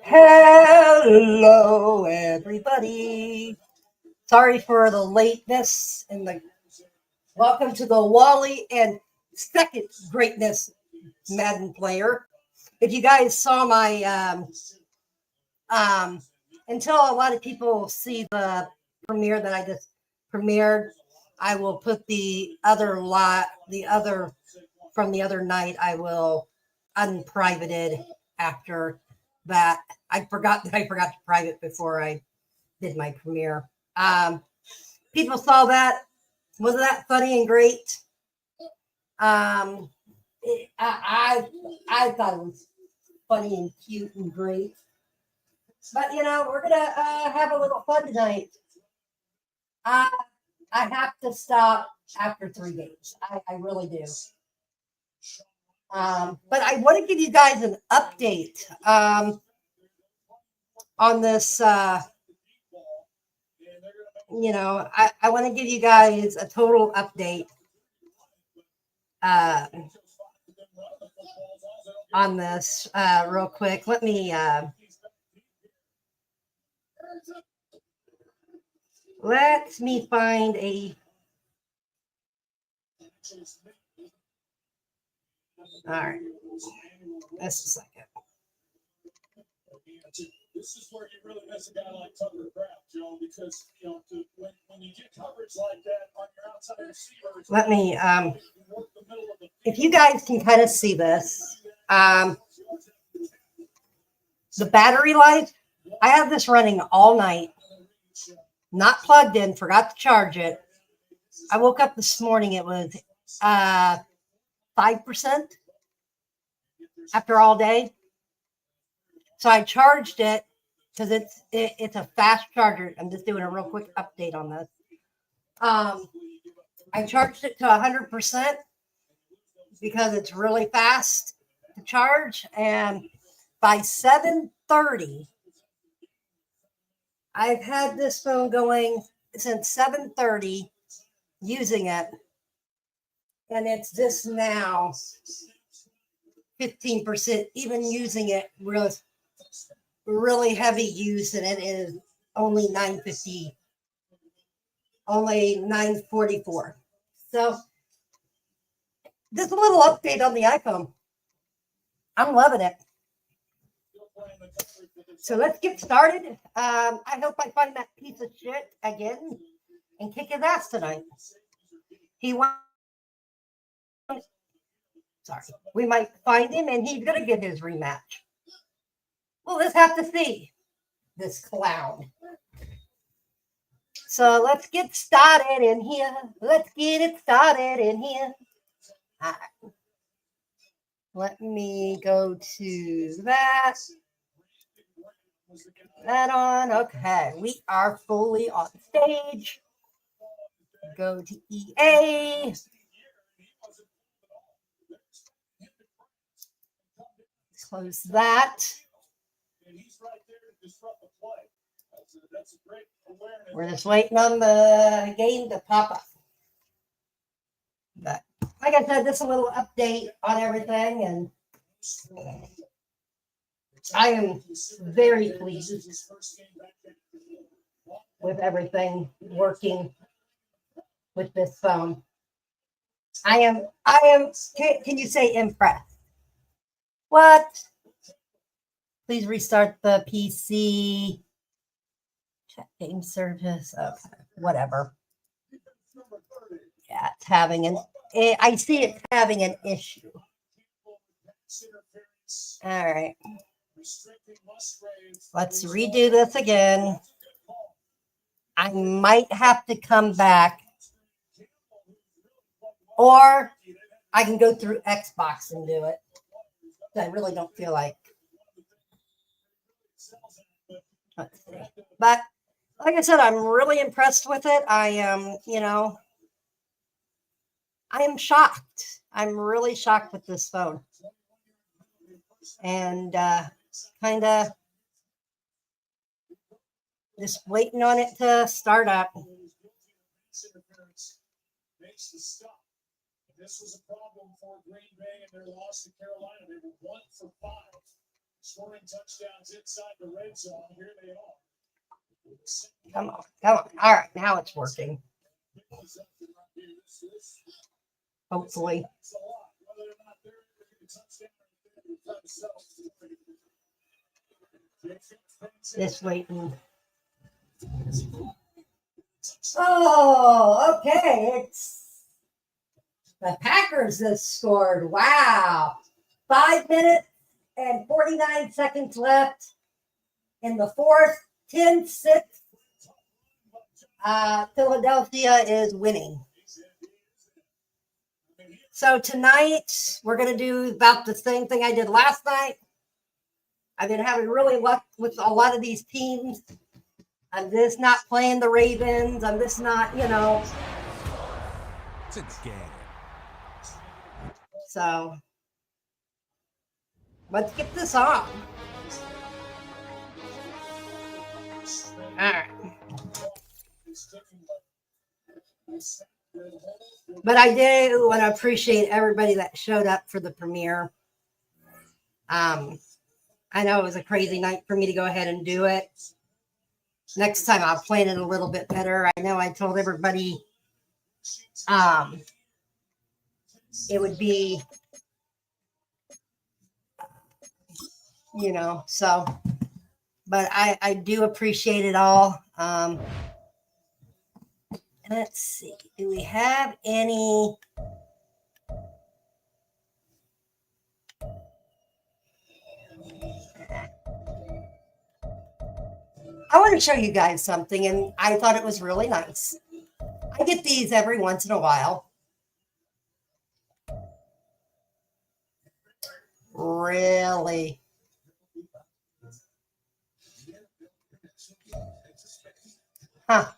Hello, everybody. Sorry for the lateness and the welcome to the Wally and second greatness Madden player. If you guys saw my um until a lot of people see the premiere that I just premiered, I will put the other from the other night. I will unprivated after that. I forgot to private before I did my premiere. People saw that. Wasn't that funny and great? Um, I thought it was funny and cute and great. But we're gonna have a little fun tonight. Uh, I have to stop after 3 games. I really do. But I want to give you guys an update on this. I want to give you guys a total update uh, on this real quick. Let me find a. All right, just a second. This is where you really miss a guy like Tucker Kraft, Joe, because when you get coverage like that on your outside receiver. Let me if you guys can kind of see this, the battery life. I have this running all night, not plugged in. Forgot to charge it. I woke up this morning. It was 5% after all day. So I charged it because it's a fast charger. I'm just doing a real quick update on this. I charged it to 100% because it's really fast to charge, and by 7:30, I've had this phone going since 7:30, using it, and it's just now 15%. Even using it really heavy use, and it is only 950, only 944. So just a little update on the iPhone. I'm loving it. So let's get started. I hope I find that piece of shit again and kick his ass tonight. We might find him and he's gonna get his rematch. We'll just have to see. This clown. So let's get started in here. Let's get it started in here. All right. Let me go to that. That on. Okay. We are fully on stage. Go to EA. Close that. We're just waiting on the game to pop up. But like I said, just a little update on everything, and I am very pleased with everything working with this phone. I am, can you say impressed? What? Please restart the PC. Check game service. Okay, whatever. Yeah, it's having I see it's having an issue. All right. Let's redo this again. I might have to come back, or I can go through Xbox and do it. I really don't feel like. Let's see. But like I said, I'm really impressed with it. I am, I am shocked. I'm really shocked with this phone. And kind of just waiting on it to start up. This was a problem for Green Bay in their loss to Carolina. They were 1 for 5 Scoring touchdowns inside the red zone. Here they are. Come on, come on. All right, now it's working. Hopefully. Just waiting. Oh, okay. It's the Packers that scored. Wow. 5 minutes and 49 seconds left in the fourth. 10-6. Philadelphia is winning. So tonight we're going to do about the same thing I did last night. I've been having really luck with a lot of these teams. I'm just not playing the Ravens. I'm just not, you know. It's a game. So let's get this on. All right. But I do want to appreciate everybody that showed up for the premiere. I know it was a crazy night for me to go ahead and do it. Next time I'll plan it a little bit better. I know I told everybody it would be, you know, so, but I do appreciate it all. Let's see. Do we have any? I want to show you guys something, and I thought it was really nice. I get these every once in a while. Really? Huh.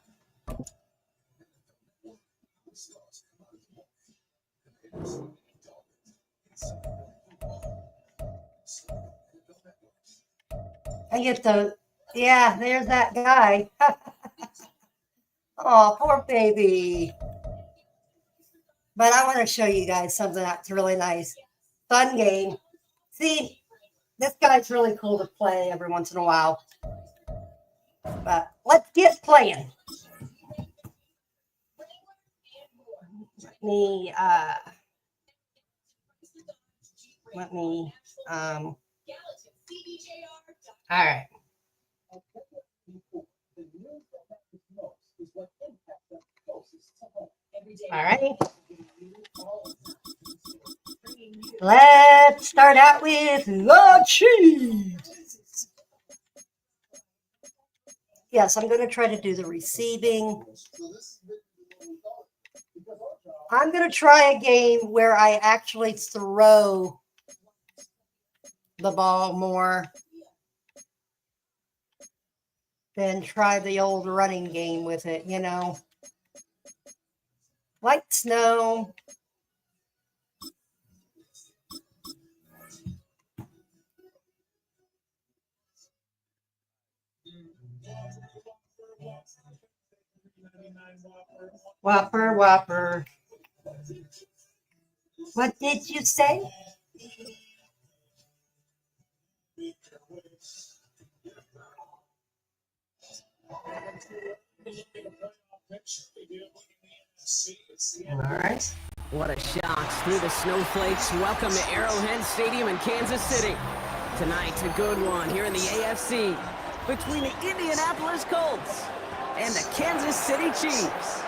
I get the, yeah, there's that guy. Oh, poor baby. But I want to show you guys something that's really nice. Fun game. See, this guy's really cool to play every once in a while. But let's get playing. All right. All right. Let's start out with the Chiefs. Yes, I'm going to try to do the receiving. I'm going to try a game where I actually throw the ball more than try the old running game with it, you know. Like snow. Whopper, Whopper. What did you say? All right. What a shock through the snowflakes. Welcome to Arrowhead Stadium in Kansas City. Tonight, a good one here in the AFC between the Indianapolis Colts and the Kansas City Chiefs.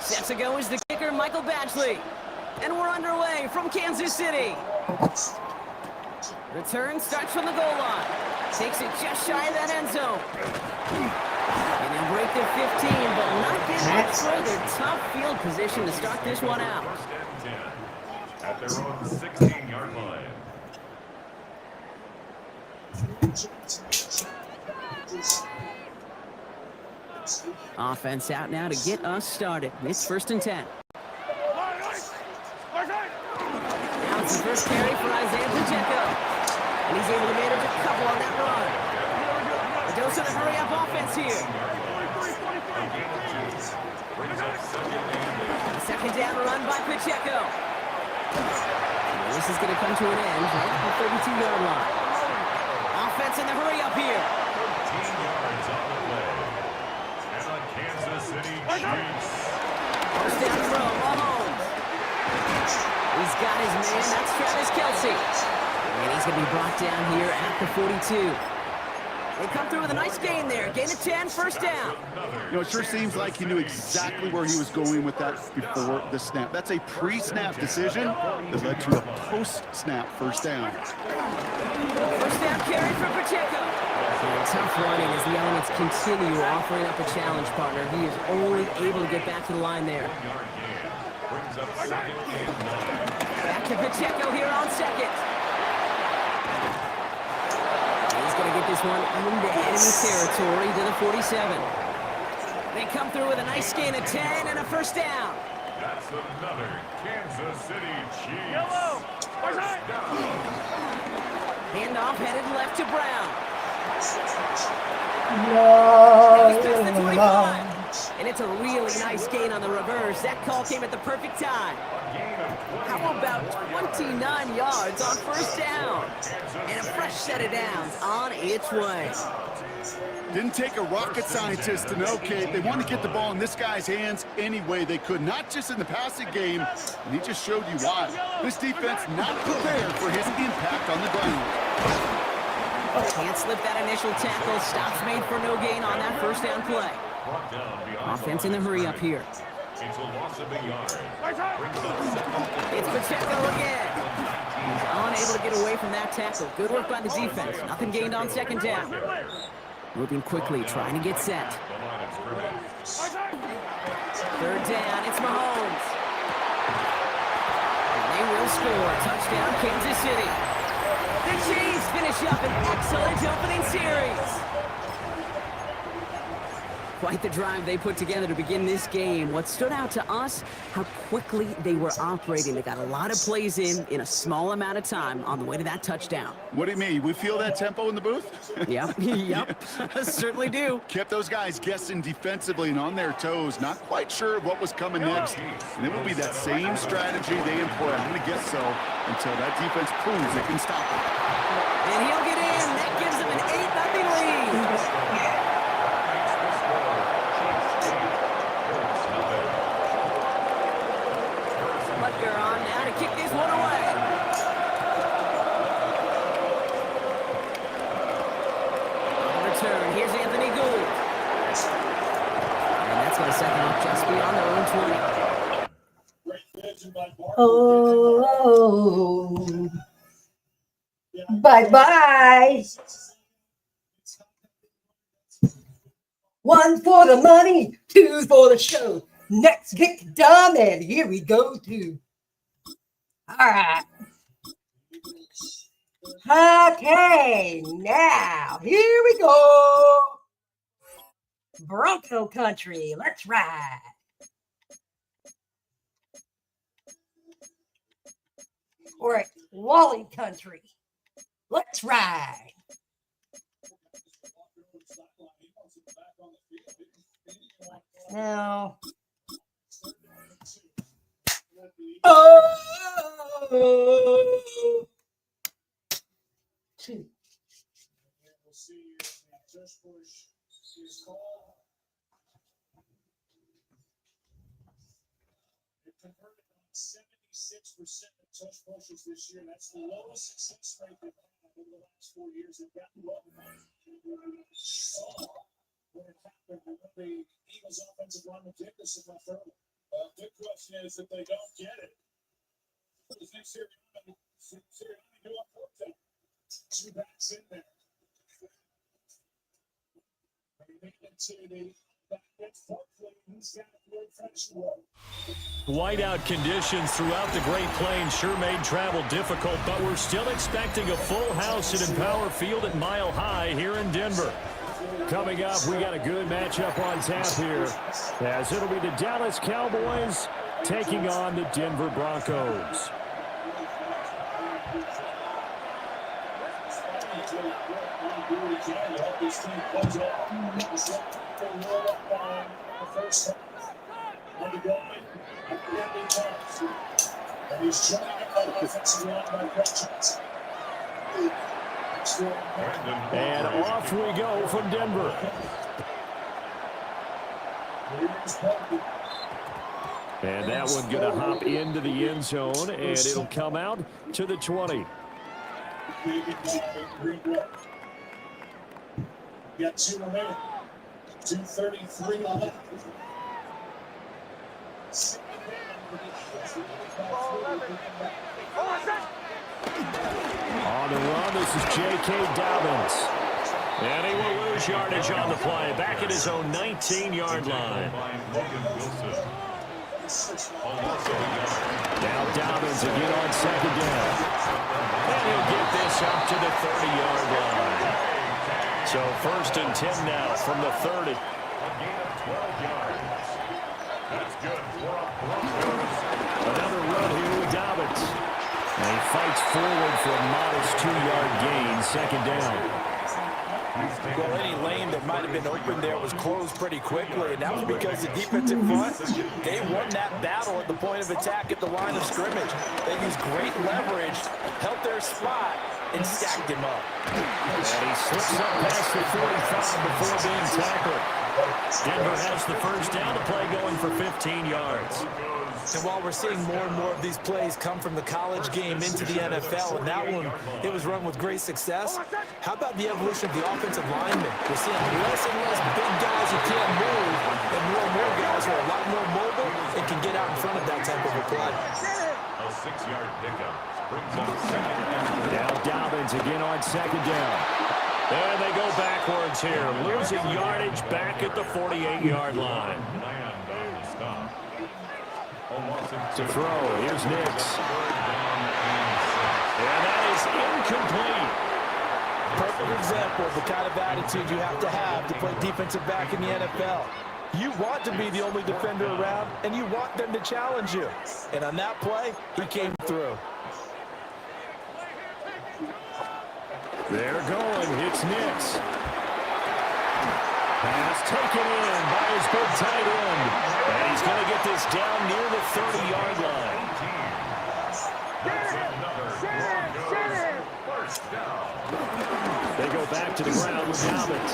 Set to go is the kicker, Michael Batchley. And we're underway from Kansas City. Return starts from the goal line. Takes it just shy of that end zone. And he'll break the 15, but not get much further. Tough field position to start this one out. At their own 16-yard line. Offense out now to get us started. It's 1st and 10. Now it's the first carry for Isaiah Pacheco. And he's able to manage a couple on that run. The dose of the hurry-up offense here. Second down run by Pacheco. And this is going to come to an end right at the 32-yard line. Offense in the hurry-up here. 13 yards on the play. And on Kansas City Chiefs. First down throw, Mahomes. He's got his man, that's Travis Kelce. And he's going to be brought down here at the 42. They come through with a nice gain there. Gain of 10, first down. You know, it sure seems like he knew exactly where he was going with that before the snap. That's a pre-snap decision that led to a post-snap first down. First down carry for Pacheco. And tough running as the elements continue offering up a challenge, partner. He is only able to get back to the line there. Back to Pacheco here on second. He's going to get this one into enemy territory to the 47. They come through with a nice gain of 10 and a first down. That's another Kansas City Chiefs. First down. Handoff headed left to Brown. No. He's past the 25. And it's a really nice gain on the reverse. That call came at the perfect time. How about 29 yards on first down? And a fresh set of downs on its way. Didn't take a rocket scientist to know, Kate. They wanted to get the ball in this guy's hands any way they could, not just in the passing game, and he just showed you why. This defense not prepared for his impact on the ground. Can't slip that initial tackle. Stops made for no gain on that first down play. Offense in the hurry up here. It's a loss of a yard. It's Pacheco again. He's unable to get away from that tackle. Good work by the defense. Nothing gained on second down. Moving quickly, trying to get set. Third down, it's Mahomes. And they will score. Touchdown, Kansas City. The Chiefs finish up an excellent opening series. Quite the drive they put together to begin this game. What stood out to us, how quickly they were operating. They got a lot of plays in a small amount of time on the way to that touchdown. What do you mean? We feel that tempo in the booth? Yep, certainly do. Kept those guys guessing defensively and on their toes, not quite sure what was coming next. And it will be that same strategy they employ, I'm going to guess so, until that defense proves it can stop it. And he'll get in. That gives them an 8-0 lead. Butker on now to kick this one away. On return, here's Anthony Gould. And that's going to set them up just beyond their own 20. Oh. Bye-bye. One for the money, two for the show. Next kick done, and here we go too. All right. Okay, now here we go. Bronco country, let's ride. Or Wally country, let's ride. Now, two. We'll see if Josh Bush is called. They've converted on 76% of touch pushes this year. That's the lowest success rate they've had over the last 4 years. They've gotten low. Saw when it happened when the Eagles' offensive lineman Dickerson left early. Good question is if they don't get it. What do you think Sirianni do on fourth down? Two backs in there. They make it to the back end fourthly. He's got a great finish away. Whiteout conditions throughout the Great Plains sure made travel difficult, but we're still expecting a full house at Empower Field at Mile High here in Denver. Coming up, we got a good matchup on tap here, as it'll be the Dallas Cowboys taking on the Denver Broncos. And off we go from Denver. And that one going to hop into the end zone, and it'll come out to the 20. Got 2 remaining. 2:33 left. On the run, this is J.K. Dobbins. And he will lose yardage on the play. Back at his own 19-yard line. Now Dobbins again on second down. And he'll get this up to the 30-yard line. So 1st and 10 now from the 30. A gain of 12 yards. That's good for a Broncos. Another run here with Dobbins. And he fights forward for a modest 2-yard gain, second down. Well, any lane that might have been open there was closed pretty quickly, and that was because the defensive front, they won that battle at the point of attack at the line of scrimmage. They used great leverage, held their spot, and stacked him up. And he slips up past the 45 before being tackled. Denver has the first down, the play going for 15 yards. And while we're seeing more and more of these plays come from the college game into the NFL, and that one, it was run with great success, how about the evolution of the offensive linemen? We're seeing less and less big guys who can't move, and more guys who are a lot more mobile and can get out in front of that type of a play. A 6-yard pickup brings up second down. Now Dobbins again on second down. And they go backwards here, losing yardage back at the 48-yard line. Land on the stop. To throw, here's Nix. And that is incomplete. Perfect example of the kind of attitude you have to play defensive back in the NFL. You want to be the only defender around, and you want them to challenge you. And on that play, he came through. They're going. It's Nix. Pass taken in by his big tight end. And he's going to get this down near the 30-yard line. That's another Broncos first down. They go back to the ground with Dobbins.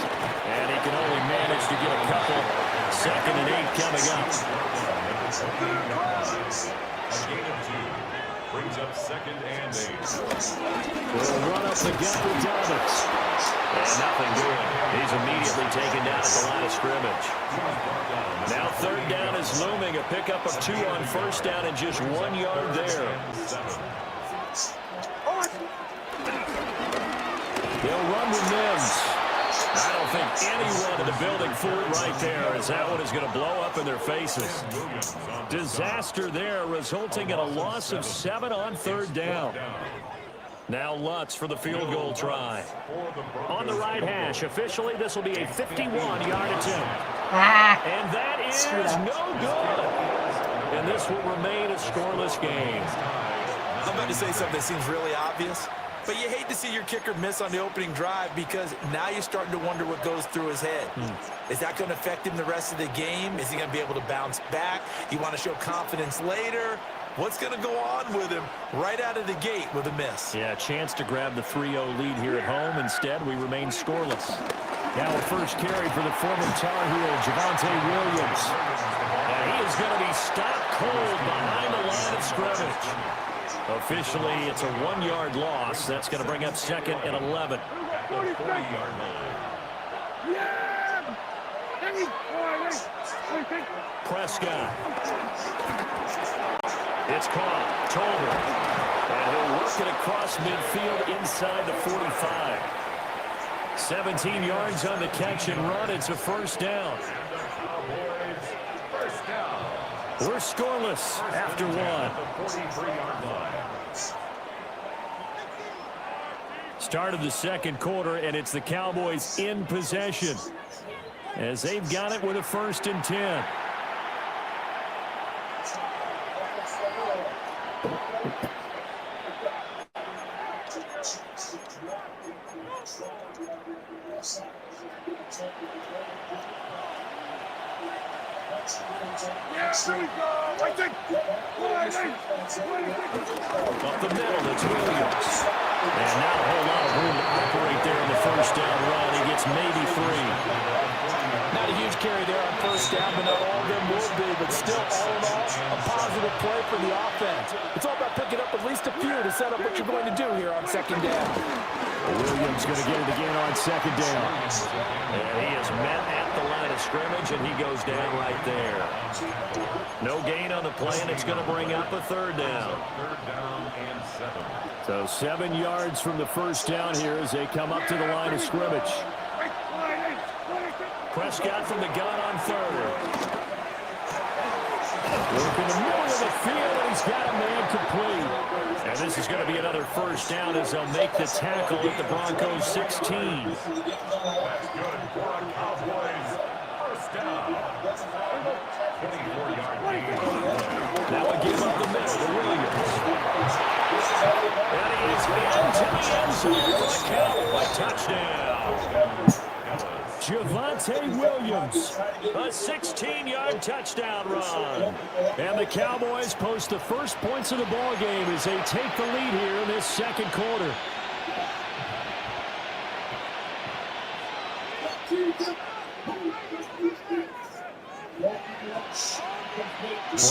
And he can only manage to get a couple. 2nd and 8 coming up. A gain of 2. Brings up 2nd and 8. Will run up the gut with Dobbins. And nothing good. He's immediately taken down at the line of scrimmage. Now 3rd down is looming. A pickup of 2 on 1st down and just 1 yard there. They'll run with Mims. I don't think anyone in the building fooled right there, as that one is going to blow up in their faces. Disaster there, resulting in a loss of 7 on 3rd down. Now Lutz for the field goal try. On the right hash, officially this will be a 51-yard attempt. And that is no good. And this will remain a scoreless game. I'm about to say something that seems really obvious, but you hate to see your kicker miss on the opening drive because now you're starting to wonder what goes through his head. Is that going to affect him the rest of the game? Is he going to be able to bounce back? You want to show confidence later? What's going to go on with him right out of the gate with a miss? Yeah, a chance to grab the 3-0 lead here at home. Instead, we remain scoreless. Now a first carry for the former Tar Heel, Javonte Williams. And he is going to be stopped cold behind the line of scrimmage. Officially, it's a 1-yard loss. That's going to bring up 2nd and 11. At the 40-yard line. Prescott. It's caught. Tolbert. And he'll work it across midfield inside the 45. 17 yards on the catch and run. It's a 1st down. We're scoreless after 1. 43-yard line. Start of the 2nd quarter, and it's the Cowboys in possession. as they've got it with a 1st and 10. Up the middle, it's Williams. And not a whole lot of room to operate there in the 1st down run. He gets maybe 3. Not a huge carry there on 1st down, but not all of them will be. But still, all in all, a positive play for the offense. It's all about picking up at least a few to set up what you're going to do here on 2nd down. Williams going to get it again on 2nd down. And he is met at the line of scrimmage, and he goes down right there. No gain on the play, and it's going to bring up a 3rd down. 3rd down and 7. So 7 yards from the 1st down here as they come up to the line of scrimmage. Prescott from the gun on 3rd. Working the middle of the field, and he's got a man complete. And this is going to be another 1st down as they'll make the tackle at the Broncos 16. That's good for a Cowboys 1st down. 24-yard gain. Now a give up the middle to Williams. And he is into the end zone for the Cowboy touchdown. Javonte Williams, a 16-yard touchdown run. And the Cowboys post the first points of the ball game as they take the lead here in this 2nd quarter.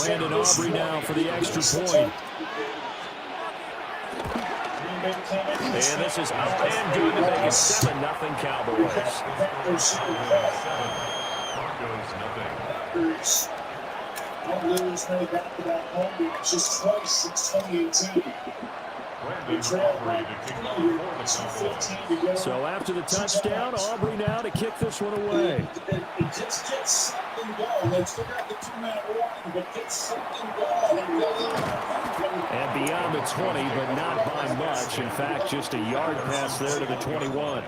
Brandon Aubrey now for the extra point. And this is up and good to make it 7-0 Cowboys. Broncos made back-to-back home matches twice since 2018. So after the touchdown, Aubrey now to kick this one away. Just get something going. Let's figure out the 2-man warning, but get something going. And beyond the 20, but not by much. In fact, just a yard pass there to the 21.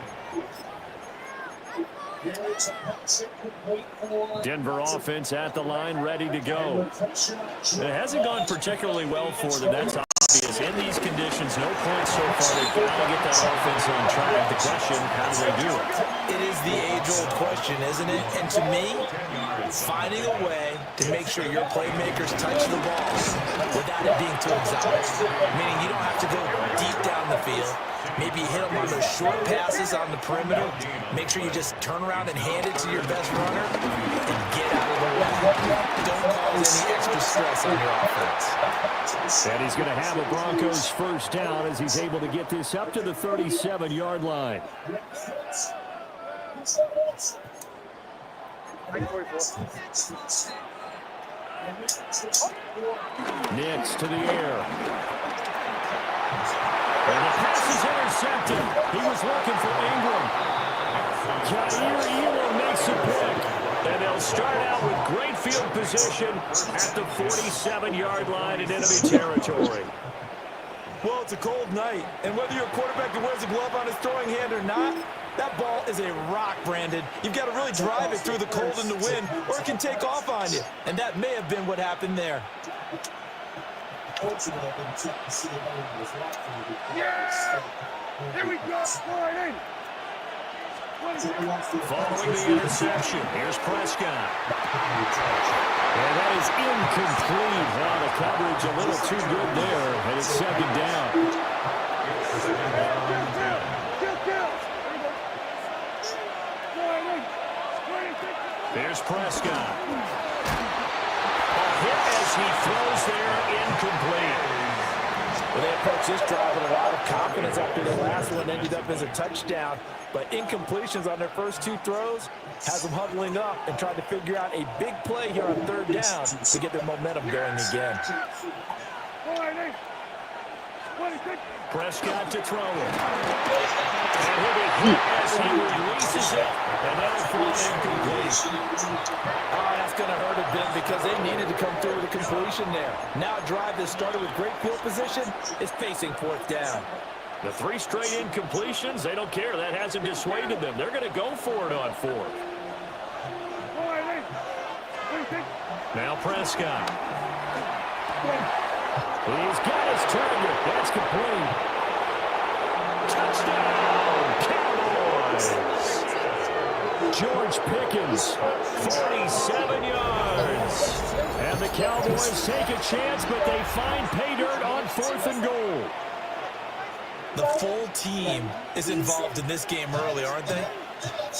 Denver offense at the line, ready to go. It hasn't gone particularly well for them. That's obvious. In these conditions, no points so far. They've got to get that offense on track. The question, how do they do it? It is the age-old question, isn't it? And to me, finding a way to make sure your playmakers touch the ball without it being too exotic. Meaning you don't have to go deep down the field. Maybe you hit them on those short passes on the perimeter. Make sure you just turn around and hand it to your best runner and get out of the way. Don't cause any extra stress on your offense. And he's going to have a Broncos 1st down as he's able to get this up to the 37-yard line. Nix to the air. And the pass is intercepted. He was looking for Ingram. Jair Elam makes a pick. And they'll start out with great field position at the 47-yard line in enemy territory. Well, it's a cold night, and whether you're a quarterback that wears a glove on his throwing hand or not, that ball is a rock, Brandon. You've got to really drive it through the cold and the wind, or it can take off on you. And that may have been what happened there. Here we go. Following the interception, here's Prescott. And that is incomplete. Wow, the coverage a little too good there, and it's 2nd down. There's Prescott. A hit as he throws there, incomplete. Well, they approached this drive with a lot of confidence after the last one ended up as a touchdown. But incompletions on their first 2 throws has them huddling up and trying to figure out a big play here on 3rd down to get their momentum going again. Prescott to throw it. And he'll be hit as he releases it. And that'll fall incomplete. Oh, that's going to hurt a bit because they needed to come through with a completion there. Now a drive that started with great field position is facing 4th down. The 3 straight incompletions, they don't care. That hasn't dissuaded them. They're going to go for it on 4th. Now Prescott. He's got his target. That's complete. Touchdown, Cowboys. George Pickens, 47 yards. And the Cowboys take a chance, but they find pay dirt on 4th and goal. The full team is involved in this game early, aren't they?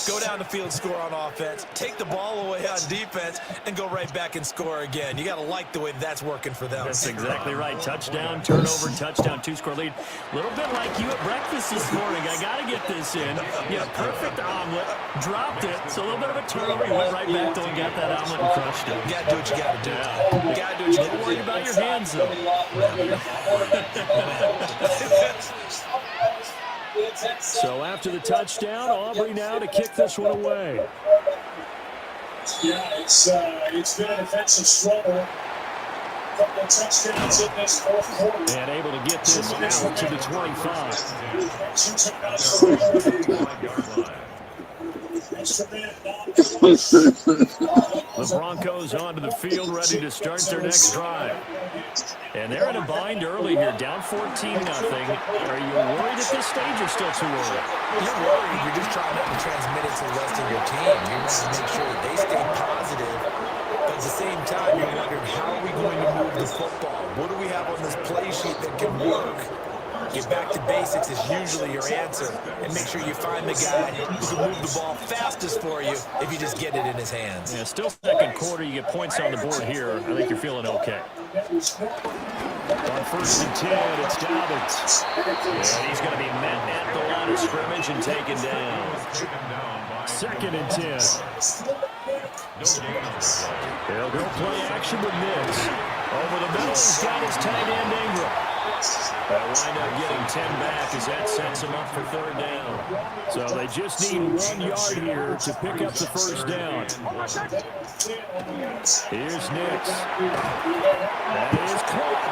Go down the field, score on offense, take the ball away on defense, and go right back and score again. You got to like the way that's working for them. That's exactly right. Touchdown, turnover, touchdown, 2-score lead. A little bit like you at breakfast this morning. I got to get this in. You had a perfect omelet, dropped it. So a little bit of a turnover. You went right back to and got that omelet and crushed it. You got to do what you got to do. You got to do what you got to do. Don't worry about your hands, though. So after the touchdown, Aubrey now to kick this one away. Yeah, it's been a defensive struggle. Couple of touchdowns in this fourth quarter. And able to get this out to the 25. The Broncos onto the field, ready to start their next drive. And they're in a bind early here, down 14-0. Are you worried at this stage or still too early? You're worried. You're just trying not to transmit it to the rest of your team. You want to make sure that they stay positive. But at the same time, you're wondering, how are we going to move the football? What do we have on this play sheet that can work? Get back to basics is usually your answer. And make sure you find the guy who can move the ball fastest for you if you just get it in his hands. Yeah, still second quarter. You get points on the board here. I think you're feeling okay. On 1st and 10, it's Dobbins. And he's going to be met at the line of scrimmage and taken down. 2nd and 10. They'll go play action with Nix. Over the middle, he's got his tight end Ingram. They'll wind up getting 10 back as that sets him up for 3rd down. So they just need 1 yard here to pick up the 1st down. Here's Nix. That is caught.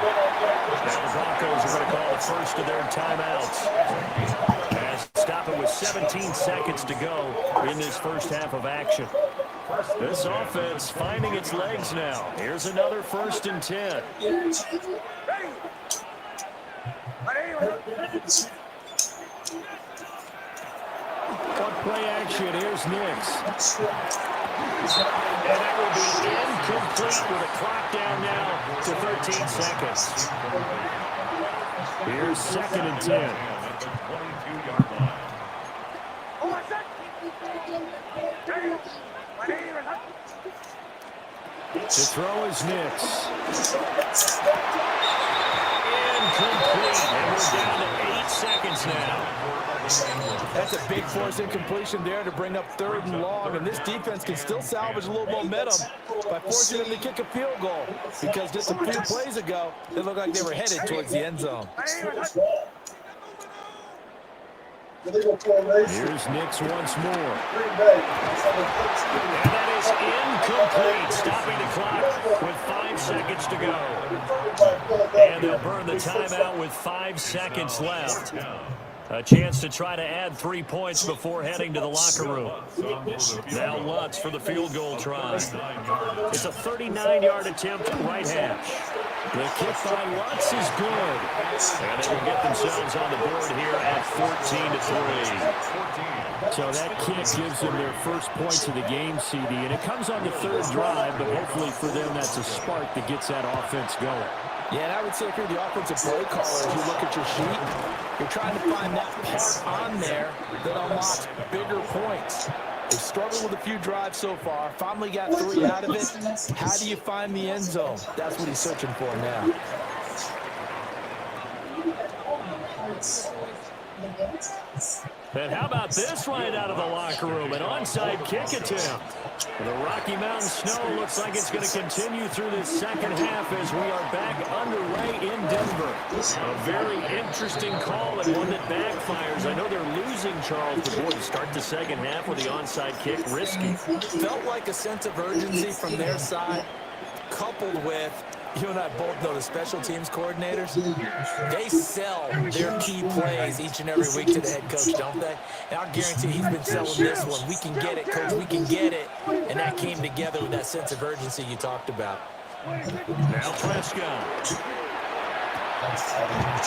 Now the Broncos are going to call the first of their timeouts. As stop it with 17 seconds to go in this first half of action. This offense finding its legs now. Here's another 1st and 10. On play action, here's Nix. And that will be incomplete with a clock down now to 13 seconds. Here's 2nd and 10. To throw is Nix. Incomplete. And we're down to 8 seconds now. That's a big force incompletion there to bring up 3rd and long, and this defense can still salvage a little momentum by forcing them to kick a field goal, because just a few plays ago, they looked like they were headed towards the end zone. Here's Nix once more. And that is incomplete, stopping the clock with 5 seconds to go. And they'll burn the timeout with 5 seconds left. A chance to try to add 3 points before heading to the locker room. Now Lutz for the field goal try. It's a 39-yard attempt at right hash. The kick by Lutz is good. And they will get themselves on the board here at 14-3. So that kick gives them their first points of the game, CD. And it comes on the 3rd drive, but hopefully for them that's a spark that gets that offense going. Yeah, and I would say if you're the offensive play caller, as you look at your sheet, you're trying to find that part on there that unlocks bigger points. They've struggled with a few drives so far, finally got 3 out of it. How do you find the end zone? That's what he's searching for now. And how about this right out of the locker room? An onside kick attempt. The Rocky Mountain snow looks like it's going to continue through this second half as we are back underway in Denver. A very interesting call and one that backfires. I know they're losing Charles, but boy, to start the second half with the onside kick, risky. Felt like a sense of urgency from their side, coupled with You and I both know the special teams coordinators, they sell their key plays each and every week to the head coach, don't they? And I'll guarantee he's been selling this one. We can get it, coach, we can get it. And that came together with that sense of urgency you talked about. Now Prescott.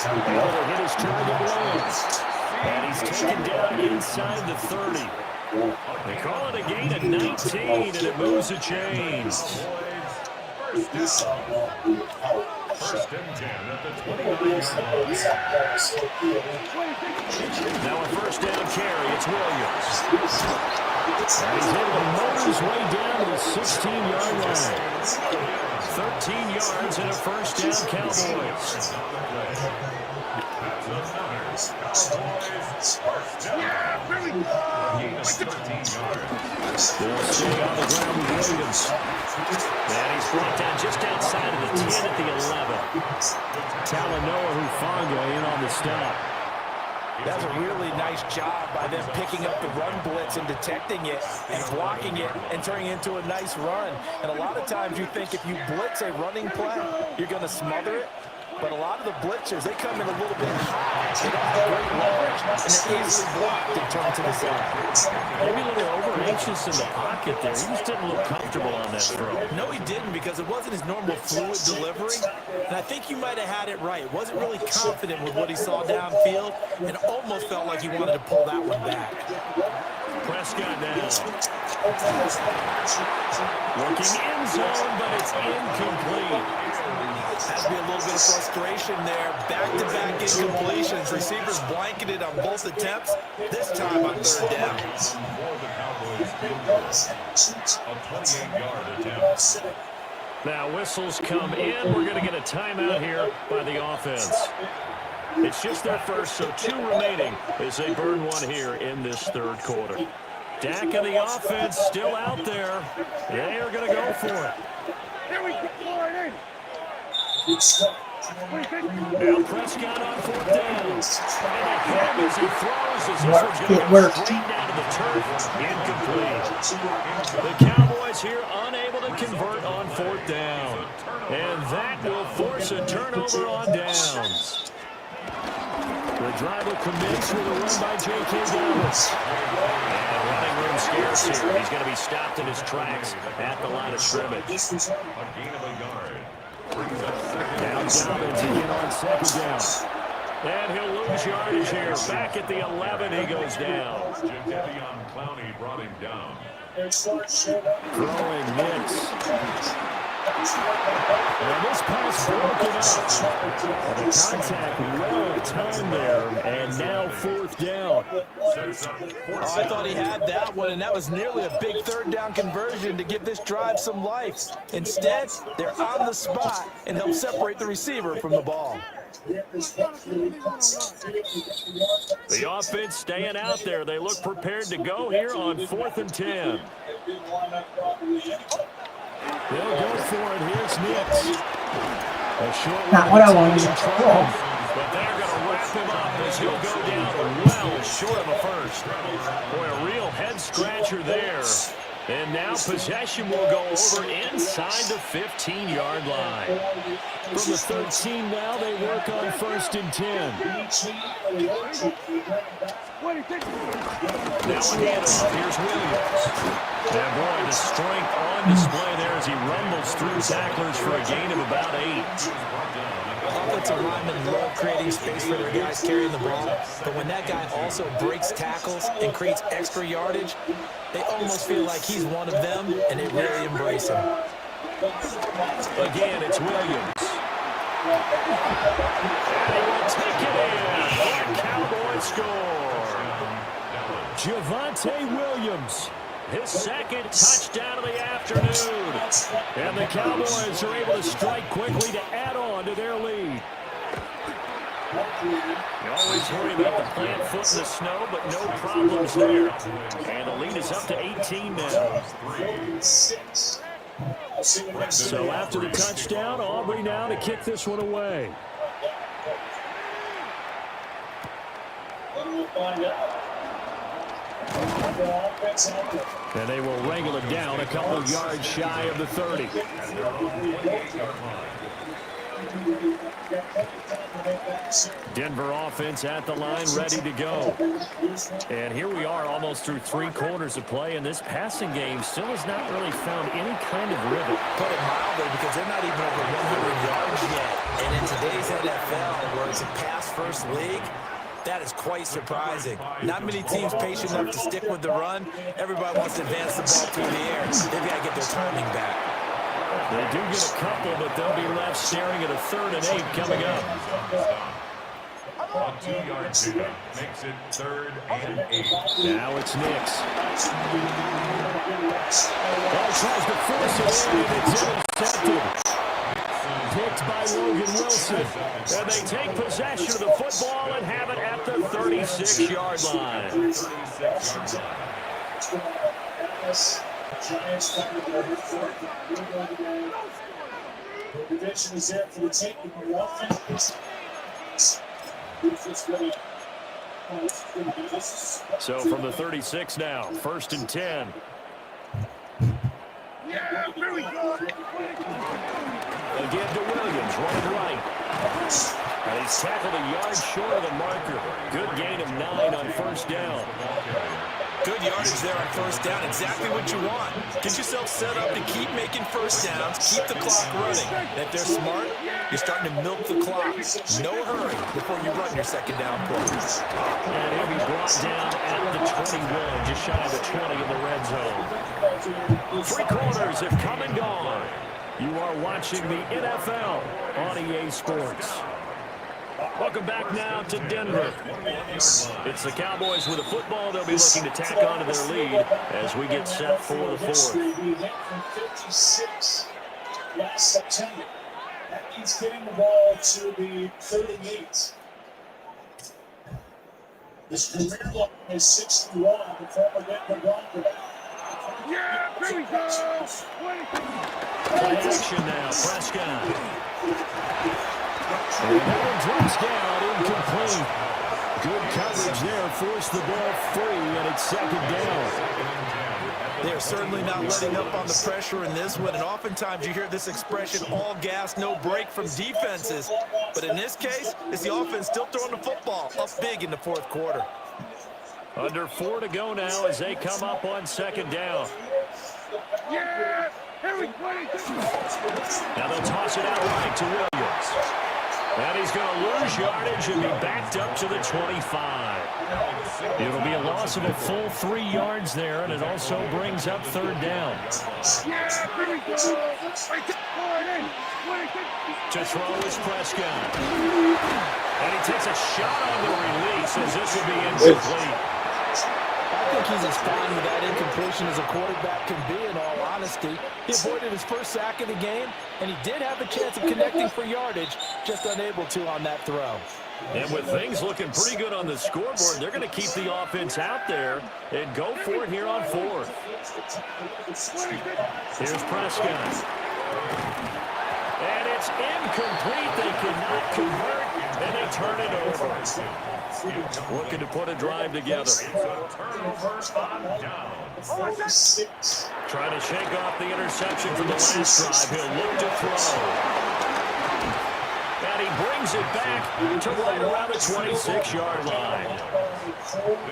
Able to hit his target once. And he's taken down inside the 30. They call it a gain of 19, and it moves the chains. First and 10 at the 29-yard line. Now a first down carry. It's Williams. And he's able to motor his way down to the 16-yard line. 13 yards and a first down, Cowboys. They'll stay on the ground with Williams. And he's brought down just outside of the 10 at the 11. Talanoa Hufanga in on the stop. That's a really nice job by them picking up the run blitz and detecting it and blocking it and turning it into a nice run. And a lot of times you think if you blitz a running play, you're going to smother it. But a lot of the blitzers, they come in a little bit high. They don't have great leverage, and they're easily blocked and turned to the side. Maybe a little over-anxious in the pocket there. He just didn't look comfortable on that throw. No, he didn't, because it wasn't his normal fluid delivery. And I think you might have had it right. Wasn't really confident with what he saw downfield and almost felt like he wanted to pull that one back. Prescott now. Looking end zone, but it's incomplete. Has to be a little bit of frustration there. Back-to-back incompletions. Receivers blanketed on both attempts, this time on third down. A 28-yard attempt. Now whistles come in. We're going to get a timeout here by the offense. It's just their first, so 2 remaining as they burn one here in this third quarter. Dak and the offense still out there. They are going to go for it. Now Prescott on fourth down. And he as he throws as this one's going to go straight down to the turf. Incomplete. The Cowboys here unable to convert on fourth down. And that will force a turnover on downs. The drive will commence with a run by J.K. Dobbins. And running room scarce here. He's going to be stopped in his tracks at the line of scrimmage. A gain of a yard. Now Dobbins again on second down. And he'll lose yardage here. Back at the 11, he goes down. Jadeveon Clowney brought him down. Throwing Nix. And this pass broken up. And the contact well timed there. And now fourth down. Oh, I thought he had that one, and that was nearly a big third down conversion to give this drive some life. Instead, they're on the spot and help separate the receiver from the ball. The offense staying out there. They look prepared to go here on 4th and 10. They'll go for it. Here's Nix. A short Not what I wanted. But they're going to wrap him up as he'll go down well short of a first. Boy, a real head-scratcher there. And now possession will go over inside the 15-yard line. From the 13 now, they work on 1st and 10. Now a handoff. Here's Williams. And boy, the strength on display there as he rumbles through tacklers for a gain of about 8. Offensive linemen love creating space for their guys carrying the ball, but when that guy also breaks tackles and creates extra yardage, they almost feel like he's one of them, and they really embrace him. Again, it's Williams. And he will take it in. What Cowboys score. Javonte Williams. His second touchdown of the afternoon. And the Cowboys are able to strike quickly to add on to their lead. You always worry about the plant foot in the snow, but no problems there. And the lead is up to 18 now. So after the touchdown, Aubrey now to kick this one away. We'll find out. And they will wrangle it down a couple of yards shy of the 30. Denver offense at the line, ready to go. And here we are almost through 3 quarters of play, and this passing game still has not really found any kind of rhythm. Put it mildly, because they're not even over 100 yards yet. And in today's NFL, where it's a pass-first league, that is quite surprising. Not many teams patient enough to stick with the run. Everybody wants to advance the ball through the air. They've got to get their timing back. They do get a couple, but they'll be left staring at a 3rd and 8 coming up. A 2-yard pickup makes it 3rd and 8. Now it's Nix. Ball tries to force it in, and it's intercepted. Picked by Logan Wilson. And they take possession of the football and have it at the 36-yard line. The division is there for the taking. So from the 36 now, 1st and 10. Again to Williams, running right. And he's tackled a yard short of the marker. Good gain of 9 on 1st down. Good yardage there on 1st down. Exactly what you want. Get yourself set up to keep making 1st downs. Keep the clock running. And if they're smart, you're starting to milk the clock. No hurry before you run your 2nd down play. And he'll be brought down at the 21, just shy of the 20 in the red zone. 3 quarters have come and gone. You are watching the NFL on EA Sports. Welcome back now to Denver. It's the Cowboys with a football. They'll be looking to tack onto their lead as we get set for the 4th. Last September. That means getting the ball to the 38. His career line is 61. The former Denver Bronco. Yeah, there we go. Play action now, Prescott. And that one drops down, incomplete. Good coverage there, forced the ball free, and it's 2nd down. They're certainly not letting up on the pressure in this one, and oftentimes you hear this expression, all gas, no break from defenses. But in this case, it's the offense still throwing the football up big in the 4th quarter. Under 4 to go now as they come up on 2nd down. Yeah, here we go. Now they'll toss it out right to Williams. And he's going to lose yardage and be backed up to the 25. It'll be a loss of a full 3 yards there, and it also brings up 3rd down. Yeah, here we go. To throw is Prescott. And he takes a shot on the release as this will be incomplete. I think he's as fine with that incompletion as a quarterback can be, in all honesty. He avoided his 1st sack of the game, and he did have a chance of connecting for yardage, just unable to on that throw. And with things looking pretty good on the scoreboard, they're going to keep the offense out there and go for it here on 4th. Here's Prescott. And it's incomplete. They cannot convert, and they turn it over. Looking to put a drive together. Trying to shake off the interception from the last drive. He'll look to throw. And he brings it back to right around the 26-yard line.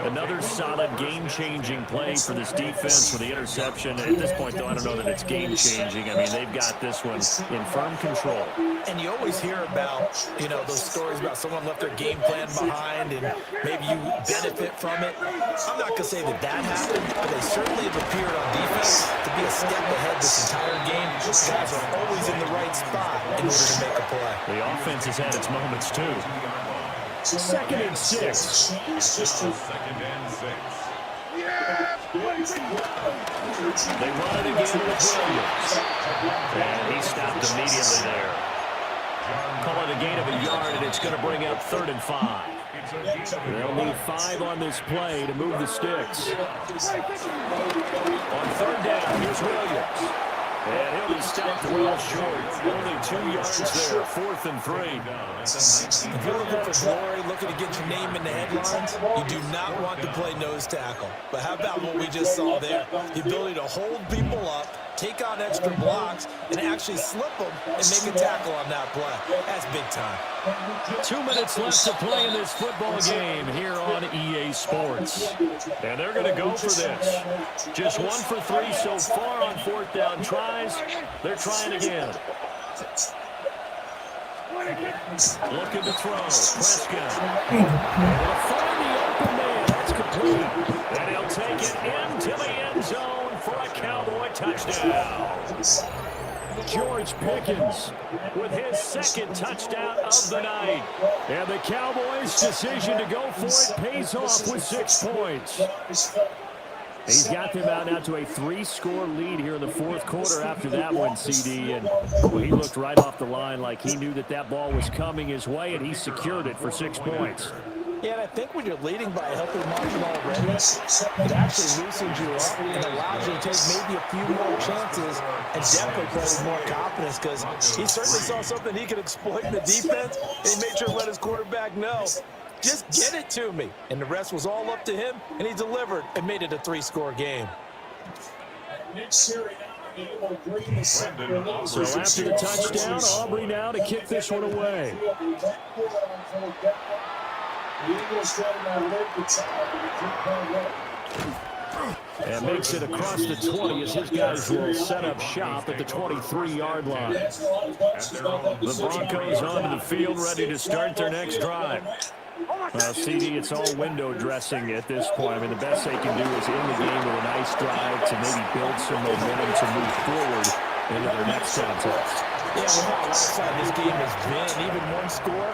Another solid game-changing play for this defense with the interception. At this point, though, I don't know that it's game-changing. I mean, they've got this one in firm control. And you always hear about, those stories about someone left their game plan behind and maybe you benefit from it. I'm not going to say that happened, but they certainly have appeared on defense to be a step ahead this entire game. Those guys are always in the right spot in order to make a play. The offense has had its moments, too. 2nd and 6. They run it again with Williams. And he stopped immediately there. Call it a gain of a yard, and it's going to bring up 3rd and 5. They'll need 5 on this play to move the sticks. On 3rd down, here's Williams. And he'll be stopped well short. Only 2 yards there, 4th and 3. If you're looking for glory, looking to get your name in the headlines, you do not want to play nose tackle. But how about what we just saw there? The ability to hold people up, take on extra blocks, and actually slip them and make a tackle on that play. That's big time. 2 minutes left to play in this football game here on EA Sports. And they're going to go for this. Just 1 for 3 so far on 4th down tries. They're trying again. Looking to throw. Prescott. Will find the open man. That's complete. And he'll take it into the end zone for a Cowboy touchdown. George Pickens with his 2nd touchdown of the night. And the Cowboys' decision to go for it pays off with 6 points. He's got them out now to a 3-score lead here in the 4th quarter after that one, CD. And he looked right off the line like he knew that that ball was coming his way, and he secured it for 6 points. Yeah, and I think when you're leading by a healthy margin already, it actually loosens you up and allows you to take maybe a few more chances and definitely play with more confidence, because he certainly saw something he could exploit in the defense, and he made sure to let his quarterback know, just get it to me. And the rest was all up to him, and he delivered and made it a 3-score game. So after the touchdown, Aubrey now to kick this one away. And makes it across the 20 as his guys will set up shop at the 23-yard line. The Broncos onto the field, ready to start their next drive. Well, CD, it's all window dressing at this point. I mean, the best they can do is end the game with a nice drive to maybe build some momentum to move forward into their next contest. Yeah, with how outside this game has been, even 1 score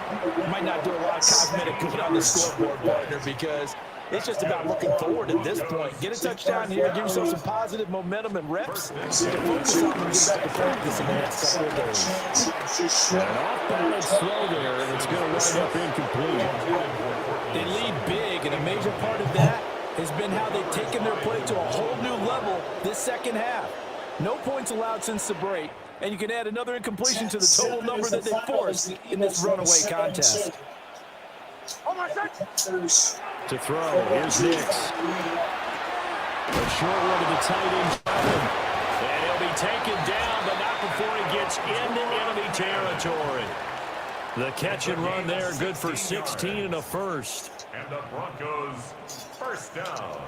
might not do a lot of cosmetic good on the scoreboard, partner, because it's just about looking forward at this point. Get a touchdown here, give yourself some positive momentum and reps to focus on and get back to practice in the next couple of days. An off-balance throw there, and it's going to wind up incomplete. They lead big, and a major part of that has been how they've taken their play to a whole new level this second half. No points allowed since the break, and you can add another incompletion to the total number that they forced in this runaway contest. To throw, here's Nix. A short one to the tight end. And he'll be taken down, but not before he gets into enemy territory. The catch and run there, good for 16 and a first. And the Broncos, 1st down.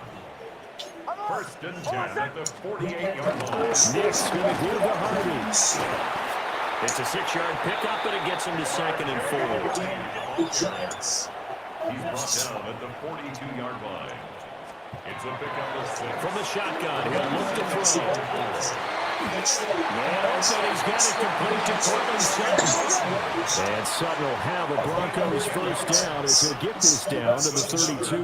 1st and 10 at the 48-yard line. Nix going to give the Harvey. It's a 6-yard pickup, and it gets him to 2nd and 4. He's brought down at the 42-yard line. It's a pickup of 6. From the shotgun, he'll look to throw. And he's got it complete to Cortland Sutton. And Sutton will have the Broncos' 1st down as he'll get this down to the 32.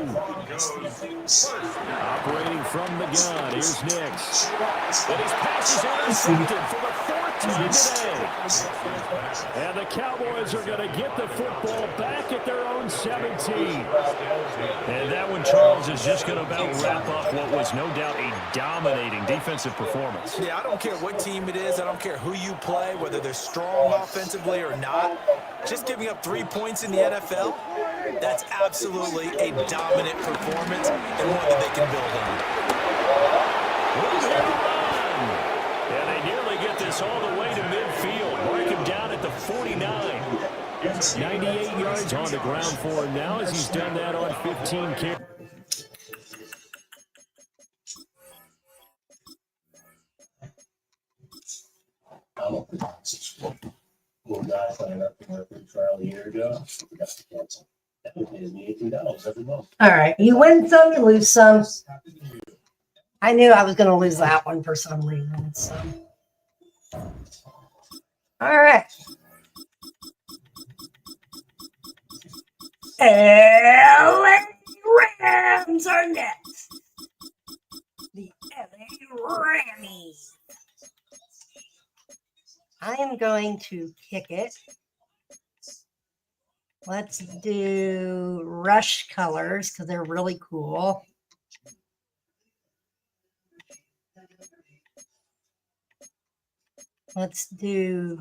Operating from the gun, here's Nix. And his pass is intercepted for the 4th time today. And the Cowboys are going to get the football back at their own 17. And that one, Charles, is just going to about wrap up what was no doubt a dominating defensive performance. Yeah, I don't care what team it is. I don't care who you play, whether they're strong offensively or not. Just giving up 3 points in the NFL, that's absolutely a dominant performance and one that they can build on. And they nearly get this all the way to midfield. Mark him down at the 49. 98 yards on the ground for him now as he's done that on 15 carries. Little guy playing up in a free trial a year ago. We got to cancel. That would pay me $18 every month. All right. You win some, you lose some. I knew I was going to lose that one for some reason. So. All right. LA Rams are next. The LA Rammies. I am going to kick it. Let's do rush colors because they're really cool. Let's do.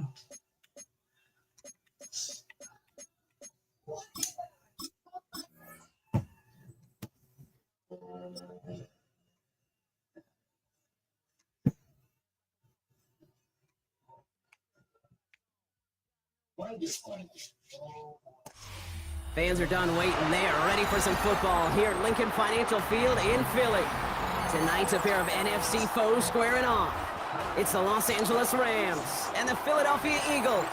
Fans are done waiting. They are ready for some football here at Lincoln Financial Field in Philly. Tonight's a pair of NFC foes squaring off. It's the Los Angeles Rams and the Philadelphia Eagles.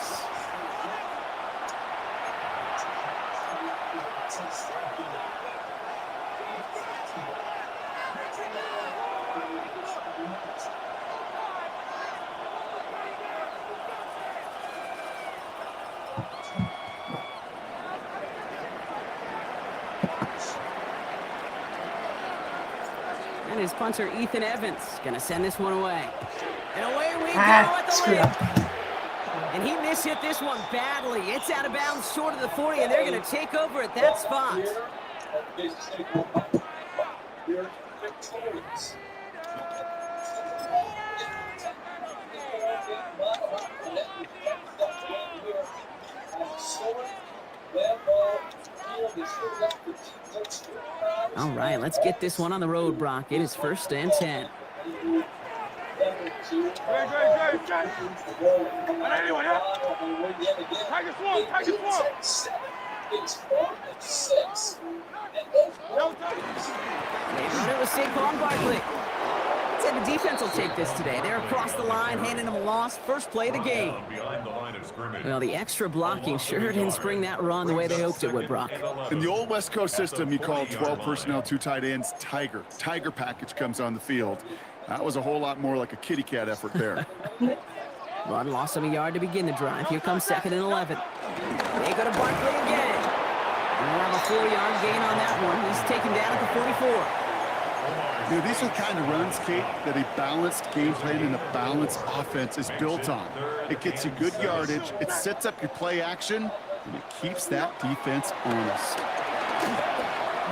And his punter, Ethan Evans, going to send this one away. And away we go at the screw lip. up. And he mishit this one badly. It's out of bounds short of the 40, and they're going to take over at that spot. All right, let's get this one on the road, Brock. It is 1st and 10. They run it with Saquon Barkley. Said the defense will take this today. They're across the line, handing them a loss. First play of the game. Well, the extra blocking sure didn't spring that run the way they hoped it would, Brock. In the old West Coast system, you call 12 personnel, 2 tight ends, Tiger. Tiger package comes on the field. That was a whole lot more like a kitty cat effort there. Run loss of a yard to begin the drive. Here comes 2nd and 11. They go to Barkley again. And we'll have a 4-yard gain on that one. He's taken down at the 44. You know, these are the kind of runs, Kate, that a balanced game plan and a balanced offense is built on. It gets you good yardage, it sets up your play action, and it keeps that defense honest.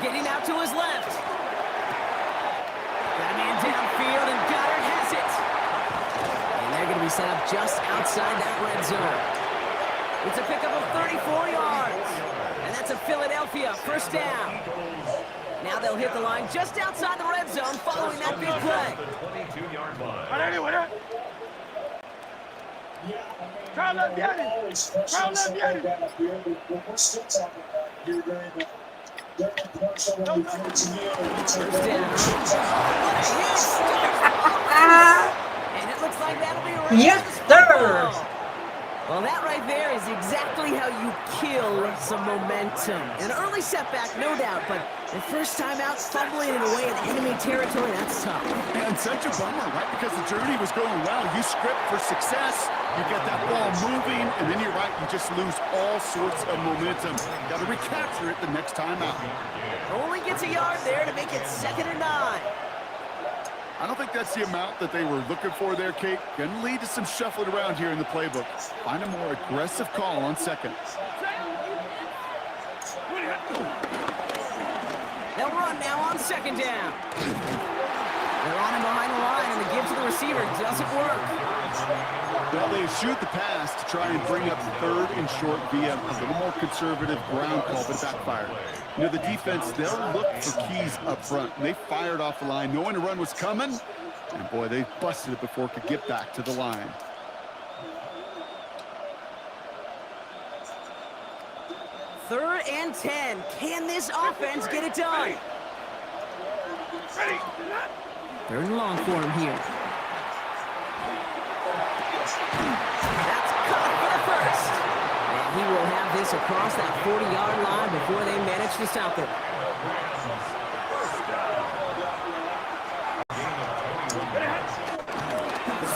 Getting out to his left. Got a man downfield, and Goddard has it. And they're going to be set up just outside that red zone. It's a pickup of 34 yards. And that's a Philadelphia 1st down. Now they'll hit the line just outside the red zone following that big play. First down. And it looks like that'll be a race. Yes, sir. Well, that right there is exactly how you kill some momentum. An early setback, no doubt, but the first time out, fumbling it away in enemy territory, that's tough. And such a bummer, right? Because the journey was going well. You script for success, you get that ball moving, and then you're right, you just lose all sorts of momentum. Got to recapture it the next time out. Only gets a yard there to make it 2nd and 9. I don't think that's the amount that they were looking for there, Kate. Going to lead to some shuffling around here in the playbook. Find a more aggressive call on 2nd. They'll run now on 2nd down. They're on him behind the line, and the give to the receiver doesn't work. Well, they shoot the pass to try and bring up 3rd and short via a little more conservative ground call, but it backfired. You know, the defense, they'll look for keys up front. And they fired off the line knowing the run was coming. And, boy, they busted it before it could get back to the line. Third and 10. Can this offense get it done? 3rd and long for him here. That's caught for the 1st. And he will have this across that 40-yard line before they manage to stop it.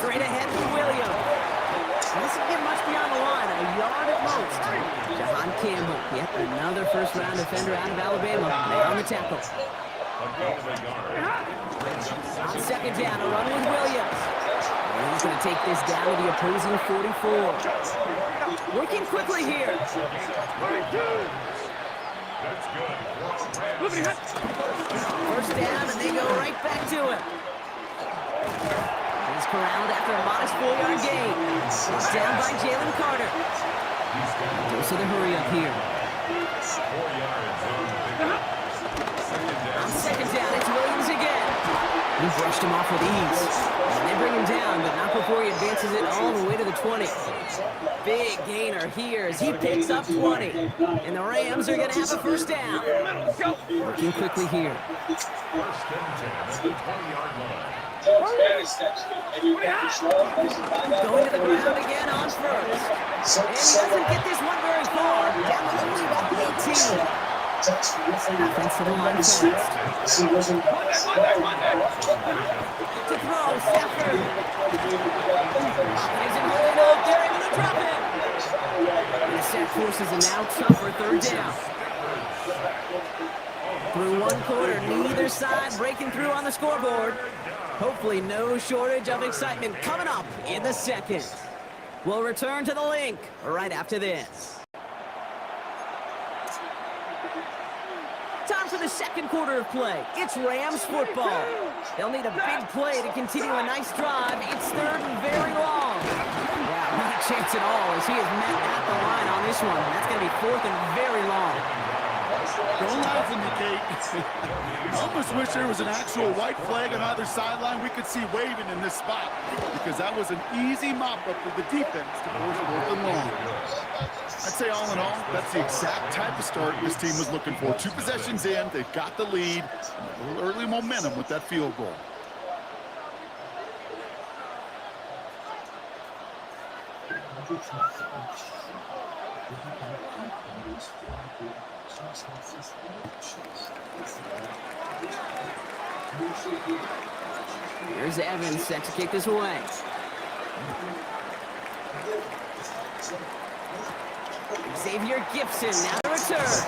Straight ahead for Williams. Doesn't get much beyond the line, a yard at most. Jahan Campbell, yet another first-round defender out of Alabama. They're on the tackle. On 2nd down, a run with Williams. And he's going to take this down to the opposing 44. Working quickly here. First down, and they go right back to it. He's corralled after a modest 4-yard gain. Brought down by Jalen Carter. Goes to the hurry up here. 4 yards on the pickup. On second down, it's Williams again. He brushed him off with ease. And they bring him down, but not before he advances it all the way to the 20. Big gainer here as he picks up 20. And the Rams are going to have a first down. Working quickly here. First and 10 at the 20-yard line. Going to the ground again on first. And he doesn't get this one very far. Down to only about 18. Offensive line fast. To throw, Stafford. Isn't holding up. They're able to drop it. And the sack forces a now tougher third down. Through one quarter, neither side breaking through on the scoreboard. Hopefully no shortage of excitement coming up in the second. We'll return to the link right after this. Time for the second quarter of play. It's Rams football. They'll need a big play to continue a nice drive. It's third and very long. Wow, not a chance at all as he is met at the line on this one. That's going to be fourth and very long. Don't laugh at me, Kate. I almost wish there was an actual white flag on either sideline we could see waving in this spot, because that was an easy mop-up for the defense to force fourth and long. I'd say all in all, that's the exact type of start this team was looking for. 2 possessions in, they've got the lead, and a little early momentum with that field goal. Here's Evans set to kick this away. Xavier Gibson now to return.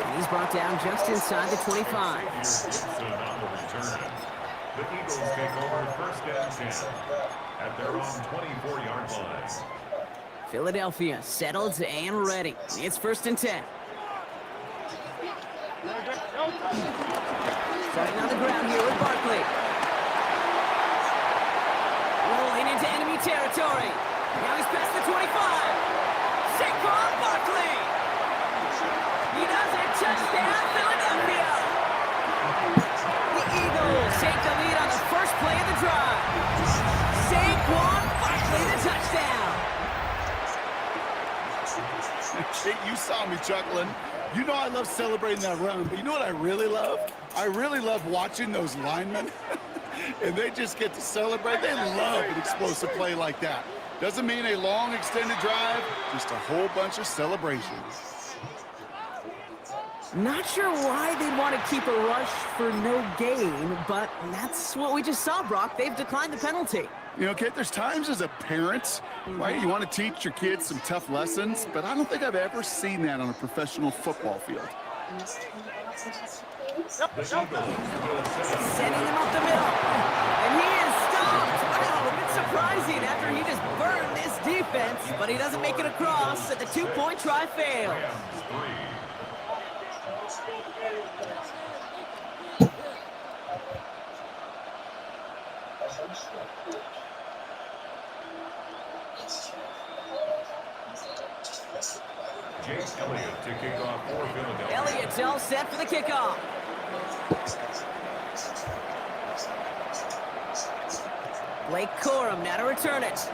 And he's brought down just inside the 25. Gibson on the return. The Eagles take over first and 10 at their own 24-yard line. Philadelphia settled and ready. It's first and 10. Starting on the ground here with Barkley. Rolling into enemy territory. Now he's past the 25. Saquon Barkley. He does it. Touchdown, Philadelphia. The Eagles take the lead on the first play of the drive. Saquon Barkley, the touchdown. Kate, you saw me chuckling. You know I love celebrating that run, but you know what I really love? I really love watching those linemen, and they just get to celebrate. They love an explosive play like that. Doesn't mean a long extended drive, just a whole bunch of celebrations. Not sure why they'd want to keep a rush for no gain, but that's what we just saw, Brock. They've declined the penalty. You know, Kate, there's times as a parent, right, you want to teach your kids some tough lessons, but I don't think I've ever seen that on a professional football field. Setting him up the middle. And he is stopped. Wow, a bit surprising after he just burned this defense, but he doesn't make it across, and the 2-point try fails. Jake Elliott to kick off for Philadelphia. Elliott's all set for the kickoff. Blake Corum now to return it.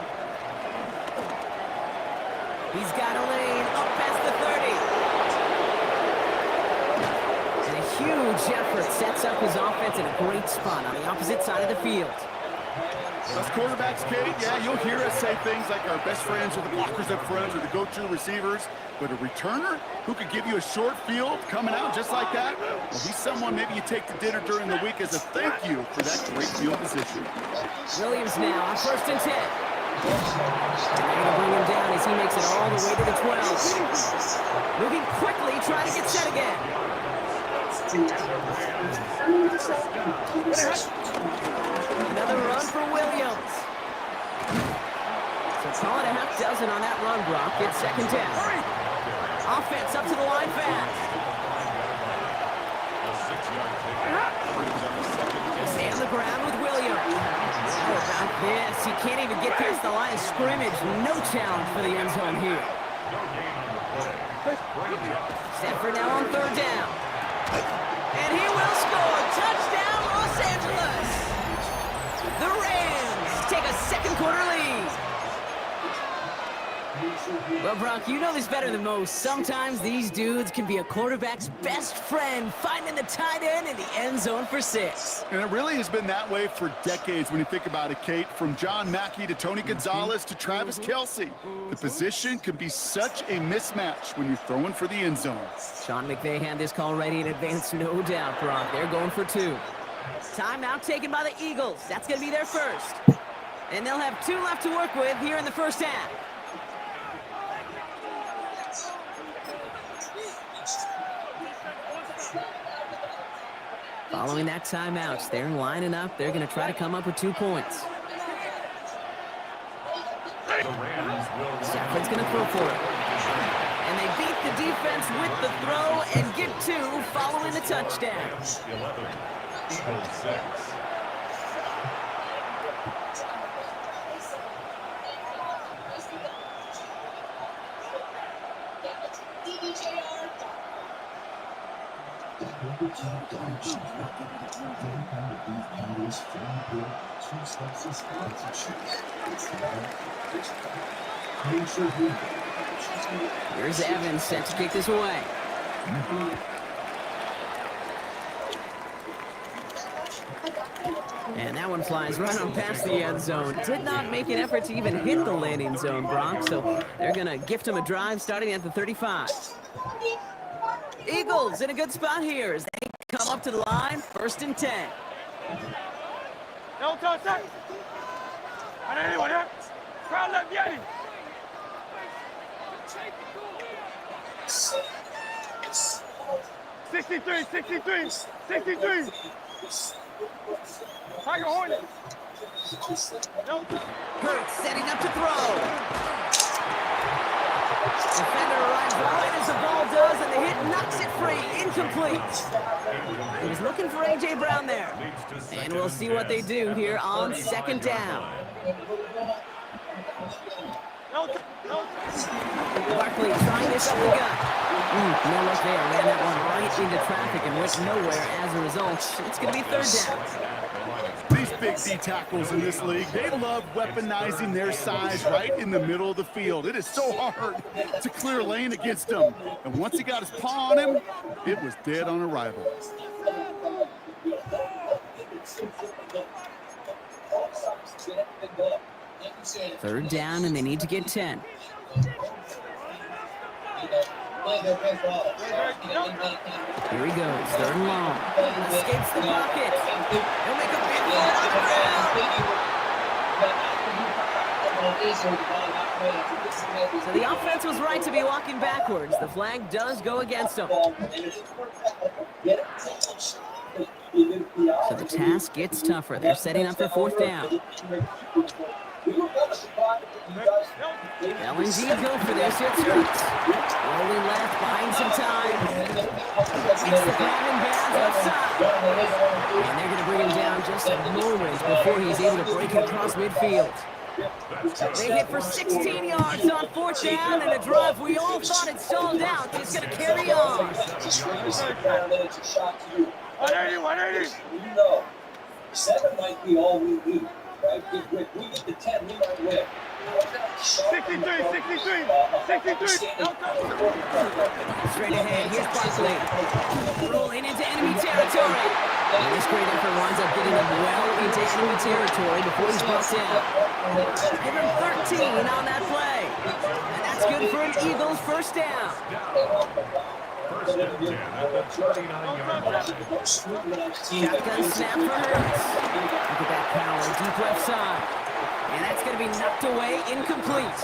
He's got a lane up past the 30. And a huge effort sets up his offense in a great spot on the opposite side of the field. Us quarterbacks, Kate, yeah, you'll hear us say things like our best friends are the blockers up front or the go-to receivers, but a returner who could give you a short field coming out just like that, well, he's someone maybe you take to dinner during the week as a thank you for that great field position. Williams now on first and 10. And they're going to bring him down as he makes it all the way to the 12. Moving quickly, trying to get set again. Another run for Williams. So call it a half dozen on that run, Brock. It's second down. Offense up to the line fast. on the ground with Williams. How about this? He can't even get past the line of scrimmage. No challenge for the end zone here. Stafford now on third down. And he will score. Touchdown, Los Angeles. The Rams take a second quarter lead. Well, Brock, you know this better than most. Sometimes these dudes can be a quarterback's best friend, finding the tight end in the end zone for 6. And it really has been that way for decades when you think about it, Kate. From John Mackey to Tony Gonzalez to Travis Kelce. The position can be such a mismatch when you're throwing for the end zone. Sean McVay had this call ready in advance, no doubt, Brock. They're going for 2. Timeout taken by the Eagles. That's going to be their first. And they'll have 2 left to work with here in the first half. Following that timeout, they're lining up. They're going to try to come up with 2 points. Stafford's going to throw for it. And they beat the defense with the throw and get 2 following the touchdown. 11, Eagles 6. Here's Evans set to kick this away. And that one flies right on past the end zone. Did not make an effort to even hit the landing zone, Brock, so they're going to gift him a drive starting at the 35. Eagles in a good spot here as they come up to the line, 1st and 10. No contact. Anyone here? Crowd left Yeti. 63. Tiger Hornet. Hurts setting up to throw. Defender arrives right as the ball does, and the hit knocks it free. Incomplete. He was looking for A.J. Brown there. And we'll see what they do here on 2nd down. Barkley trying this up the gut. No look there. Ran that one right into traffic and went nowhere as a result. It's going to be 3rd down. These big D tackles in this league, they love weaponizing their size right in the middle of the field. It is so hard to clear lane against them. And once he got his paw on him, it was dead on arrival. 3rd down, and they need to get 10. Here he goes, 3rd and long. Escapes the pocket. He'll make a big one on the ground. So the offense was right to be walking backwards. The flag does go against them. So the task gets tougher. They're setting up for 4th down. LNG go for this. It's Hurts. Rolling left, buying some time. It's the grab and bounds outside. And they're going to bring him down just a moment before he's able to break it across midfield. They hit for 16 yards on 4th down, and a drive we all thought had stalled out is going to carry on. 180. You know, 7 might be all we need, right? If we get the 10, we might win. 63. Straight ahead, here's Barkley. Rolling into enemy territory. And this great effort winds up getting him well into enemy territory before he's brought down. Give him 13 on that play. And that's good for an Eagles 1st down. First and 10 at the 39-yard line. Shotgun snap for Hurts. Look at that power, deep left side. And that's going to be knocked away, incomplete.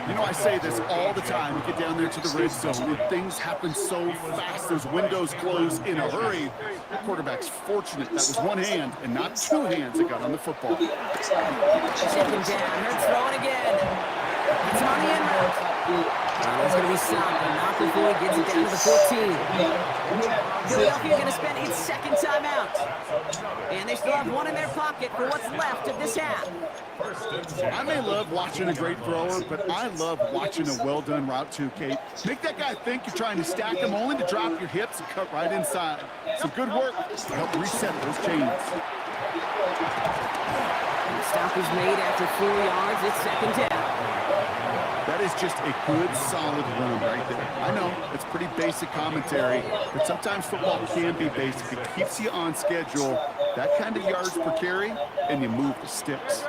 You know, I say this all the time. You get down there to the red zone, and things happen so fast. Those windows close in a hurry. The quarterback's fortunate that was one hand and not 2 hands that got on the football. 2nd down, Hurts throwing again. It's on the end route. There's going to be stop, but not before he gets it down to the 14. Philadelphia going to spend its second timeout. And they still have one in their pocket for what's left of this half. I may love watching a great thrower, but I love watching a well-done route too, Kate. Make that guy think you're trying to stack him only to drop your hips and cut right inside. Some good work to help reset those chains. The stop is made after 4 yards. It's second down. That is just a good, solid run right there. I know, it's pretty basic commentary, but sometimes football can be basic. It keeps you on schedule. That kind of yards per carry, and you move the sticks.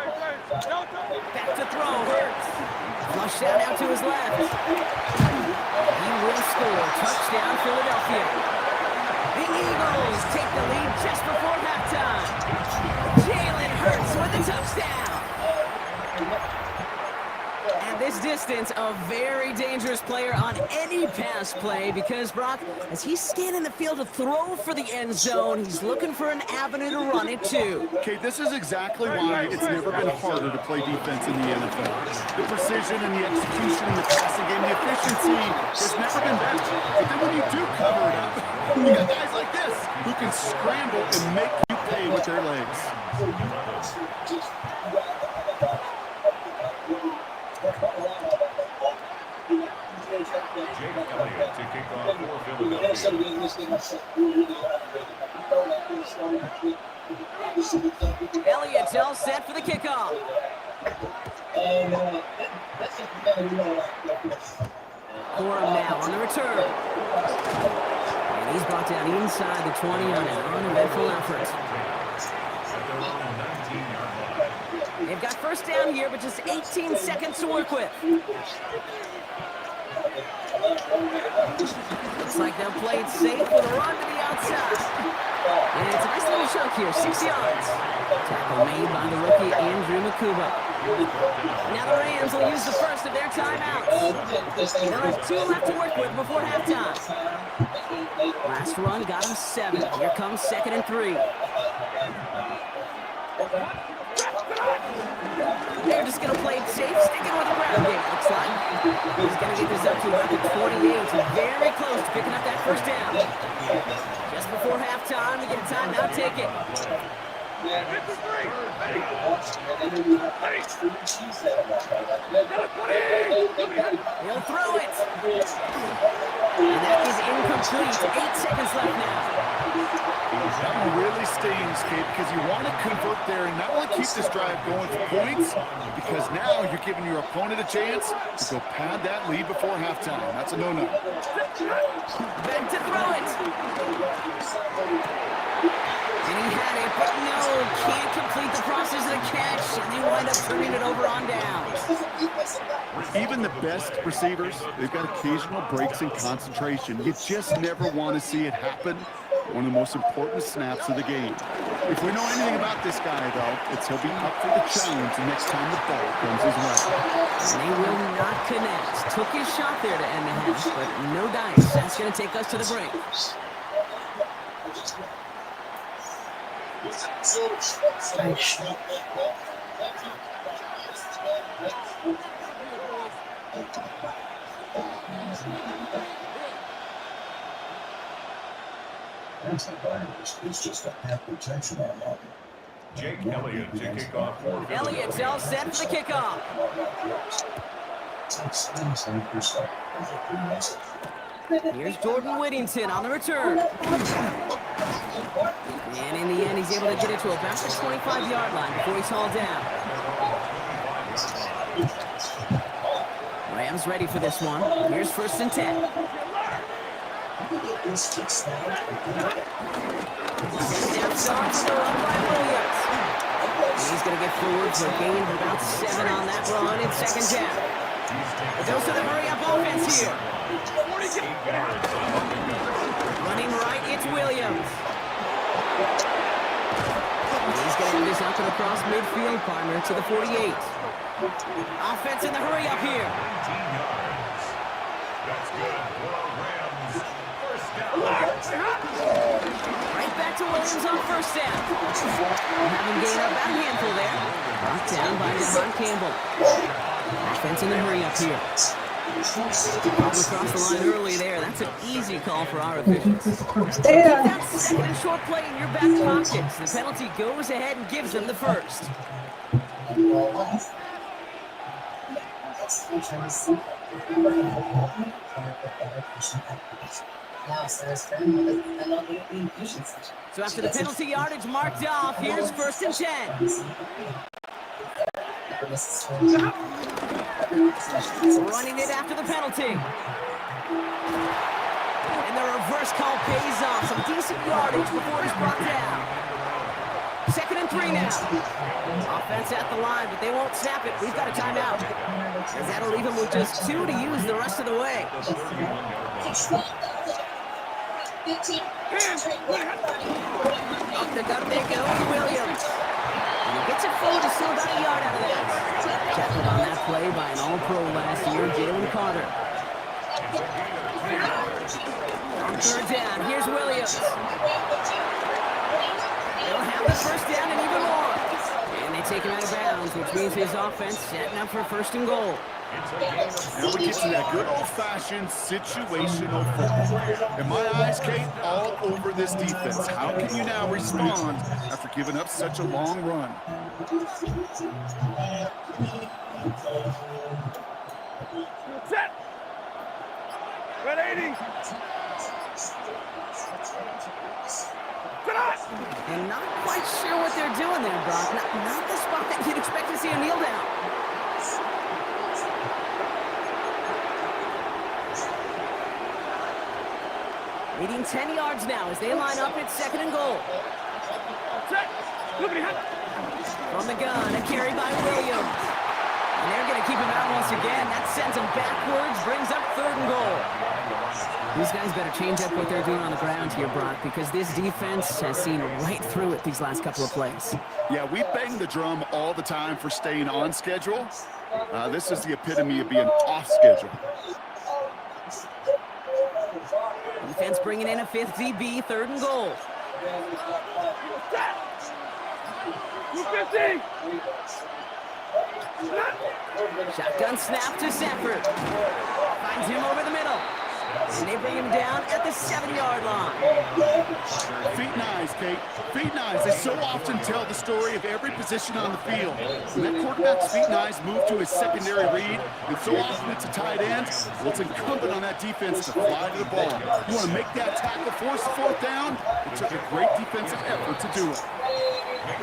Back to throw, Hurts. Flush down out to his left. He will score. Touchdown, Philadelphia. The Eagles take the lead just before halftime. Jalen Hurts with a touchdown. And this distance, a very dangerous player on any pass play because, Brock, as he's scanning the field to throw for the end zone, he's looking for an avenue to run it to. Okay, this is exactly why it's never been harder to play defense in the NFL. The precision and the execution in the passing game, the efficiency has never been better. But then when you do cover it up, you got guys like this who can scramble and make you pay with their legs. Jake Elliott to kick off for Philadelphia. Elliott's all set for the kickoff. Corum now on the return. And he's brought down inside the 20 on an uneventful effort. They've got first down here, but just 18 seconds to work with. Looks like they'll play it safe with a run to the outside. And it's a nice little chunk here, 6 yards. Tackle made by the rookie Andrew Makuba. Now the Rams will use the first of their timeouts. They'll have 2 left to work with before halftime. Last run got him 7. Here comes 2nd and 3. They're just going to play it safe, sticking with the ground game, looks like. He's going to get this up to about the 28. Very close to picking up that first down. Just before halftime, we get a timeout, take it. He'll throw it. And that is incomplete. 8 seconds left now. That one really stings, Kate, because you want to convert there and not only keep this drive going for points, because now you're giving your opponent a chance to go pad that lead before halftime. That's a no-no. Back to throw it. And he had it, but no, can't complete the process of the catch, and they wind up turning it over on downs. Even the best receivers, they've got occasional breaks in concentration. You just never want to see it happen. One of the most important snaps of the game. If we know anything about this guy, though, it's he'll be up for the challenge the next time the ball comes his way. And they will not connect. Took his shot there to end the half, but no dice. That's going to take us to the break. It's just a half protection on that. Jake Elliott to kick off for Elliott's all set for the kickoff. Here's Jordan Whittington on the return. And in the end, he's able to get it to about the 25-yard line before he's hauled down. Rams ready for this one. Here's 1st and 10. He's going to get forward for a gain of about 7 on that run in 2nd down. It goes to the hurry-up offense here. Running right, it's Williams. He's going to have this out and across midfield, partner to the 48. Offense in the hurry-up here. That's good for Rams. First down. Right back to Williams on 1st down. Having gained about a handful there. Brought down by Devon Campbell. Offense in the hurry-up here. Ball across the line early there. That's an easy call for our officials. Keep that second and short play in your back pockets. The penalty goes ahead and gives them the first. So after the penalty yardage marked off, here's 1st and 10. Running it after the penalty. And the reverse call pays off. Some decent yardage before it's brought down. 2nd and 3 now. Offense at the line, but they won't snap it. We've got a timeout. As that'll leave them with just 2 to use the rest of the way. Up the gut they go, Williams. And he gets it forward, he's still about a yard out of that. Tackled on that play by an All-Pro last year, Jalen Carter. On 3rd down, here's Williams. They'll have the 1st down and even more. And they take him out of bounds, which means his offense setting up for 1st and goal. Now we get to that good old-fashioned situational football. In my eyes, Kate, all over this defense. How can you now respond after giving up such a long run? Set. Red 80. And not quite sure what they're doing there, Brock. Not the spot that you'd expect to see a kneel down. Leading 10 yards now as they line up at 2nd and goal. From the gun, a carry by Williams. And they're going to keep him out once again. That sends him backwards, brings up 3rd and goal. These guys better change up what they're doing on the ground here, Brock, because this defense has seen right through it these last couple of plays. Yeah, we bang the drum all the time for staying on schedule. This is the epitome of being off schedule. Defense bringing in a 5th DB, 3rd and goal. 250. Shotgun snap to Sanford. Finds him over the middle. And they bring him down at the 7-yard line. Feet and eyes, Kate. Feet and eyes. They so often tell the story of every position on the field. When that quarterback's feet and eyes move to his secondary read, and so often it's a tight end, well, it's incumbent on that defense to fly to the ball. You want to make that tackle, force the 4th down? It took a great defensive effort to do it.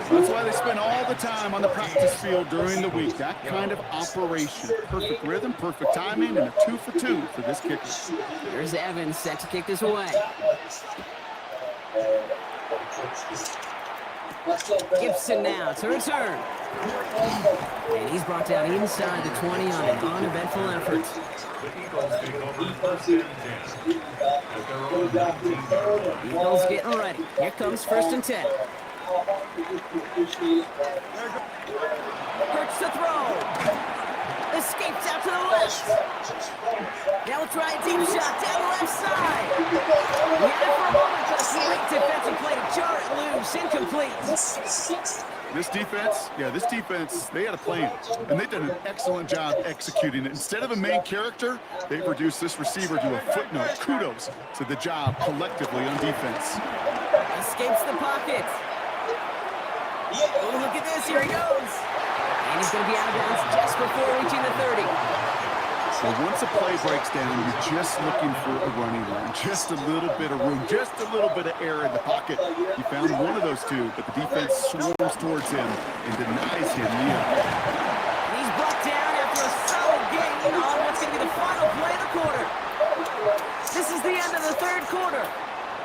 That's why they spend all the time on the practice field during the week. That kind of operation. Perfect rhythm, perfect timing, and a 2 for 2 for this kicker. Here's Evans set to kick this away. Gibson now to return. And he's brought down inside the 20 on an uneventful effort. Eagles getting ready. Here comes 1st and 10. Hurts to throw. Escapes out to the left. Now we'll try a deep shot down the left side. We had it for a moment, but a great defensive play to jar it loose. Incomplete. This defense, they had a plan, and they've done an excellent job executing it. Instead of a main character, they've reduced this receiver to a footnote. Kudos to the job collectively on defense. Escapes the pocket. Oh, look at this. Here he goes. And he's going to be out of bounds just before reaching the 30. So once a play breaks down, you're just looking for a running room. Just a little bit of room, just a little bit of air in the pocket. He found one of those 2, but the defense swarms towards him and denies him the other. He's brought down after a solid gain on what's going to be the final play of the quarter. This is the end of the 3rd quarter.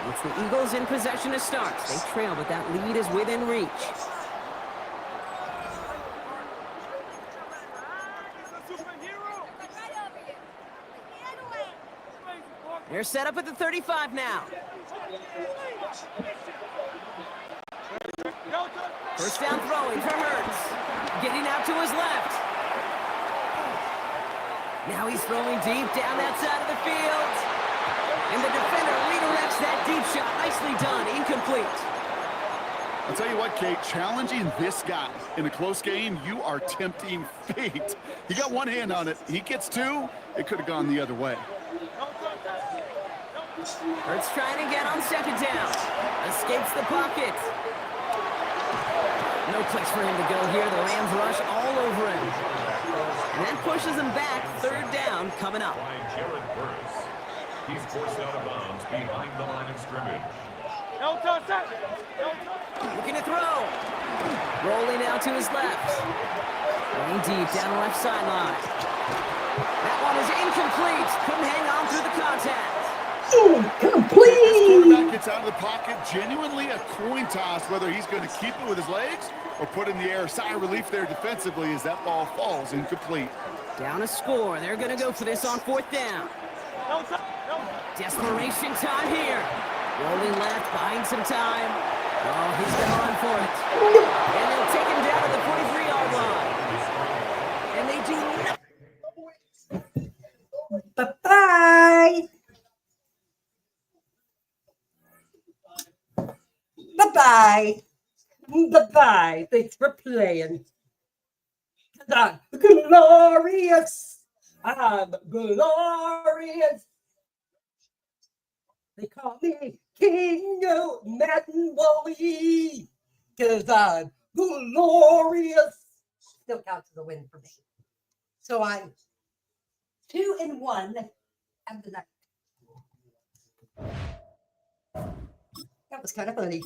It's the Eagles in possession to start. They trail, but that lead is within reach. They're set up at the 35 now. 1st down throwing for Hurts. Getting out to his left. Now he's throwing deep down that side of the field. And the defender redirects that deep shot. Nicely done. Incomplete. I'll tell you what, Kate, challenging this guy in a close game, you are tempting fate. He got one hand on it. He gets two. It could have gone the other way. Hurts trying to get on second down. Escapes the pocket. No place for him to go here. The Rams rush all over him. And that pushes him back. Third down coming up. By Jared Burris. He's forced out of bounds behind the line of scrimmage. Looking to throw. Rolling out to his left. Going deep down the left sideline. That one is incomplete. Couldn't hang on through the contact. Incomplete. This quarterback gets out of the pocket, genuinely a coin toss whether he's going to keep it with his legs or put in the air. Sigh of relief there defensively as that ball falls incomplete. Down a score. They're going to go for this on fourth down. Desperation time here. Rolling left, buying some time. Oh, he's going to run for it. And they'll take him down at the 43-yard line. And they do nothing. Bye-bye. Bye-bye. Bye-bye. Thanks for playing. I'm glorious. I'm glorious. They call me King of Madden Wally. Because I'm glorious. Still counts as a win for me. So I'm 2-1 of the night. That was kind of funny.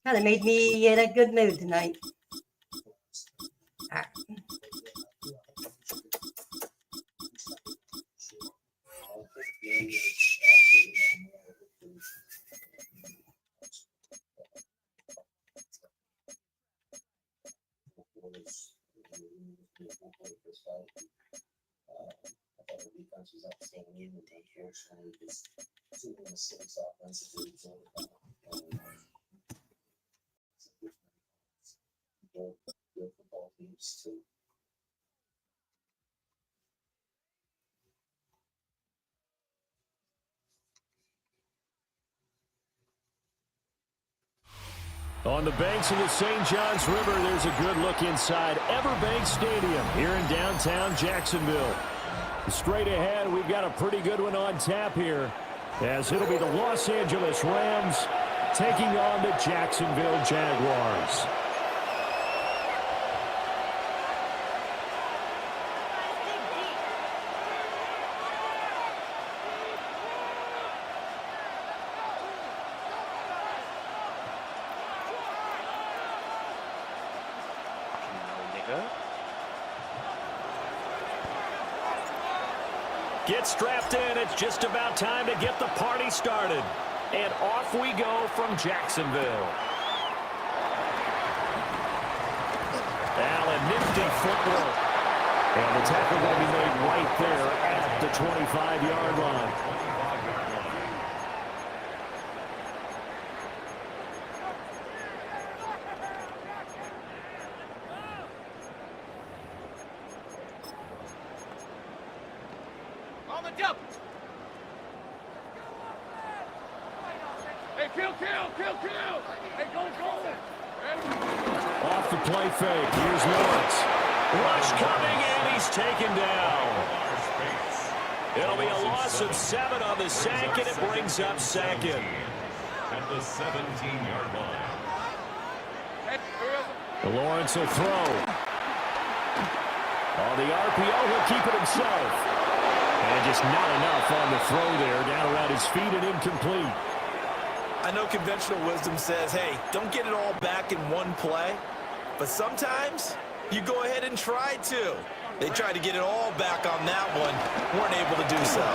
Kind of made me in a good mood tonight. All right. On the banks of the St. Johns River, there's a good look inside Everbank Stadium here in downtown Jacksonville. Straight ahead, we've got a pretty good one on tap here, as it'll be the Los Angeles Rams taking on the Jacksonville Jaguars. Get strapped in. It's just about time to get the party started. And off we go from Jacksonville. Allen, nifty footwork. And the tackle going to be made right there at the 25-yard line. Off the play fake. Here's Lawrence. Rush coming, and he's taken down. It'll be a loss of 7 on the sack, and it brings up second. At the 17-yard line. Lawrence will throw. On the RPO, he'll keep it himself. And just not enough on the throw there. Down around his feet and incomplete. I know conventional wisdom says, hey, don't get it all back in one play. But sometimes you go ahead and try to. They tried to get it all back on that one. Weren't able to do so.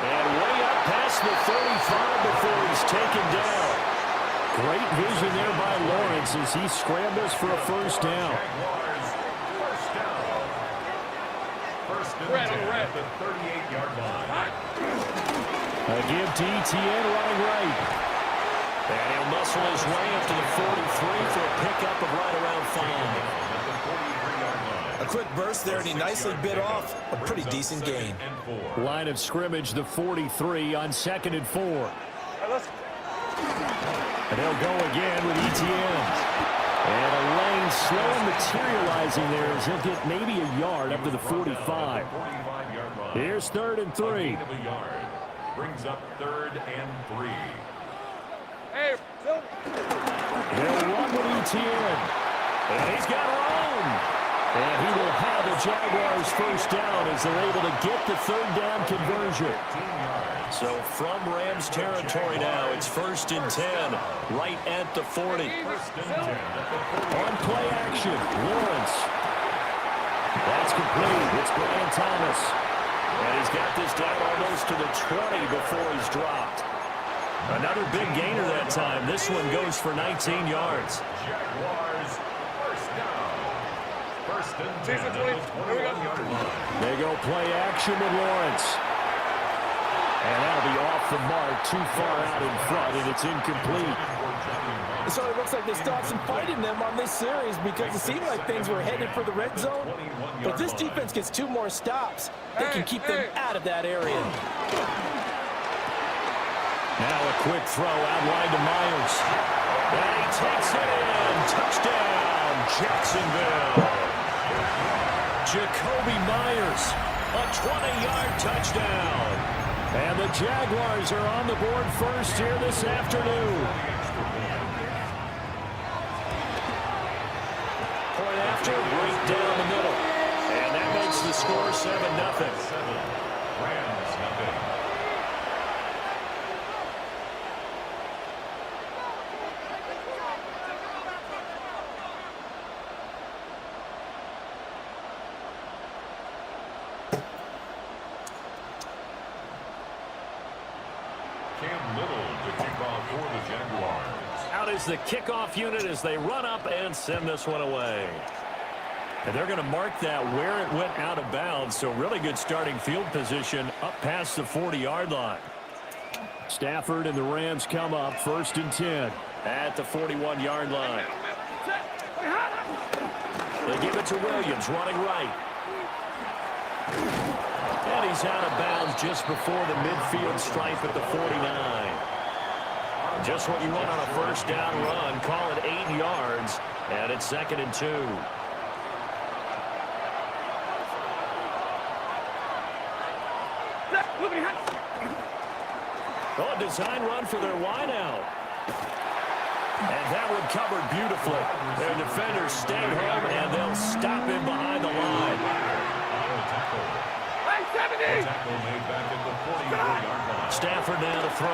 And way up past the 35 before he's taken down. Great vision there by Lawrence as he scrambles for a first down. Red at the 38-yard line. A give to Etienne running right. And he'll muscle his way up to the 43 for a pickup of right around 5. I quick burst there, and he nicely bit off a pretty decent gain. Line of scrimmage, the 43 on 2nd and 4. And they'll go again with Etienne. And a lane slow materializing there as he'll get maybe a yard up to the 45. Here's 3rd and 3. Brings up 3rd and 3. He'll run with Etienne. And he's got room. And he will have the Jaguars first down as they're able to get the 3rd down conversion. So from Rams territory now, it's 1st and 10, right at the 40. On play action, Lawrence. That's complete. It's Brian Thomas. And he's got this down almost to the 20 before he's dropped. Another big gainer that time. This one goes for 19 yards. Jaguars first down. 1st and 10 at the 21-yard line. They go play action with Lawrence. And that'll be off the mark, too far out in front, and it's incomplete. So it looks like they stopped some fight in them on this series because it seemed like things were headed for the red zone. But this defense gets 2 more stops. They can keep them out of that area. Now a quick throw outline to Myers. And he takes it in. Touchdown, Jacksonville. Jacoby Myers, a 20-yard touchdown. And the Jaguars are on the board first here this afternoon. Point after, right down the middle. And that makes the score 7-0. Rams nothing. Out is the kickoff unit as they run up and send this one away. And they're going to mark that where it went out of bounds. So really good starting field position up past the 40-yard line. Stafford and the Rams come up 1st and 10 at the 41-yard line. They give it to Williams running right. And he's out of bounds just before the midfield stripe at the 49. Just what you want on a first down run. Call it 8 yards. And it's 2nd and 2. Oh, a design run for their wideout. And that one covered beautifully. Their defenders stayed home, and they'll stop him behind the line. Stafford now to throw.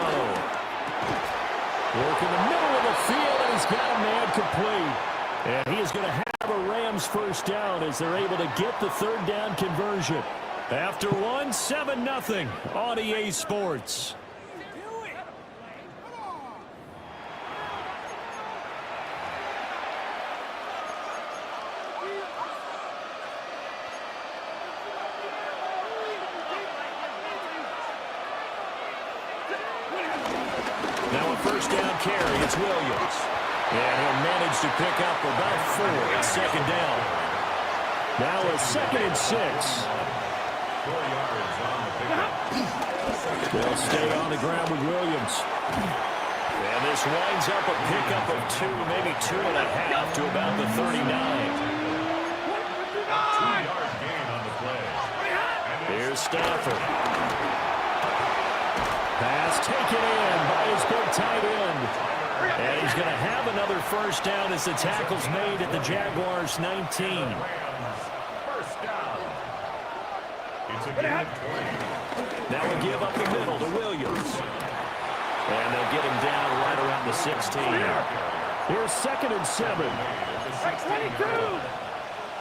Work in the middle of the field, and he's got a man complete. And he is going to have a Rams first down as they're able to get the 3rd down conversion. After one, 7-0 on EA Sports. Now a first down carry, it's Williams. And he'll manage to pick up about 4 at 2nd down. Now a 2nd and 6. 4 yards on the pickup. They'll stay on the ground with Williams. And this winds up a pickup of 2, maybe 2.5 to about the 39. 2-yard gain on the play. Here's Stafford. Pass taken in by his big tight end. And he's going to have another first down as the tackle's made at the Jaguars' 19. First down. It's a gain of 20. Now we'll give up the middle to Williams. And they'll get him down right around the 16. Here's 2nd and 7. A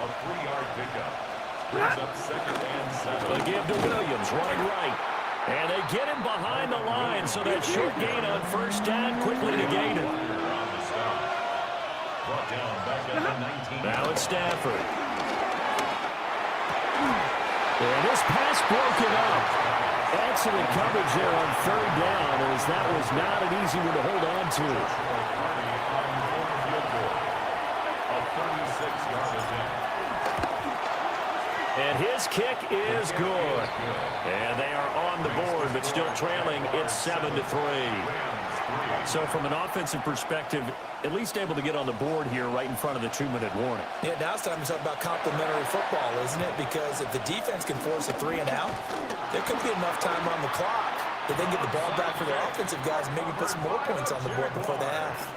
3-yard pickup. Brings up 2nd and 7. They give to Williams running right. And they get him behind the line, so that short gain on first down quickly negated. Now it's Stafford. And this pass broken up. Excellent coverage there on 3rd down, as that was not an easy one to hold on to. A 36-yard attempt. And his kick is good. And they are on the board, but still trailing. It's 7-3. So from an offensive perspective, at least able to get on the board here right in front of the 2-minute warning. Yeah, now it's time to talk about complementary football, isn't it? Because if the defense can force a 3 and out, there could be enough time on the clock that they can get the ball back for their offensive guys and maybe put some more points on the board before the half.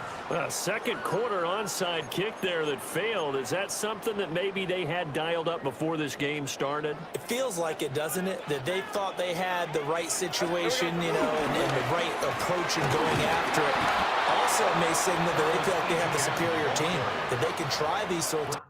Second quarter onside kick there that failed. Is that something that maybe they had dialed up before this game started? It feels like it, doesn't it? That they thought they had the right situation, you know, and the right approach in going after it. Also may signal that they feel like they have the superior team, that they can try these sorts of...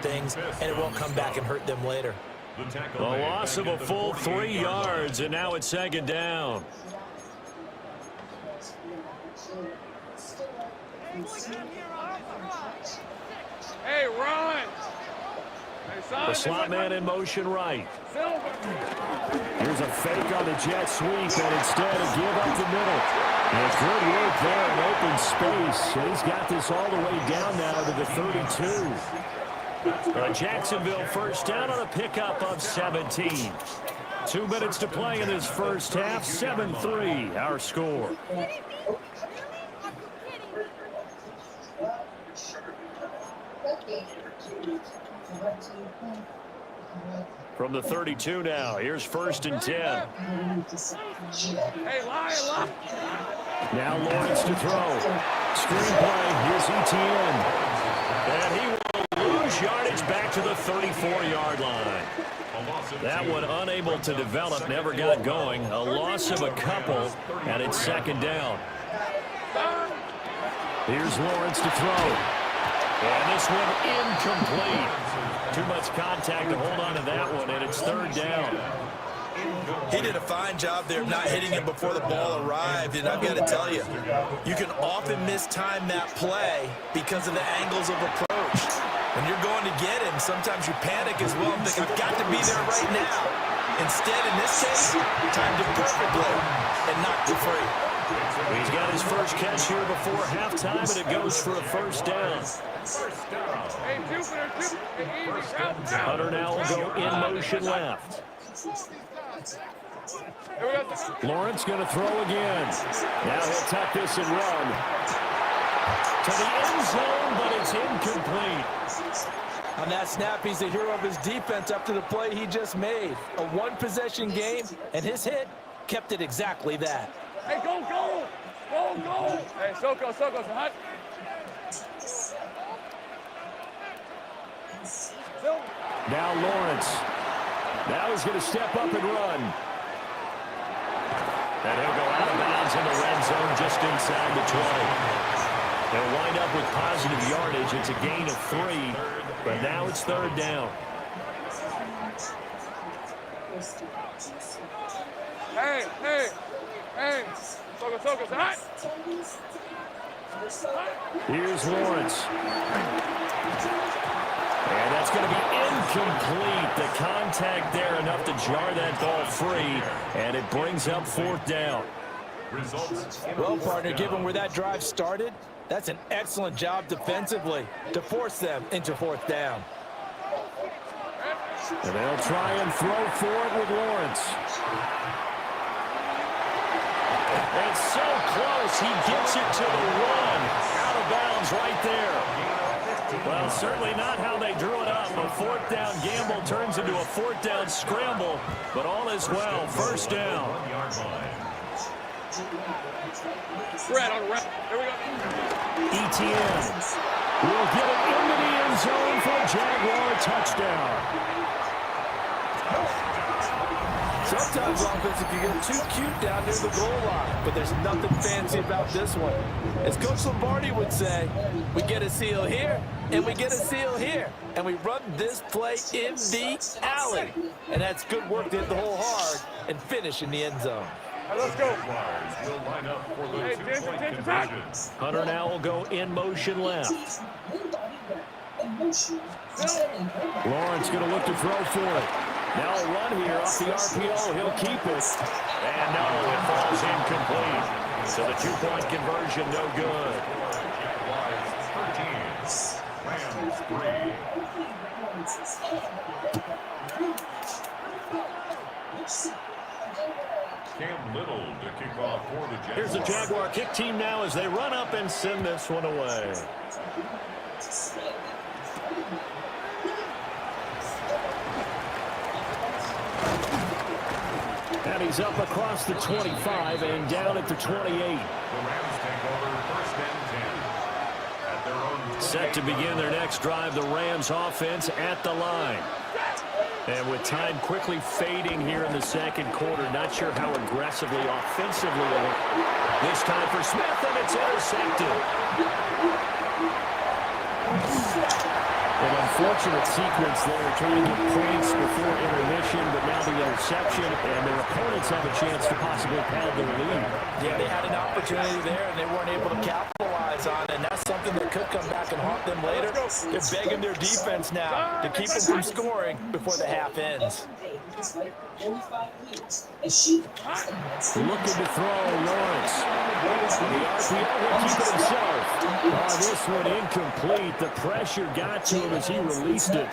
things, and it won't come back and hurt them later. The loss of a full 3 yards, and now it's second down. Hey, run! The slot man in motion right. Here's a fake on the jet sweep, and instead a give up the middle. And good work there in open space. He's got this all the way down now to the 32. Jacksonville first down on a pickup of 17. 2 minutes to play in this first half. 7-3 our score. From the 32 now, here's 1st and 10. Hey, lie. Now Lawrence to throw. Screenplay, here's ETN. And he will lose yardage back to the 34-yard line. That one unable to develop, never got going. A loss of a couple, and it's second down. Here's Lawrence to throw. And this one incomplete. Too much contact to hold on to that one, and it's third down. He did a fine job there of not hitting it before the ball arrived, and I've got to tell you, you can often mistime that play because of the angles of approach. When you're going to get him, sometimes you panic as well and think, I've got to be there right now. Instead, in this case, timed it perfectly and knocked it free. He's got his first catch here before halftime, and it goes for a first down. Hey, Jupiter. Hunter now will go in motion left. Lawrence going to throw again. Now he'll tuck this and run. To the end zone, but it's incomplete. On that snap, he's the hero of his defense up to the play he just made. A one-possession game, and his hit kept it exactly that. Hey, go! Hey, Soko, hot. Now Lawrence. Now he's going to step up and run. And he'll go out of bounds in the red zone just inside the 20. They'll wind up with positive yardage. It's a gain of 3, but now it's third down. Hey. Soko, hot. Here's Lawrence. And that's going to be incomplete. The contact there enough to jar that ball free, and it brings up fourth down. Well, partner, given where that drive started, that's an excellent job defensively to force them into fourth down. And they'll try and throw for it with Lawrence. And so close, he gets it to the one. Out of bounds right there. Well, certainly not how they drew it up. A fourth down gamble turns into a fourth down scramble, but all is well. First down. Red on red. Here we go. ETN. Will get it into the end zone for a Jaguar touchdown. Sometimes offense can get too cute down near the goal line, but there's nothing fancy about this one. As Coach Lombardi would say, we get a seal here, and we get a seal here, and we run this play in the alley. And that's good work to hit the hole hard and finish in the end zone. Let's go. Will line up for the two-point conversion. Hunter now will go in motion left. Lawrence going to look to throw for it. Now a run here off the RPO. He'll keep it. And no, it falls incomplete. So the two-point conversion, no good. Jaguars 13, Rams 3. Cam Little to kick off for the Jaguars. Here's the Jaguar kick team now as they run up and send this one away. And he's up across the 25 and down at the 28. The Rams take over first and 10. At their own Set to begin their next drive, the Rams offense at the line. And with time quickly fading here in the second quarter, not sure how aggressively, offensively. This time for Smith, and it's intercepted. An unfortunate sequence there, trying to get points before intermission, but now the interception, and their opponents have a chance to possibly pad their lead. Yeah, they had an opportunity there, and they weren't able to capitalize on it, and that's something that could come back and haunt them later. They're begging their defense now to keep them from scoring before the half ends. Looking to throw, Lawrence. The RPO will keep it himself. Oh, this one incomplete. The pressure got to him as he released it.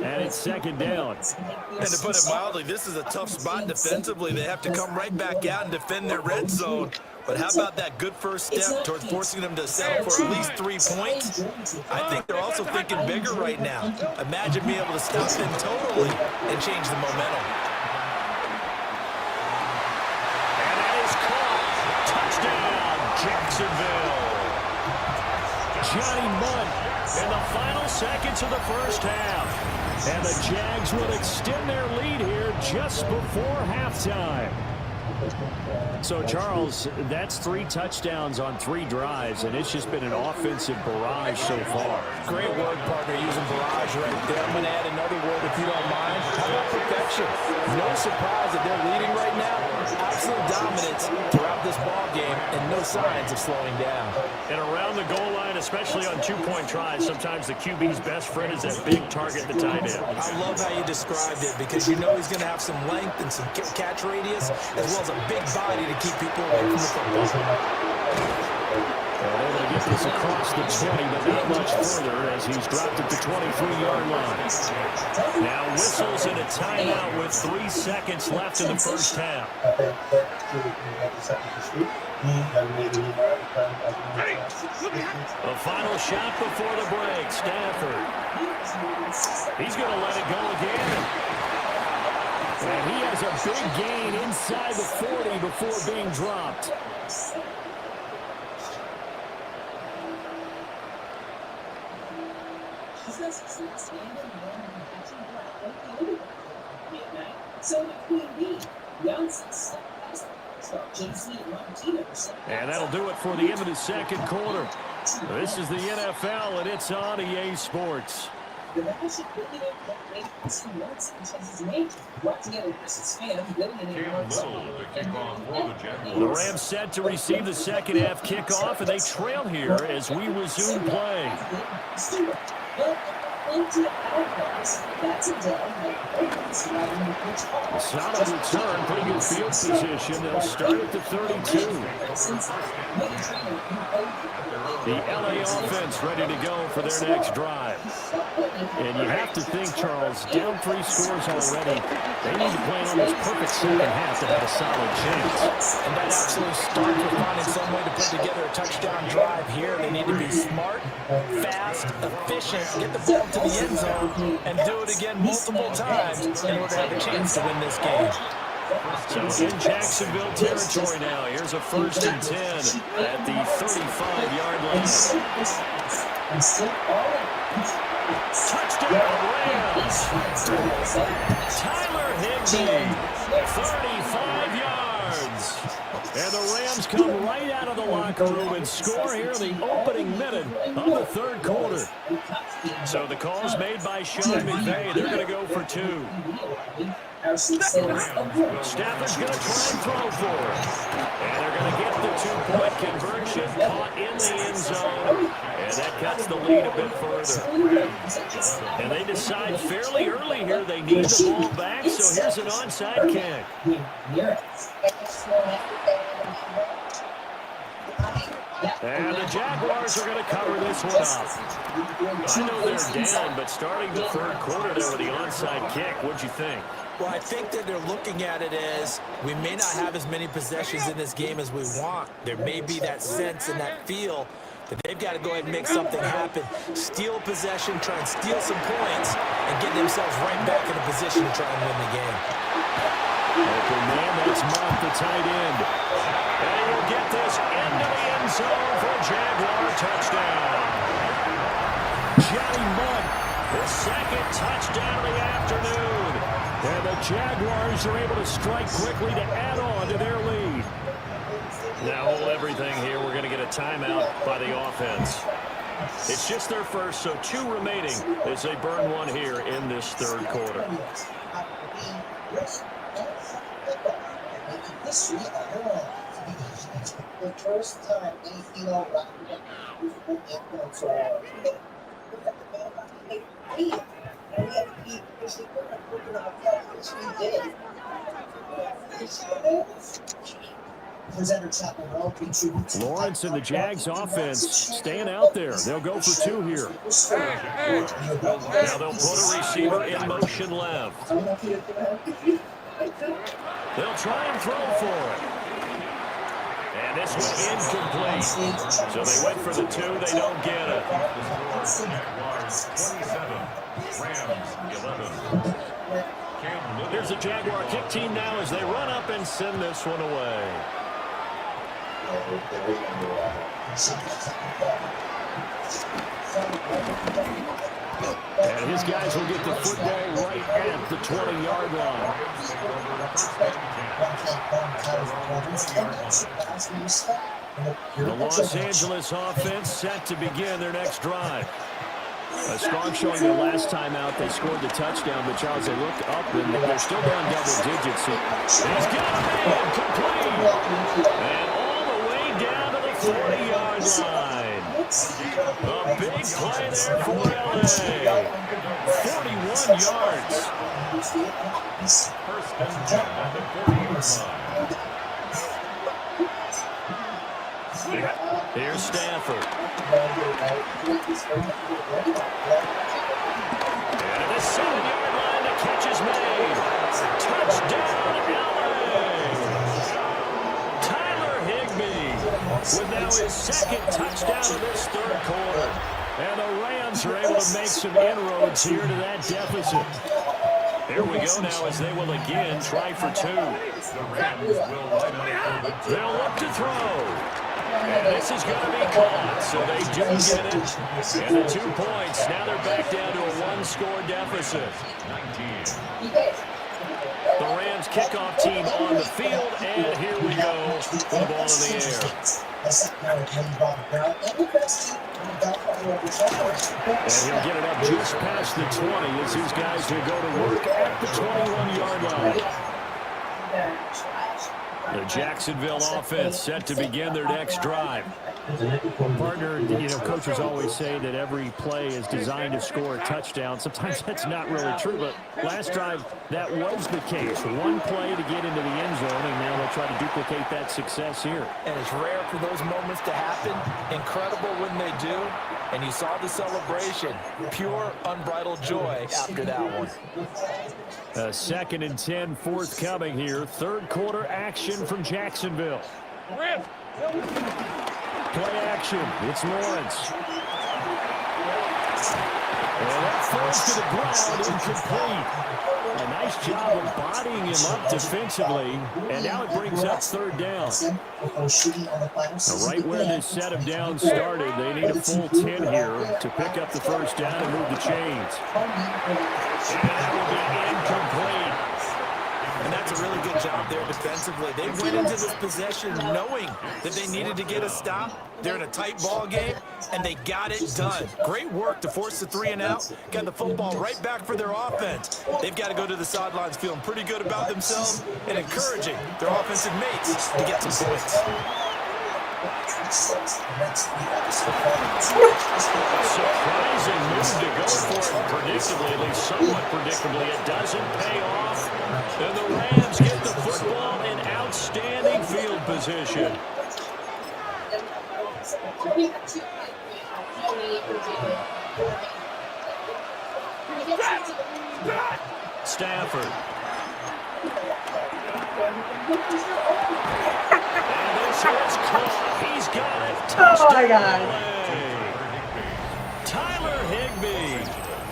And it's second down. And to put it mildly, this is a tough spot defensively. They have to come right back out and defend their red zone. But how about that good first step towards forcing them to settle for at least 3 points? I think they're also thinking bigger right now. Imagine being able to stop them totally and change the momentum. And that is caught. Touchdown, Jacksonville. Johnny Mundt in the final seconds of the first half. And the Jags will extend their lead here just before halftime. So, Charles, that's 3 touchdowns on 3 drives, and it's just been an offensive barrage so far. Great word, partner, using barrage right there. I'm going to add another word, if you don't mind. How about perfection? No surprise that they're leading right now. Absolute dominance throughout this ball game, and no signs of slowing down. And around the goal line, especially on 2-point tries, sometimes the QB's best friend is that big target, the tight end. I love how you described it, because you know he's going to have some length and some catch radius, as well as a big body to keep people away from the football. Well, able to get this across the 20, but not much further as he's dropped at the 23-yard line. Now whistles in a timeout with 3 seconds left in the first half. The final shot before the break, Stafford. He's going to let it go again. And he has a big gain inside the 40 before being dropped. And that'll do it for the end of the second quarter. This is the NFL, and it's on EA Sports. Cam Little to kick off for the Jaguars. The Rams set to receive the second half kickoff, and they trail here as we resume play. A solid return, pretty good field position. They'll start at the 32. The LA offense ready to go for their next drive. And you have to think, Charles, down 3 scores already. They need to play an almost perfect second half to have a solid chance. And that absolutely starts with finding some way to put together a touchdown drive here. They need to be smart, fast, efficient, get the ball to the end zone, and do it again multiple times in order to have a chance to win this game. So in Jacksonville territory now. Here's a 1st and 10 at the 35-yard line. Touchdown, Rams. Tyler Higbee, 35 yards. And the Rams come right out of the locker room and score here in the opening minute of the third quarter. So the call's made by Sean McVay. They're going to go for 2. Stafford's going to try and throw for it. And they're going to get the 2-point conversion caught in the end zone. And that cuts the lead a bit further. And they decide fairly early here they need the ball back, so here's an onside kick. And the Jaguars are going to cover this one up. I know they're down, but starting the third quarter there with the onside kick, what'd you think? Well, I think that they're looking at it as we may not have as many possessions in this game as we want. There may be that sense and that feel that they've got to go ahead and make something happen. Steal possession, try and steal some points, and get themselves right back in a position to try and win the game. Open man, that's Monk, the tight end. And he'll get this into the end zone for a Jaguar touchdown. Johnny Monk, his second touchdown of the afternoon. And the Jaguars are able to strike quickly to add on to their lead. Now hold everything here. We're going to get a timeout by the offense. It's just their first, so 2 remaining as they burn one here in this third quarter. The first time Lawrence and the Jags offense staying out there. They'll go for 2 here. Now they'll put a receiver in motion left. They'll try and throw for it. And this one incomplete. So they went for the 2. They don't get it. Jaguars 27, Rams 11. Here's the Jaguar kick team now as they run up and send this one away. And his guys will get the football right at the 20-yard line. The Los Angeles offense set to begin their next drive. A strong showing the last time out. They scored the touchdown, but Charles, they look up and they're still down double digits. He's got a man complete. And all the way down to the 40-yard line. A big play there for LA. 41 yards. First and 10 at the 40-yard line. Here's Stafford. And at the 7-yard line, the catch is made. Touchdown, LA. Tyler Higbee with now his second touchdown of this third quarter. And the Rams are able to make some inroads here to that deficit. Here we go now as they will again try for 2. The Rams will line up for the 2. They'll look to throw. And this is going to be caught, so they do get it. And the 2 points, now they're back down to a 1-score deficit. 19. The Rams kickoff team on the field, and here we go with the ball in the air. And he'll get it up just past the 20 as these guys will go to work at the 21-yard line. The Jacksonville offense set to begin their next drive. Partner, coaches always say that every play is designed to score a touchdown. Sometimes that's not really true, but last drive, that was the case. 1 play to get into the end zone, and now they'll try to duplicate that success here. And it's rare for those moments to happen. Incredible when they do. And you saw the celebration. Pure, unbridled joy after that one. 2nd and 10 forthcoming here. Third quarter action from Jacksonville. Play action. It's Lawrence. And that falls to the ground, incomplete. A nice job of bodying him up defensively, and now it brings up third down. Now right where this set of downs started, they need a full 10 here to pick up the first down and move the chains. And that will be incomplete. And that's a really good job there defensively. They went into this possession knowing that they needed to get a stop. They're in a tight ball game, and they got it done. Great work to force the 3 and out. Got the football right back for their offense. They've got to go to the sidelines feeling pretty good about themselves and encouraging their offensive mates to get some points. Surprising move to go for it predictably, at least somewhat predictably. It doesn't pay off. And the Rams get the football in outstanding field position. Stafford. And this is caught. He's got it. Oh my God. Tyler Higbee,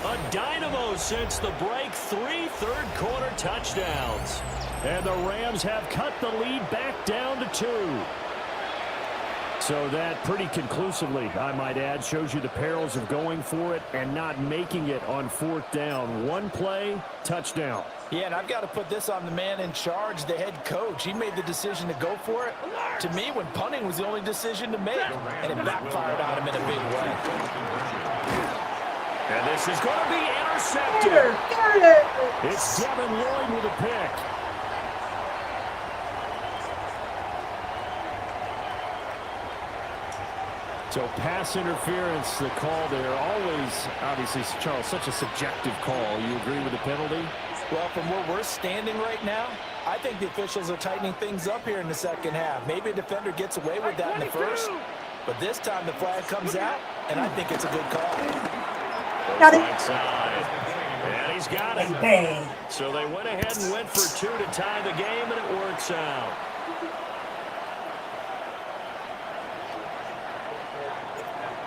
a dynamo since the break, 3 third-quarter touchdowns. And the Rams have cut the lead back down to 2. So that pretty conclusively, I might add, shows you the perils of going for it and not making it on 4th down. One play, touchdown. Yeah, and I've got to put this on the man in charge, the head coach. He made the decision to go for it. To me, when punting was the only decision to make, and it backfired on him in a big way. And this is going to be intercepted. It's Devin Lloyd with a pick. So pass interference, the call there. Always, obviously, Charles, such a subjective call. You agree with the penalty? Well, from where we're standing right now, I think the officials are tightening things up here in the second half. Maybe a defender gets away with that in the first, but this time the flag comes out, and I think it's a good call. Got it. And he's got it. Bang. So they went ahead and went for 2 to tie the game, and it works out.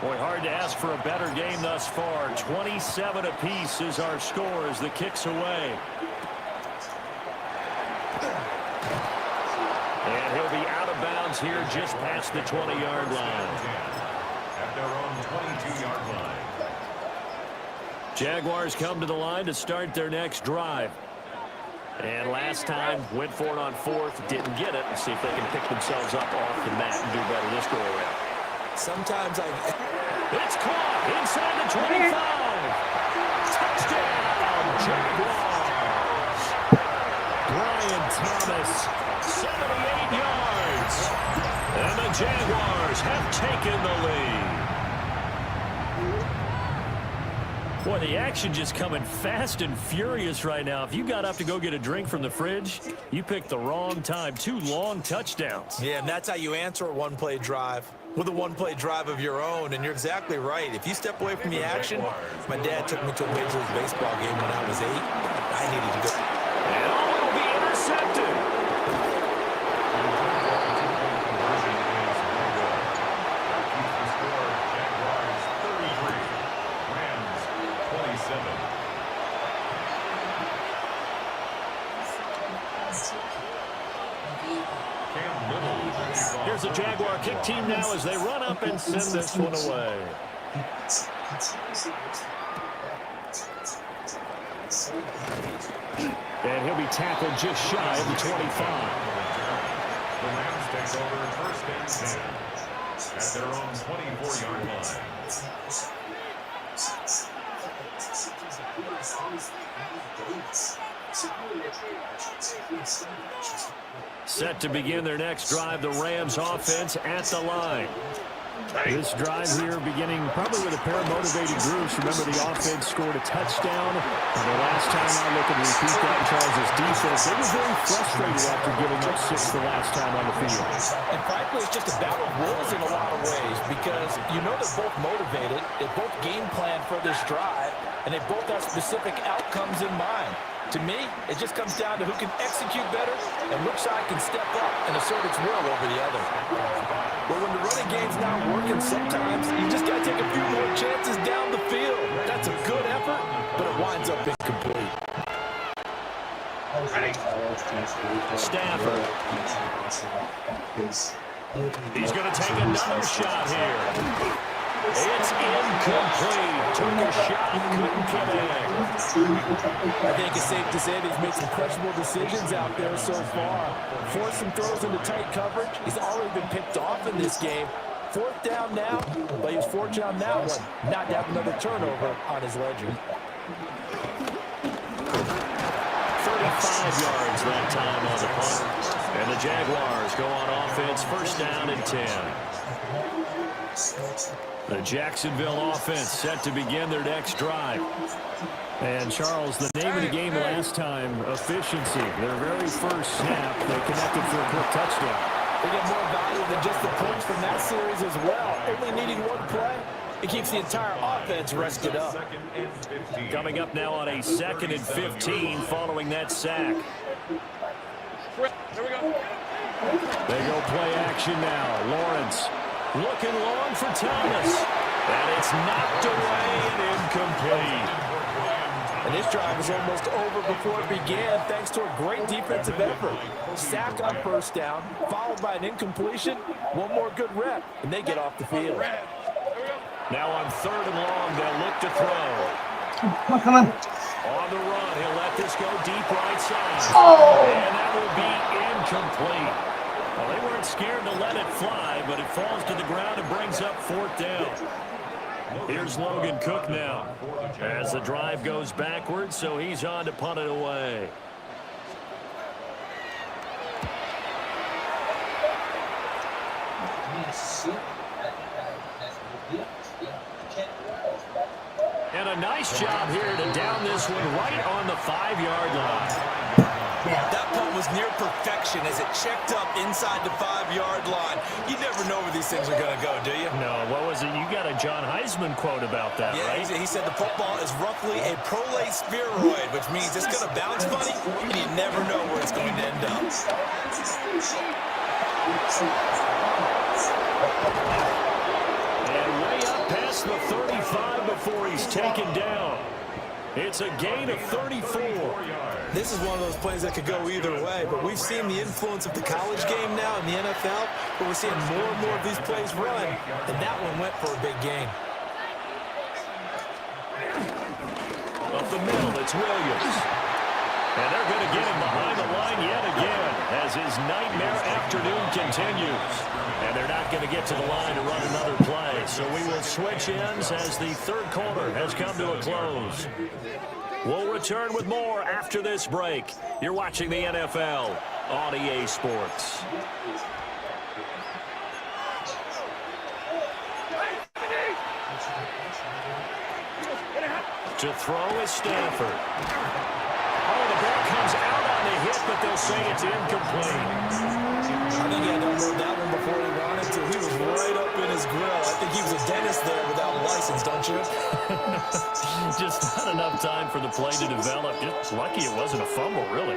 Boy, hard to ask for a better game thus far. 27 apiece is our score as the kick's away. And he'll be out of bounds here just past the 20-yard line. At their own 22-yard line. Jaguars come to the line to start their next drive. And last time, went for it on 4th, didn't get it. Let's see if they can pick themselves up off the mat and do better this go-around. Sometimes It's caught inside the 25. Touchdown, Jaguars. Brian Thomas, 78 yards. And the Jaguars have taken the lead. Boy, the action just coming fast and furious right now. If you got up to go get a drink from the fridge, you picked the wrong time. 2 long touchdowns. Yeah, and that's how you answer a one-play drive. With a one-play drive of your own, and you're exactly right. If you step away from the action, my dad took me to a Major League Baseball game when I was 8. I needed to go. And will be intercepted. Jaguars 33, Rams 27. Here's the Jaguar kick team now as they run up and send this one away. And he'll be tackled just shy of the 25. The Rams take over 1st and 10 at their own 24-yard line. Set to begin their next drive, the Rams offense at the line. This drive here beginning probably with a pair of motivated groups. Remember, the offense scored a touchdown. And the last time I look and repeat that, Charles' defense, they were very frustrated after giving up 6 the last time on the field. And frankly, it's just a battle of wills in a lot of ways because you know they're both motivated, they both game plan for this drive, and they both have specific outcomes in mind. To me, it just comes down to who can execute better and which side can step up and assert its will over the other. But when the running game's not working, sometimes you just got to take a few more chances down the field. Stafford. He's going to take another shot here. It's incomplete. Took a shot, couldn't connect. I think it's safe to say that he's made some questionable decisions out there so far. Forced some throws into tight coverage. He's already been picked off in this game. 4th down now, but he was fortunate on that one not to have another turnover on his ledger. 35 yards that time on the punt. And the Jaguars go on offense, 1st down and 10. The Jacksonville offense set to begin their next drive. And, Charles, the name of the game last time, efficiency. Their very first snap, they connected for a quick touchdown. They get more value than just the points from that series as well. Only needing one play, it keeps the entire offense rested up. Coming up now on a 2nd and 15 following that sack. Here we go. They go play action now. Lawrence looking long for Thomas. And it's knocked away and incomplete. And this drive was almost over before it began thanks to a great defensive effort. Sack on 1st down, followed by an incompletion. One more good rep, and they get off the field. Now on 3rd and long, they'll look to throw. Come on. On the run, he'll let this go deep right side. Oh! And that will be incomplete. Well, they weren't scared to let it fly, but it falls to the ground and brings up 4th down. Here's Logan Cook now as the drive goes backwards, so he's on to punt it away. And a nice job here to down this one right on the 5-yard line. That punt was near perfection as it checked up inside the 5-yard line. You never know where these things are going to go, do you? No, what was it? You got a John Heisman quote about that, right? Yeah, he said the football is roughly a prolate spheroid, which means it's going to bounce funny, and you never know where it's going to end up. And way up past the 35 before he's taken down. It's a gain of 34. This is one of those plays that could go either way, but we've seen the influence of the college game now in the NFL, but we're seeing more and more of these plays run, and that one went for a big gain. Up the middle, it's Williams. And they're going to get him behind the line yet again as his nightmare afternoon continues. And they're not going to get to the line to run another play, so we will switch ends as the 3rd quarter has come to a close. We'll return with more after this break. You're watching the NFL on EA Sports. To throw is Stafford. Oh, the ball comes out on the hit, but they'll say it's incomplete. I think he had to unload that one before he ran into. He was right up in his grill. I think he was a dentist there without a license, don't you? Just not enough time for the play to develop. Just lucky it wasn't a fumble, really.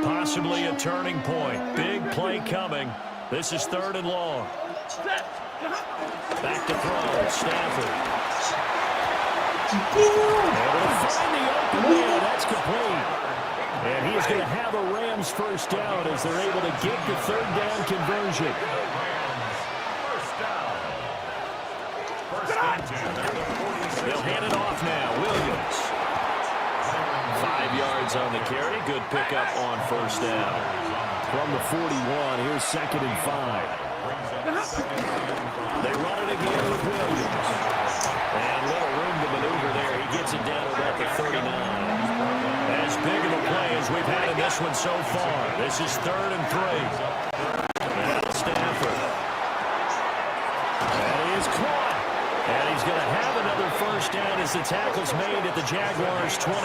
Possibly a turning point. Big play coming. This is 3rd and long. Back to throw. Stafford. Able to find the open man. That's complete. And he is going to have a Rams 1st down as they're able to get the 3rd down conversion. They'll hand it off now. Williams. 5 yards on the carry. Good pickup on 1st down. From the 41, here's 2nd and 5. They run it again with Williams. And little room to maneuver there. He gets it down to about the 39. As big of a play as we've had in this one so far. This is 3rd and 3. And Stafford. And he is caught. And he's going to have another 1st down as the tackle's made at the Jaguars' 23.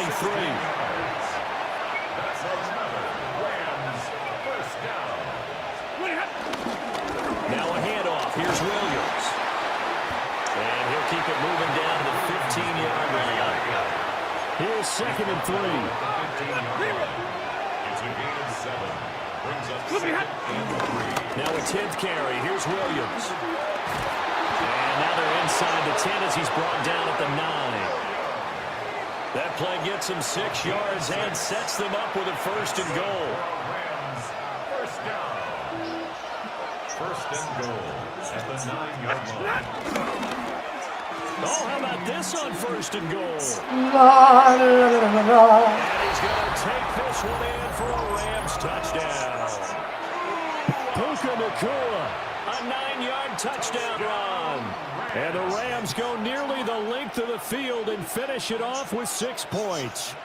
Now a handoff. Here's Williams. And he'll keep it moving down to the 15-yard line. Here's 2nd and 3. It's a gain of 7. Brings up 2nd and 3. Now a 10th carry. Here's Williams. And now they're inside the 10 as he's brought down at the 9. That play gets them 6 yards and sets them up with a 1st and goal. Rams, first down. 1st and goal at the 9-yard line. Oh, how about this on 1st and goal? La, la, la, la, la. And he's going to take this one in for a Rams touchdown. Puka Nacua, a 9-yard touchdown run. And the Rams go nearly the length of the field and finish it off with 6 points.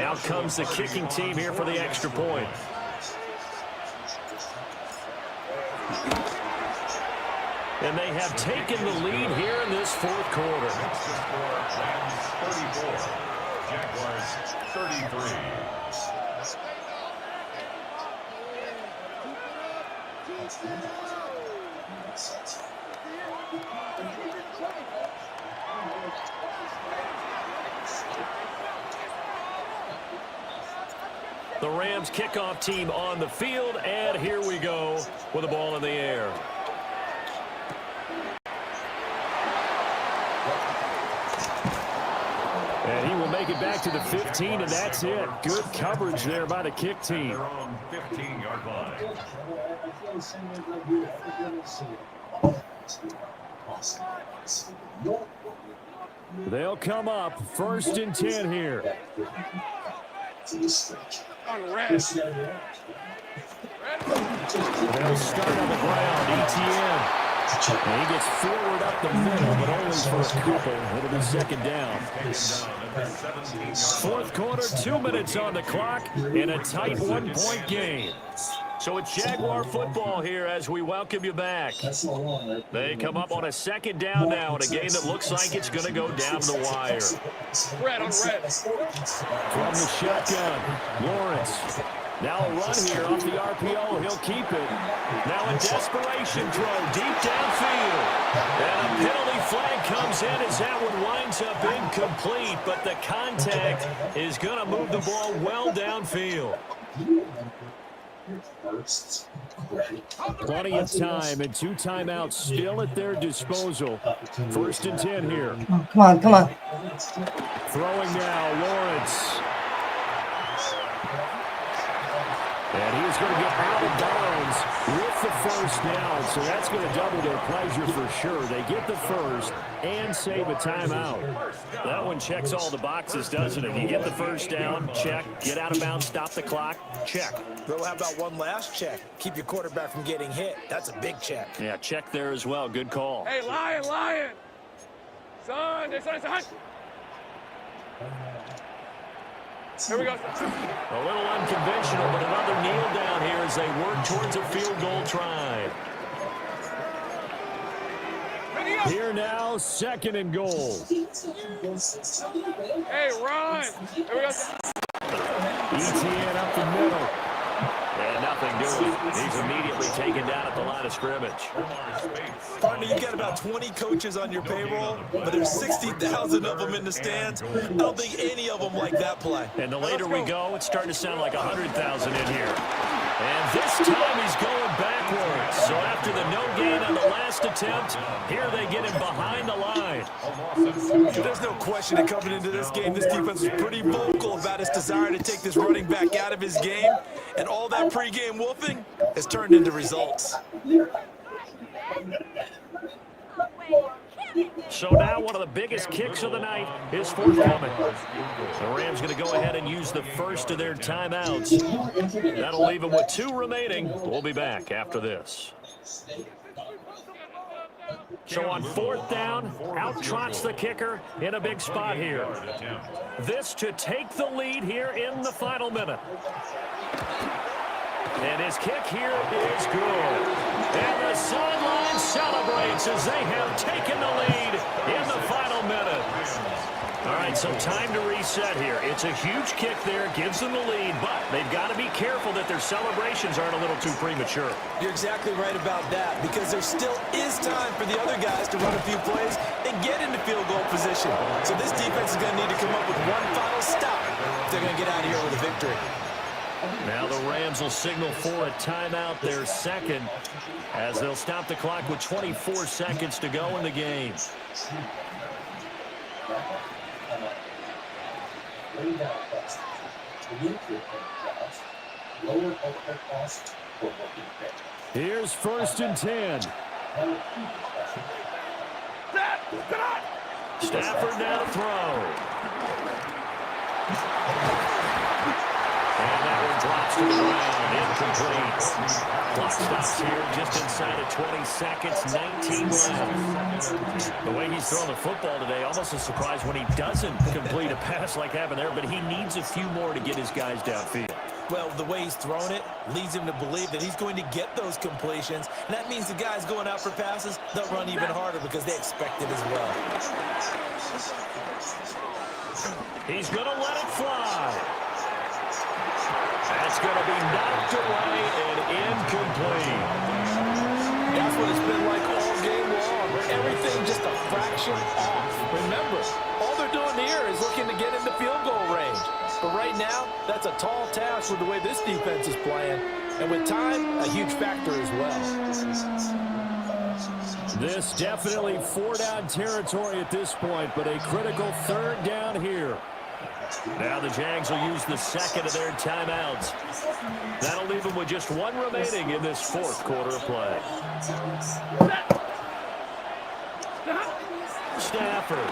Out comes the kicking team here for the extra point. And they have taken the lead here in this 4th quarter. Next to score, Rams 34, Jaguars 33. The Rams kickoff team on the field, and here we go with the ball in the air. And he will make it back to the 15, and that's it. Good coverage there by the kick team. Their own 15-yard line. They'll come up 1st and 10 here. On red. They'll start on the ground. ETN. And he gets forward up the middle, but only for a couple. It'll be 2nd down. 4th quarter, 2 minutes on the clock, in a tight 1-point game. So it's Jaguar football here as we welcome you back. They come up on a 2nd down now in a game that looks like it's going to go down the wire. Red on red. From the shotgun, Lawrence. Now a run here off the RPO. He'll keep it. Now a desperation throw deep downfield. And a penalty flag comes in as that one winds up incomplete. But the contact is going to move the ball well downfield. Plenty of time and 2 timeouts still at their disposal. 1st and 10 here. Come on, come on. Throwing now, Lawrence. And he is going to get out of bounds with the 1st down, so that's going to double their pleasure for sure. They get the 1st and save a timeout. That one checks all the boxes, doesn't it? You get the 1st down, check. Get out of bounds, stop the clock, check. Bro, how about one last check? Keep your quarterback from getting hit. That's a big check. Yeah, check there as well. Good call. Hey, lion. Son. Here we go. A little unconventional, but another kneel down here as they work towards a field goal try. Here now, 2nd and goal. Hey, run. Here we go. ETN up the middle. And nothing doing. He's immediately taken down at the line of scrimmage. Partner, you've got about 20 coaches on your payroll, but there's 60,000 of them in the stands. I don't think any of them like that play. And the later we go, it's starting to sound like 100,000 in here. And this time he's going backwards. So after the no gain on the last attempt, here they get him behind the line. There's no question that coming into this game, this defense was pretty vocal about its desire to take this running back out of his game. And all that pregame wolfing has turned into results. So now one of the biggest kicks of the night is forthcoming. The Rams going to go ahead and use the 1st of their timeouts. That'll leave them with 2 remaining. We'll be back after this. So on 4th down, out trots the kicker in a big spot here. This to take the lead here in the final minute. And his kick here is good. And the sideline celebrates as they have taken the lead in the final minute. All right, so time to reset here. It's a huge kick there, gives them the lead, but they've got to be careful that their celebrations aren't a little too premature. You're exactly right about that, because there still is time for the other guys to run a few plays and get into field goal position. So this defense is going to need to come up with one final stop if they're going to get out of here with a victory. Now the Rams will signal for a timeout, their second, as they'll stop the clock with 24 seconds to go in the game. Here's 1st and 10. Stafford now to throw. And that one drops to the ground. Incomplete. Clock stops here just inside of 20 seconds. 19 left. The way he's throwing the football today, almost a surprise when he doesn't complete a pass like having there, but he needs a few more to get his guys downfield. Well, the way he's thrown it leads him to believe that he's going to get those completions. And that means the guys going out for passes, they'll run even harder because they expect it as well. He's going to let it fly. That's going to be knocked away and incomplete. That's what it's been like all game long. Everything just a fraction off. Remember, all they're doing here is looking to get into field goal range. But right now, that's a tall task with the way this defense is playing. And with time, a huge factor as well. This definitely 4-down territory at this point, but a critical 3rd down here. Now the Jags will use the second of their timeouts. That'll leave them with just one remaining in this 4th quarter of play. Stafford.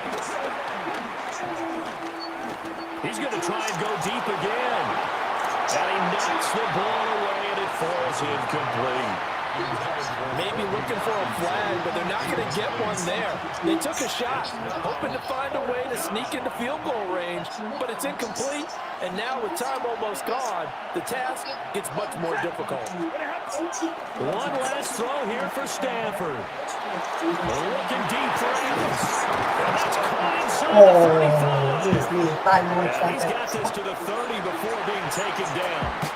He's going to try and go deep again. And he knocks the ball away, and it falls incomplete. Maybe looking for a flag, but they're not going to get one there. They took a shot, hoping to find a way to sneak into field goal range, but it's incomplete. And now with time almost gone, the task gets much more difficult. One last throw here for Stafford. Looking deep for Evans. And that's caught inside the 35. Yeah, he's got this to the 30 before being taken down.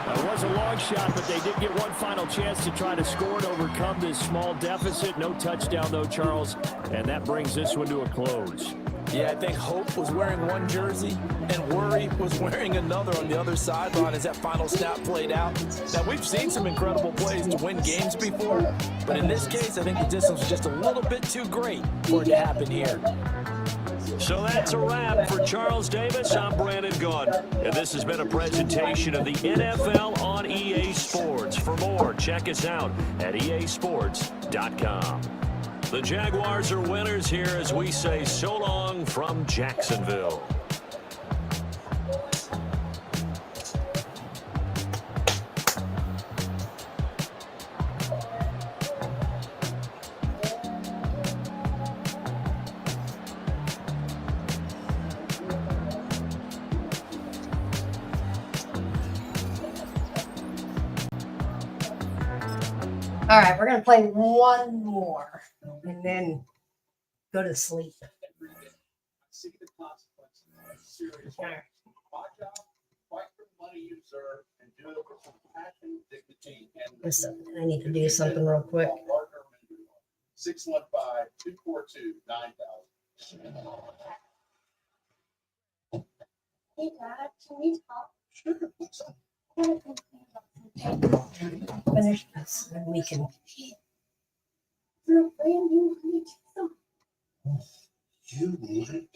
It was a long shot, but they did get one final chance to try to score and overcome this small deficit. No touchdown, though, Charles, and that brings this one to a close. Yeah, I think Hope was wearing one jersey and Worry was wearing another on the other sideline as that final snap played out. Now, we've seen some incredible plays to win games before, but in this case, I think the distance was just a little bit too great for it to happen here. So that's a wrap for Charles Davis. I'm Brandon Gaudin, and this has been a presentation of the NFL on EA Sports. For more, check us out at easports.com. The Jaguars are winners here as we say so long from Jacksonville. All right, we're going to play one more and then go to sleep. See the consequences. Serious. My job, fight for the money you deserve and do it with some passion, dignity, and Listen, I need to do something real quick. 615-242-9000. Hey, Dad, can we talk? Sure. What's up? Finish this and we can. For a brand new Hyundai. You need it.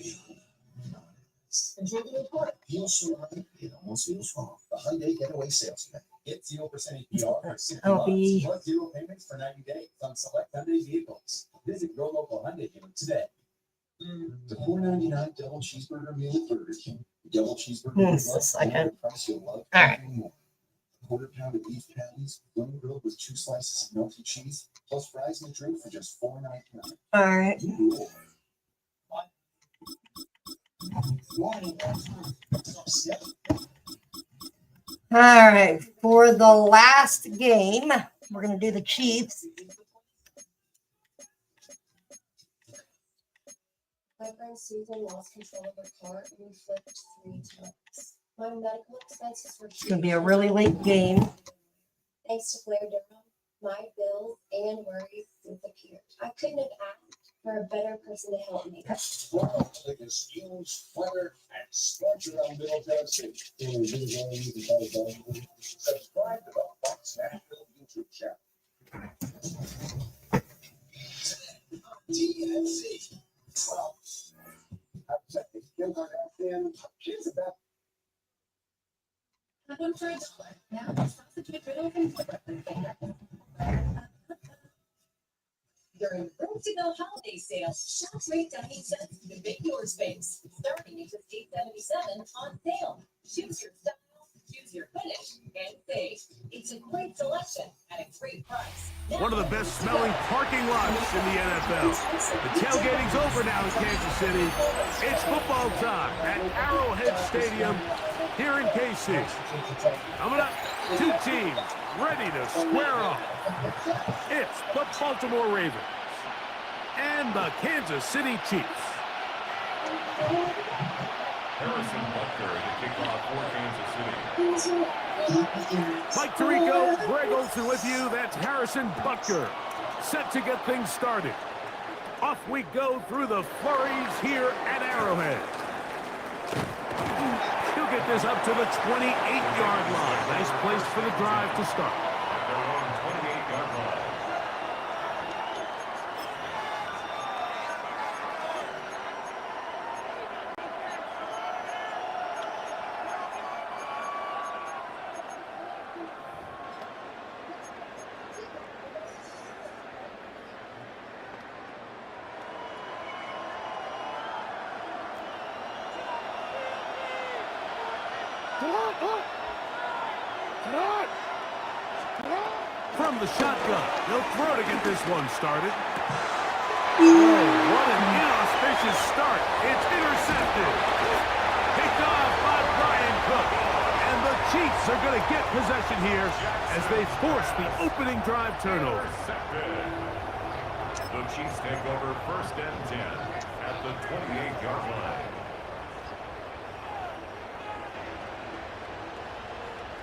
Feels so right. It almost feels wrong. The Hyundai Getaway Salesman. Get 0% APR for 60 months. Plus 0 payments for 90 days on select Hyundai vehicles. Visit your local Hyundai dealer today. The $4.99 double cheeseburger meal at Burger King. Double cheeseburger. Just a second. Price you'll love. All right. Quarter pound of beef patties, one grilled with 2 slices of melted cheese, plus fries and a drink for just $4.99. All right. All right. For the last game, we're going to do the Chiefs. My friend Susan lost control of her car and we flipped 3 times. My medical expenses were It's going to be a really late game. Thanks to Blair Durham, my bills and worries disappeared. I couldn't have asked for a better person to help me. Well, the Steelers, weather, and Sports around Middle Tennessee. Subscribe to the Fox Nashville YouTube channel. TNC. Well, I'm saying, Kim Kardashian, she's about. Have one for $1. Now, substitute for open. During the Room-to-Go holiday sale, shop rate dining sets to make your space. Starting at just $8.77 on sale. Choose your style, choose your finish, and save. It's a great selection at a great price. One of the best smelling parking lots in the NFL. The tailgating's over now in Kansas City. It's football time at Arrowhead Stadium here in KC. Coming up, two teams ready to square off. It's the Baltimore Ravens and the Kansas City Chiefs. Harrison Butker to kick off for Kansas City. Mike Tirico, Greg Olsen with you. That's Harrison Butker, set to get things started. Off we go through the flurries here at Arrowhead. He'll get this up to the 28-yard line. Nice place for the drive to start. At their own 28-yard line. From the shotgun, he'll throw to get this one started. Oh, what an inauspicious start. It's intercepted. Picked off by Brian Cook. And the Chiefs are going to get possession here as they force the opening drive turnover. The Chiefs take over 1st and 10 at the 28-yard line.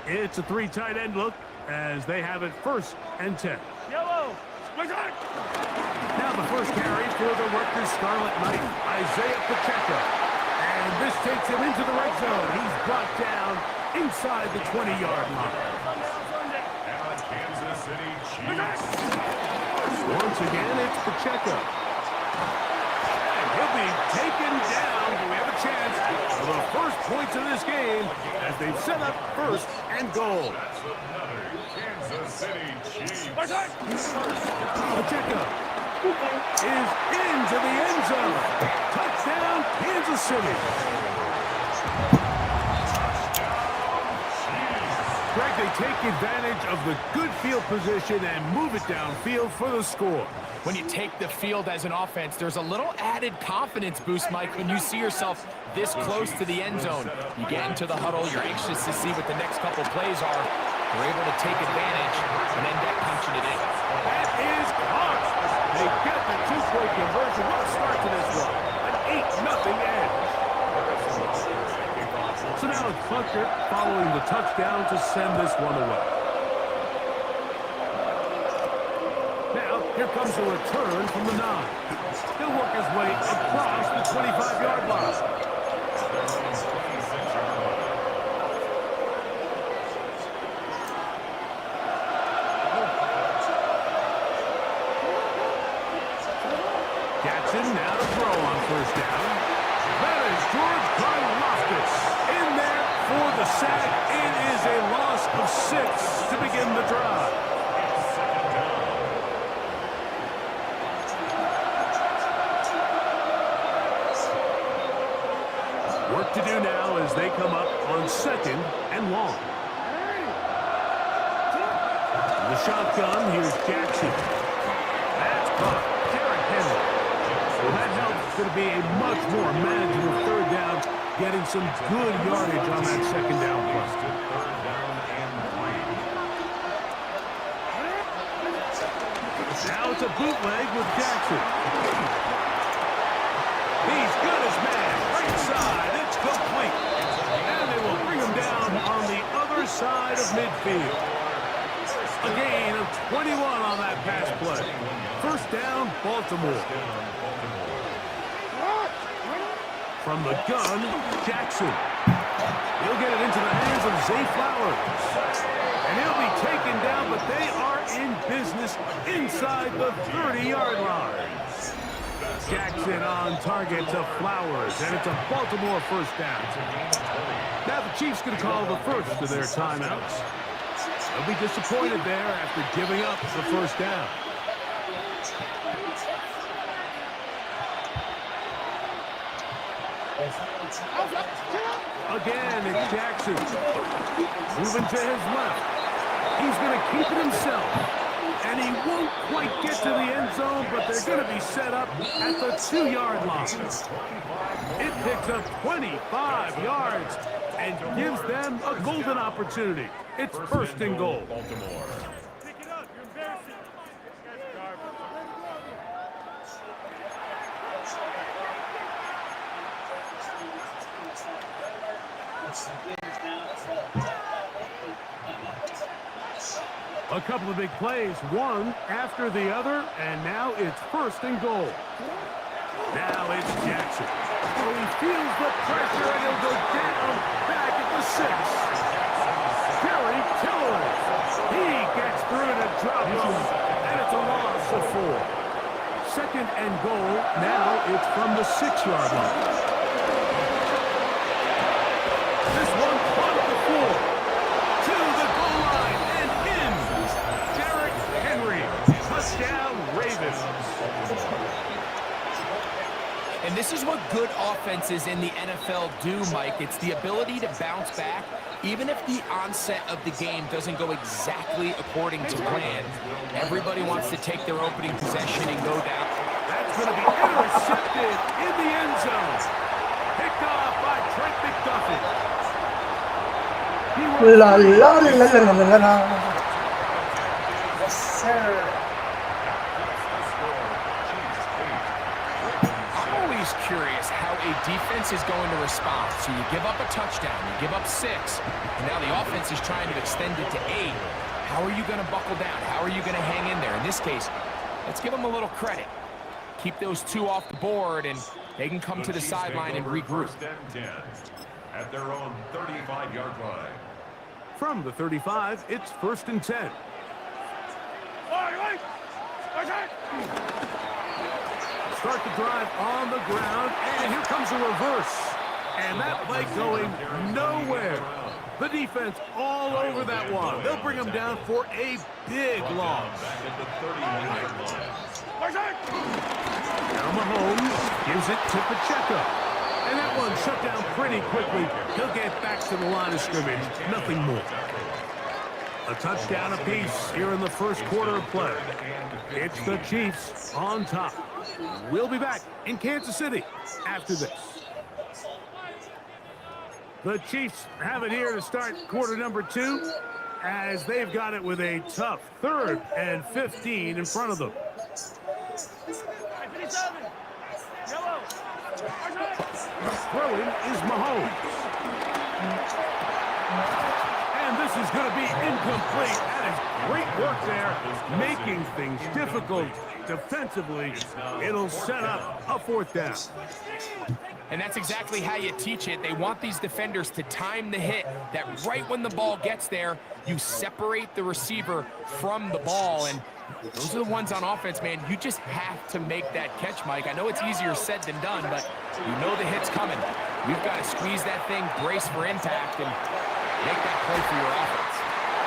It's a three tight end look as they have it 1st and 10. Yellow. Now the first carry for the Rutgers Scarlet Knight, Isaiah Pacheco. And this takes him into the red zone. He's brought down inside the 20-yard line. And Kansas City Chiefs. Once again, it's Pacheco. And he'll be taken down. Do we have a chance for the first points of this game as they've set up 1st and goal. That's another Kansas City Chiefs. Pacheco is into the end zone. Touchdown, Kansas City. Greg, they take advantage of the good field position and move it downfield for the score. When you take the field as an offense, there's a little added confidence boost, Mike, when you see yourself this close to the end zone. You get into the huddle, you're anxious to see what the next couple plays are. You're able to take advantage and end up punching it in. That is caught. They get the two-point conversion. What a start to this one. An 8-0 edge. So now it's Butker following the touchdown to send this one away. Now, here comes a return from the 9. He'll work his way across the 25-yard line. Jackson now to throw on 1st down. That is George Karlaftis in there for the sack. It is a loss of 6 to begin the drive. Work to do now as they come up on 2nd and long. The shotgun, here's Jackson. That's caught. Derrick Henry. Well, that helps. Going to be a much more manageable 3rd down, getting some good yardage on that 2nd down play. Now it's a bootleg with Jackson. He's got his man. Right side. It's complete. And they will bring him down on the other side of midfield. A gain of 21 on that pass play. 1st down, Baltimore. From the gun, Jackson. He'll get it into the hands of Zay Flowers. And he'll be taken down, but they are in business inside the 30-yard line. Jackson on target to Flowers, and it's a Baltimore first down. Now the Chiefs going to call the first of their timeouts. They'll be disappointed there after giving up the first down. Again, it's Jackson. Moving to his left. He's going to keep it himself. And he won't quite get to the end zone, but they're going to be set up at the 2-yard line. It picks up 25 yards and gives them a golden opportunity. It's first and goal. Baltimore. A couple of big plays, one after the other, and now it's first and goal. Now it's Jackson. Oh, he feels the pressure, and he'll go down back at the 6. Jerry Tillers. He gets through to drop him, and it's a loss of 4. Second and goal. Now it's from the 6-yard line. This one on the 4. To the goal line and in. Derrick Henry. Touchdown, Ravens. And this is what good offenses in the NFL do, Mike. It's the ability to bounce back, even if the onset of the game doesn't go exactly according to plan. Everybody wants to take their opening possession and go down. That's going to be intercepted in the end zone. Picked off by Trent McDuffie. La la la la la la la. Yes, sir. I'm always curious how a defense is going to respond. So you give up a touchdown, you give up 6, and now the offense is trying to extend it to 8. How are you going to buckle down? How are you going to hang in there? In this case, let's give them a little credit. Keep those 2 off the board, and they can come to the sideline and regroup. First and 10 at their own 35-yard line. From the 35, it's first and 10. Start the drive on the ground, and here comes a reverse. And that play going nowhere. The defense all over that one. They'll bring him down for a big loss. Back at the 39-yard line. Now Mahomes gives it to Pacheco. And that one shut down pretty quickly. He'll get back to the line of scrimmage. Nothing more. A touchdown apiece here in the first quarter of play. It's the Chiefs on top. We'll be back in Kansas City after this. The Chiefs have it here to start quarter number 2, as they've got it with a tough 3rd and 15 in front of them. Throwing is Mahomes. And this is going to be incomplete. That is great work there, making things difficult defensively. It'll set up a 4th down. And that's exactly how you teach it. They want these defenders to time the hit, that right when the ball gets there, you separate the receiver from the ball. And those are the ones on offense, man. You just have to make that catch, Mike. I know it's easier said than done, but you know the hit's coming. You've got to squeeze that thing, brace for impact, and make that play for your offense.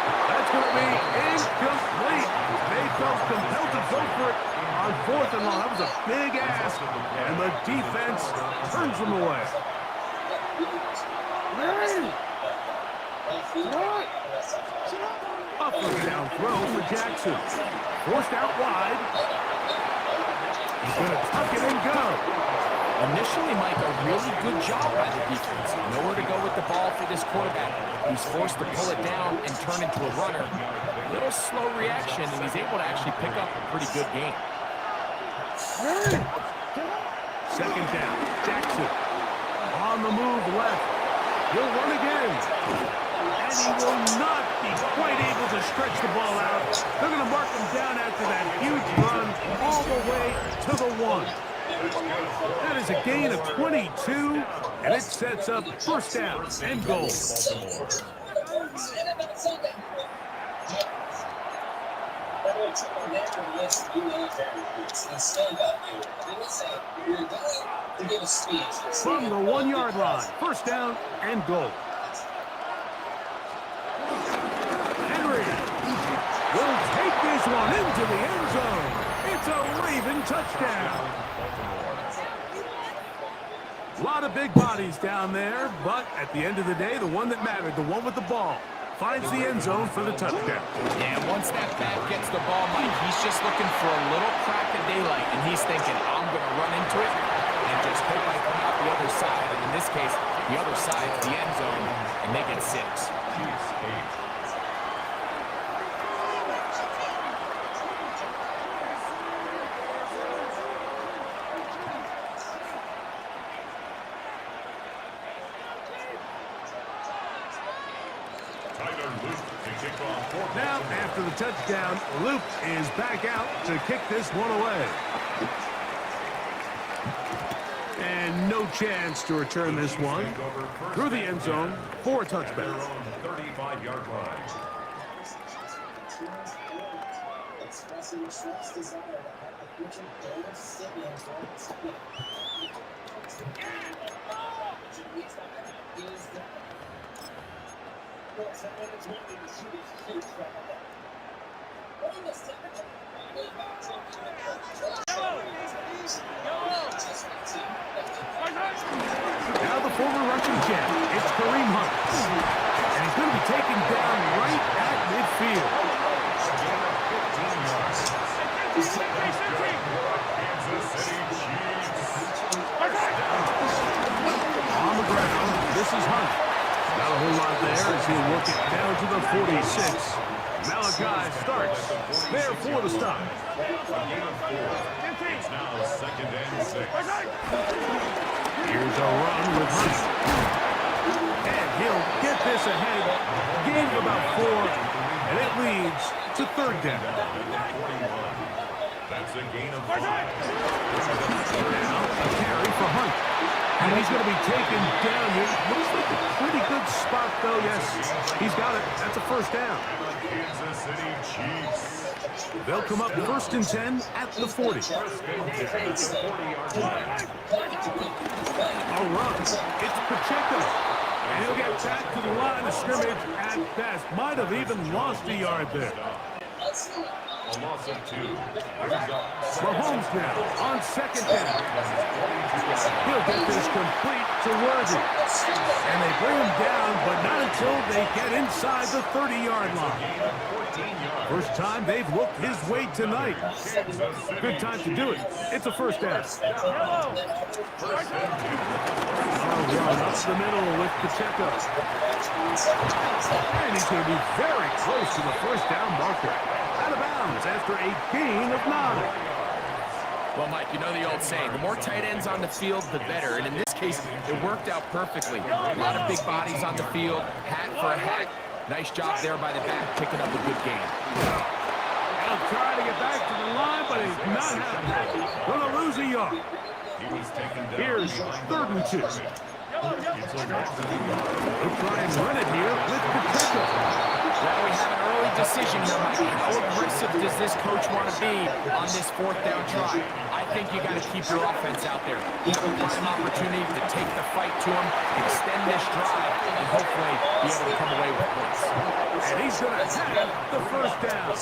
That's going to be incomplete. They felt compelled to go for it on 4th and long. That was a big ask, and the defense turns them away. Up and down throw for Jackson. Forced out wide. He's going to tuck it and go. Initially, Mike, a really good job by the defense. Nowhere to go with the ball for this quarterback. He's forced to pull it down and turn into a runner. A little slow reaction, and he's able to actually pick up a pretty good game. Second down, Jackson. On the move left. He'll run again. And he will not be quite able to stretch the ball out. They're going to mark him down after that huge run all the way to the 1. That is a gain of 22, and it sets up first down and goal. From the 1-yard line, first down and goal. Henry will take this one into the end zone. It's a Raven touchdown. A lot of big bodies down there, but at the end of the day, the one that mattered, the one with the ball, finds the end zone for the touchdown. Yeah, once that back gets the ball, Mike, he's just looking for a little crack of daylight, and he's thinking, I'm going to run into it and just hope I come out the other side. And in this case, the other side is the end zone, and they get 6. Now, after the touchdown, Luke is back out to kick this one away. And no chance to return this one through the end zone for a touchback. 35-yard line. Now the former rushing champ, it's Kareem Hunt. And he's going to be taken down right at midfield. On the ground, this is Hunt. Not a whole lot there as he'll work it down to the 46. Malachi starts there for the stop. It's now 2nd and 6. Here's a run with Hunt. And he'll get this ahead. Gain of about 4. And it leads to 3rd down. That's a gain of 5. Now a carry for Hunt. And he's going to be taken down here. Looks like a pretty good spot, though. Yes, he's got it. That's a first down. Kansas City Chiefs. They'll come up 1st and 10 at the 40. A run. It's Pacheco. And he'll get back to the line of scrimmage at best. Might have even lost a yard there. A loss of 2. Mahomes now on 2nd down. He'll get this complete to Worthy. And they bring him down, but not until they get inside the 30-yard line. First time they've looked his way tonight. Good time to do it. It's a first down. A run up the middle with Pacheco. And he's going to be very close to the first down marker. Out of bounds after a gain of 9. Well, Mike, you know the old saying, the more tight ends on the field, the better. And in this case, it worked out perfectly. A lot of big bodies on the field, hat for a hat. Nice job there by the back, picking up a good game. He'll try to get back to the line, but he's not happening. Going to lose a yard. Here's 3rd and 2. They'll try and run it here with Pacheco. Well, we have an early decision here, Mike. How aggressive does this coach want to be on this 4th down try? I think you got to keep your offense out there. You have a prime opportunity to take the fight to him, extend this drive, and hopefully be able to come away with points. And he's going to have the first down.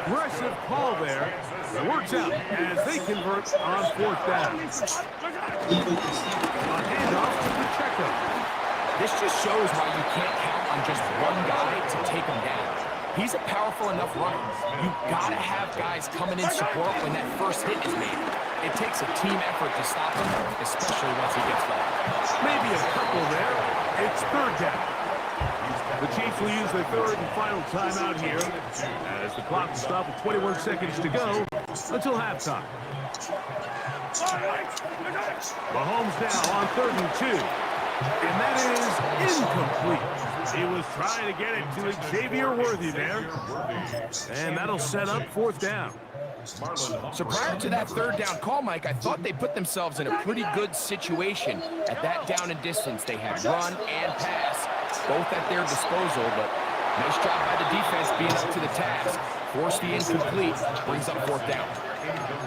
Aggressive call there. It works out as they convert on 4th down. A handoff to Pacheco. This just shows why you can't count on just one guy to take him down. He's a powerful enough runner. You gotta have guys coming in support when that first hit is made. It takes a team effort to stop him, especially once he gets low. Maybe a couple there. It's 3rd down. The Chiefs will use their 3rd and final timeout here as the clock will stop with 21 seconds to go until halftime. Mahomes now on 3rd and 2. And that is incomplete. He was trying to get it to Xavier Worthy there. And that'll set up 4th down. So prior to that third down call, Mike, I thought they put themselves in a pretty good situation at that down and distance. They had run and pass, both at their disposal, but nice job by the defense being up to the task. Force the incomplete, brings up fourth down.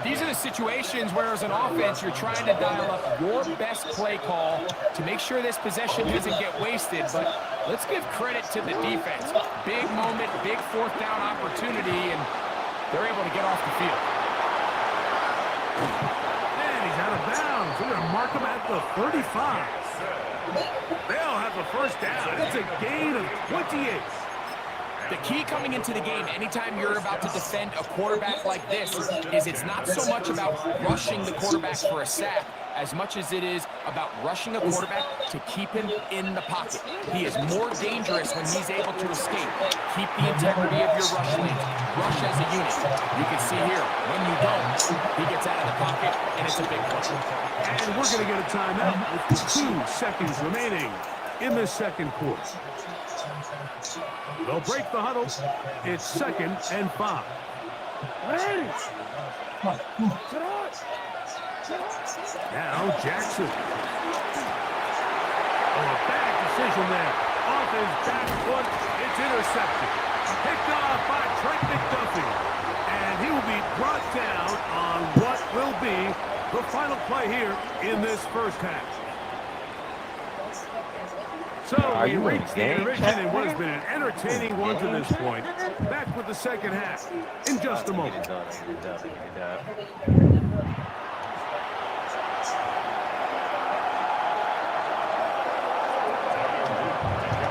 These are the situations where, as an offense, you're trying to dial up your best play call to make sure this possession doesn't get wasted. But let's give credit to the defense. Big moment, big fourth down opportunity, and they're able to get off the field. And he's out of bounds. They're going to mark him at the 35. They'll have the first down. It's a gain of 28. The key coming into the game, anytime you're about to defend a quarterback like this, is it's not so much about rushing the quarterback for a sack as much as it is about rushing a quarterback to keep him in the pocket. He is more dangerous when he's able to escape. Keep the integrity of your rush lanes. Rush as a unit. You can see here, when you don't, he gets out of the pocket, and it's a big play. And we're going to get a timeout with 2 seconds remaining in the second quarter. They'll break the huddle. It's 2nd and 5. Now Jackson. Oh, a bad decision there. Off his back foot. It's intercepted. Picked off by Trent McDuffie. And he will be brought down on what will be the final play here in this first half. So we reached the intermission in what has been an entertaining one to this point. Back with the second half in just a moment.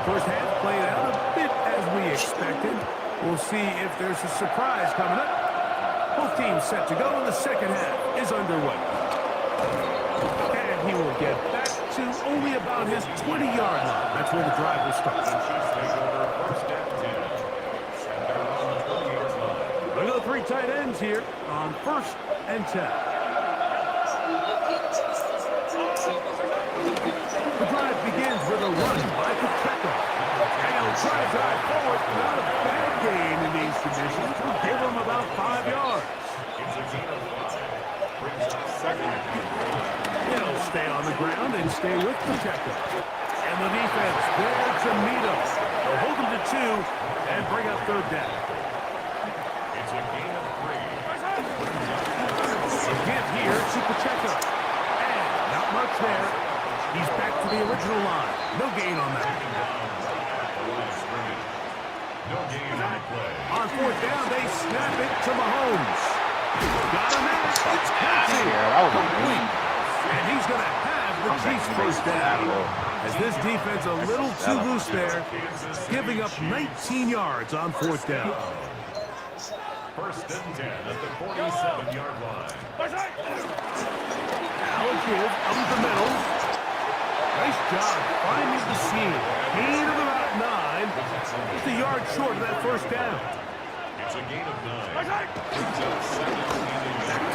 First half played out a bit as we expected. We'll see if there's a surprise coming up. Both teams set to go, and the second half is underway. And he will get back to only about his 20-yard line. That's where the drive will start. Look at the 3 tight ends here on 1st and 10. The drive begins with a run by Pacheco. And he'll try to drive forward. Not a bad gain in these conditions. We'll give him about 5 yards. He'll stay on the ground and stay with Pacheco. And the defense there to meet him. They'll hold him to 2 and bring up third down. It's a gain of 3. A give here to Pacheco. And not much there. He's back to the original line. No gain on that. No gain on the play. On fourth down, they snap it to Mahomes. Got him there. It's complete. And he's going to have the Chiefs first down. As this defense a little too loose there, giving up 19 yards on fourth down. 1st and 10 at the 47-yard line. Now a give up the middle. Nice job finding the seam. Gain of about 9. Just a yard short of that first down. It's a gain of 9. Back to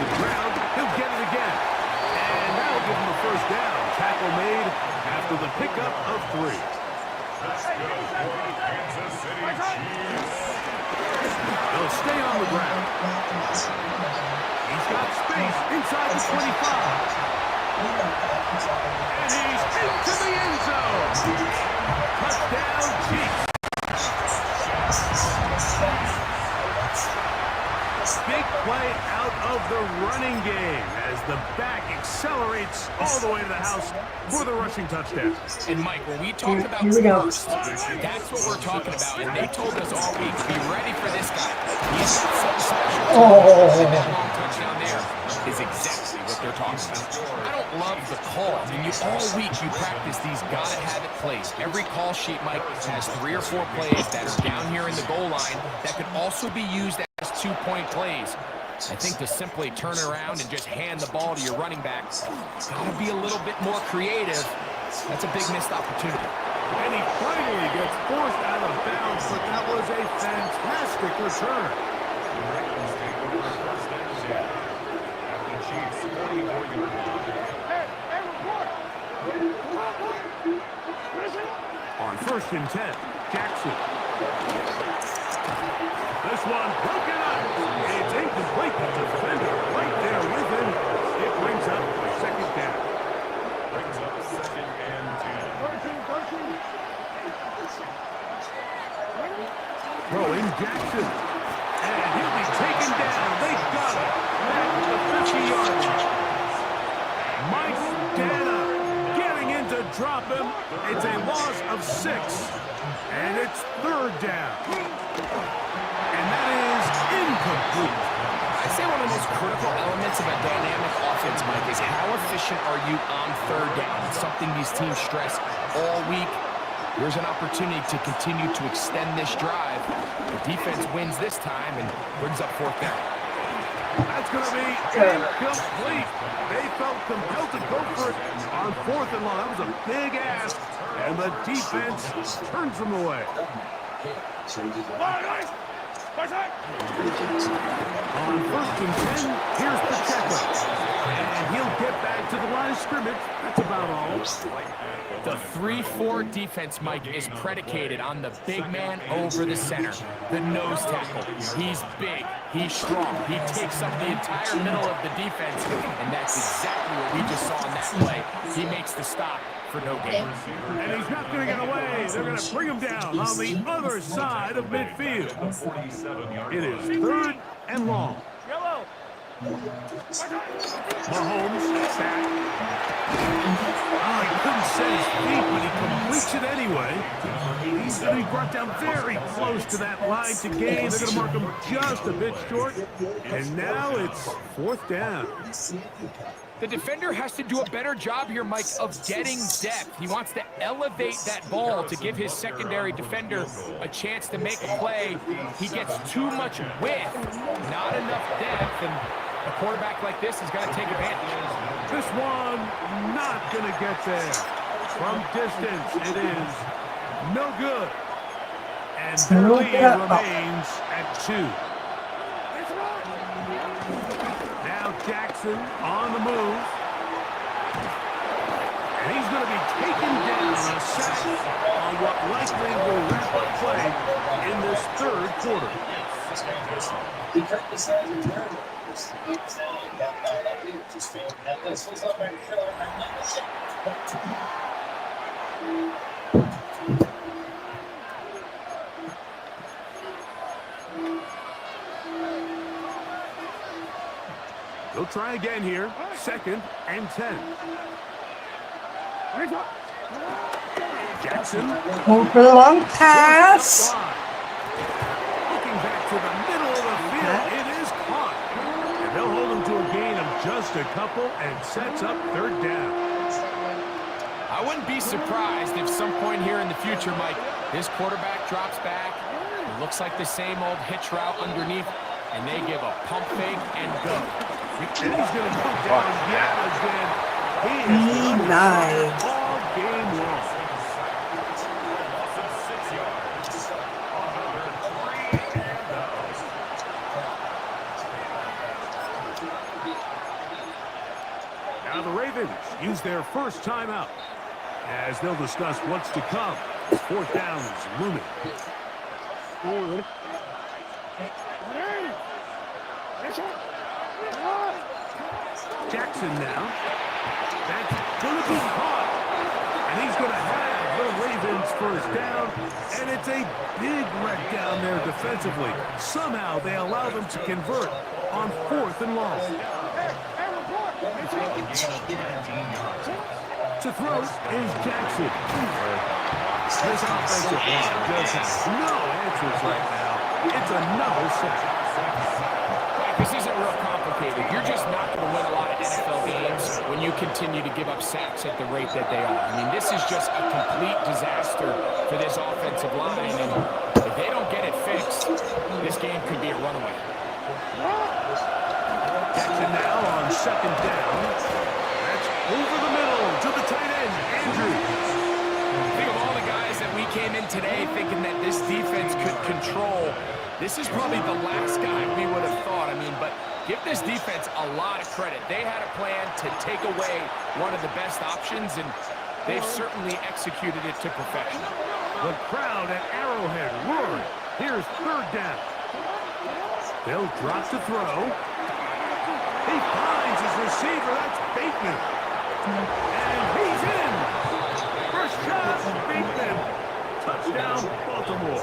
the ground. He'll get it again. And that'll give him the first down. Tackle made after the pickup of 3. Let's go for the Kansas City Chiefs. They'll stay on the ground. He's got space inside the 25. And he's into the end zone. Touchdown, Chiefs. Big play out of the running game as the back accelerates all the way to the house for the rushing touchdown. And Mike, when we talked about burst, that's what we're talking about. And they told us all week, be ready for this guy. He's got something special. And that long touchdown there is exactly what they're talking about. I don't love the call. I mean, all week you practice these gotta-have-it plays. Every call sheet, Mike, has 3 or 4 plays that are down here in the goal line that could also be used as 2-point plays. I think to simply turn around and just hand the ball to your running back, gotta be a little bit more creative. That's a big missed opportunity. And he finally gets forced out of bounds, but that was a fantastic return. The Ravens take over 1st and 10 at the Chiefs' 44-yard line. On 1st and 10, Jackson. This one broken up. It's incomplete. The defender right there with him. It brings up second down. Brings up second and 10. Throwing Jackson. And he'll be taken down. They got him. Back to the 50-yard line. Mike Dana getting in to drop him. It's a loss of 6. And it's third down. And that is incomplete. I'd say one of the most critical elements of a dynamic offense, Mike, is how efficient are you on third down? It's something these teams stress all week. Here's an opportunity to continue to extend this drive. The defense wins this time and brings up fourth down. That's going to be incomplete. They felt compelled to go for it on fourth and long. That was a big ask, and the defense turns them away. On first and 10, here's Pacheco. And he'll get back to the line of scrimmage. That's about all. The 3-4 defense, Mike, is predicated on the big man over the center, the nose tackle. He's big, he's strong, he takes up the entire middle of the defense, and that's exactly what we just saw in that play. He makes the stop for no gain. And he's not going to get away. They're going to bring him down on the other side of midfield. It is third and long. Mahomes back. Oh, he couldn't set his feet, but he completes it anyway. He's going to be brought down very close to that line to gain. They're going to mark him just a bit short. And now it's fourth down. The defender has to do a better job here, Mike, of getting depth. He wants to elevate that ball to give his secondary defender a chance to make a play. He gets too much width, not enough depth, and a quarterback like this is going to take advantage. This one not going to get there. From distance, it is no good. And their lead remains at 2. Now Jackson on the move. And he's going to be taken down a sack on what likely will wrap up play in this third quarter. They'll try again here. Second and 10. Jackson. Going for the long pass. Looking back to the middle of the field. It is caught. And they'll hold him to a gain of just a couple and sets up third down. I wouldn't be surprised if some point here in the future, Mike, this quarterback drops back. It looks like the same old hitch route underneath, and they give a pump fake and go. And he's going to come down yet again. He is all game long. Now the Ravens use their first timeout as they'll discuss what's to come. Fourth down is looming. Jackson now. That's going to be caught. And he's going to have the Ravens first down. And it's a big wreck down there defensively. Somehow they allow them to convert on fourth and long. To throw is Jackson. This offensive line just has no answers right now. It's another sack. This isn't real complicated. You're just not going to win a lot of NFL games when you continue to give up sacks at the rate that they are. I mean, this is just a complete disaster for this offensive line, and if they don't get it fixed, this game could be a runaway. Jackson now on second down. That's over the middle to the tight end, Andrew. Think of all the guys that we came in today thinking that this defense could control. This is probably the last guy we would have thought. I mean, but give this defense a lot of credit. They had a plan to take away one of the best options, and they've certainly executed it to perfection. The crowd at Arrowhead roaring. Here's third down. They'll drop to throw. He finds his receiver. That's Bateman. And he's in. First shot, Bateman. Touchdown, Baltimore.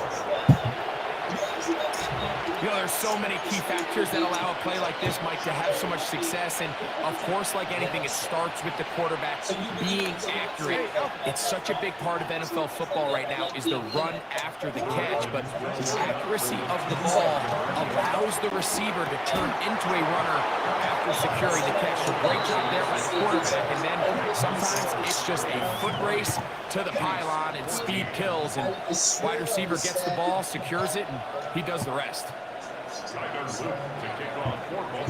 You know, there's so many key factors that allow a play like this, Mike, to have so much success. And, of course, like anything, it starts with the quarterback being accurate. It's such a big part of NFL football right now is the run after the catch. But the accuracy of the ball allows the receiver to turn into a runner after securing the catch. So great job there by the quarterback. And then sometimes it's just a foot race to the pylon, and speed kills. And wide receiver gets the ball, secures it, and he does the rest.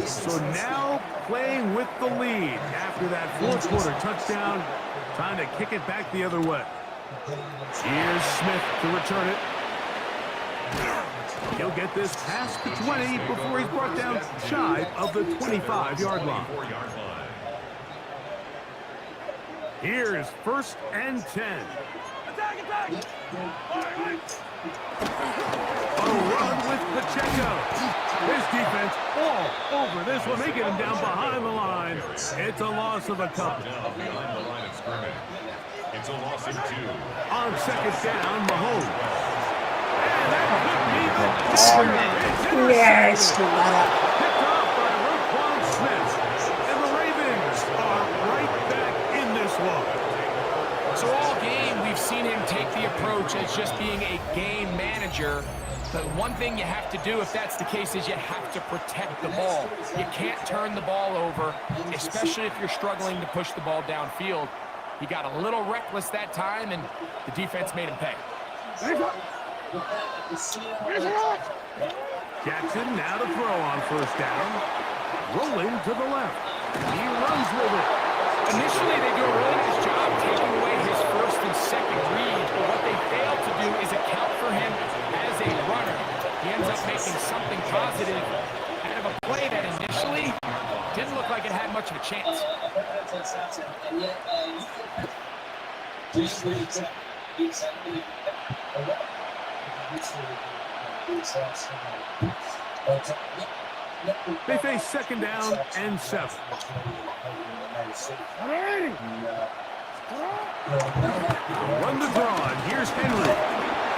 So now playing with the lead after that fourth quarter touchdown, trying to kick it back the other way. Here's Smith to return it. He'll get this past the 20 before he's brought down shy of the 25-yard line. Here's 1st and 10. A run with Pacheco. His defense all over this one. They get him down behind the line. It's a loss of a couple. It's a loss of 2. On 2nd down, Mahomes. And that could be the dagger. It's intercepted. Picked off by Roquan Smith. And the Ravens are right back in this one. So all game, we've seen him take the approach as just being a game manager. But one thing you have to do if that's the case is you have to protect the ball. You can't turn the ball over, especially if you're struggling to push the ball downfield. He got a little reckless that time, and the defense made him pay. Jackson now to throw on 1st down. Rolling to the left. He runs with it. Initially, they do a really nice job taking away his 1st and 2nd read, but what they fail to do is account for him as a runner. He ends up making something positive out of a play that initially didn't look like it had much of a chance. They face 2nd down and 7. Run the draw, and here's Henry.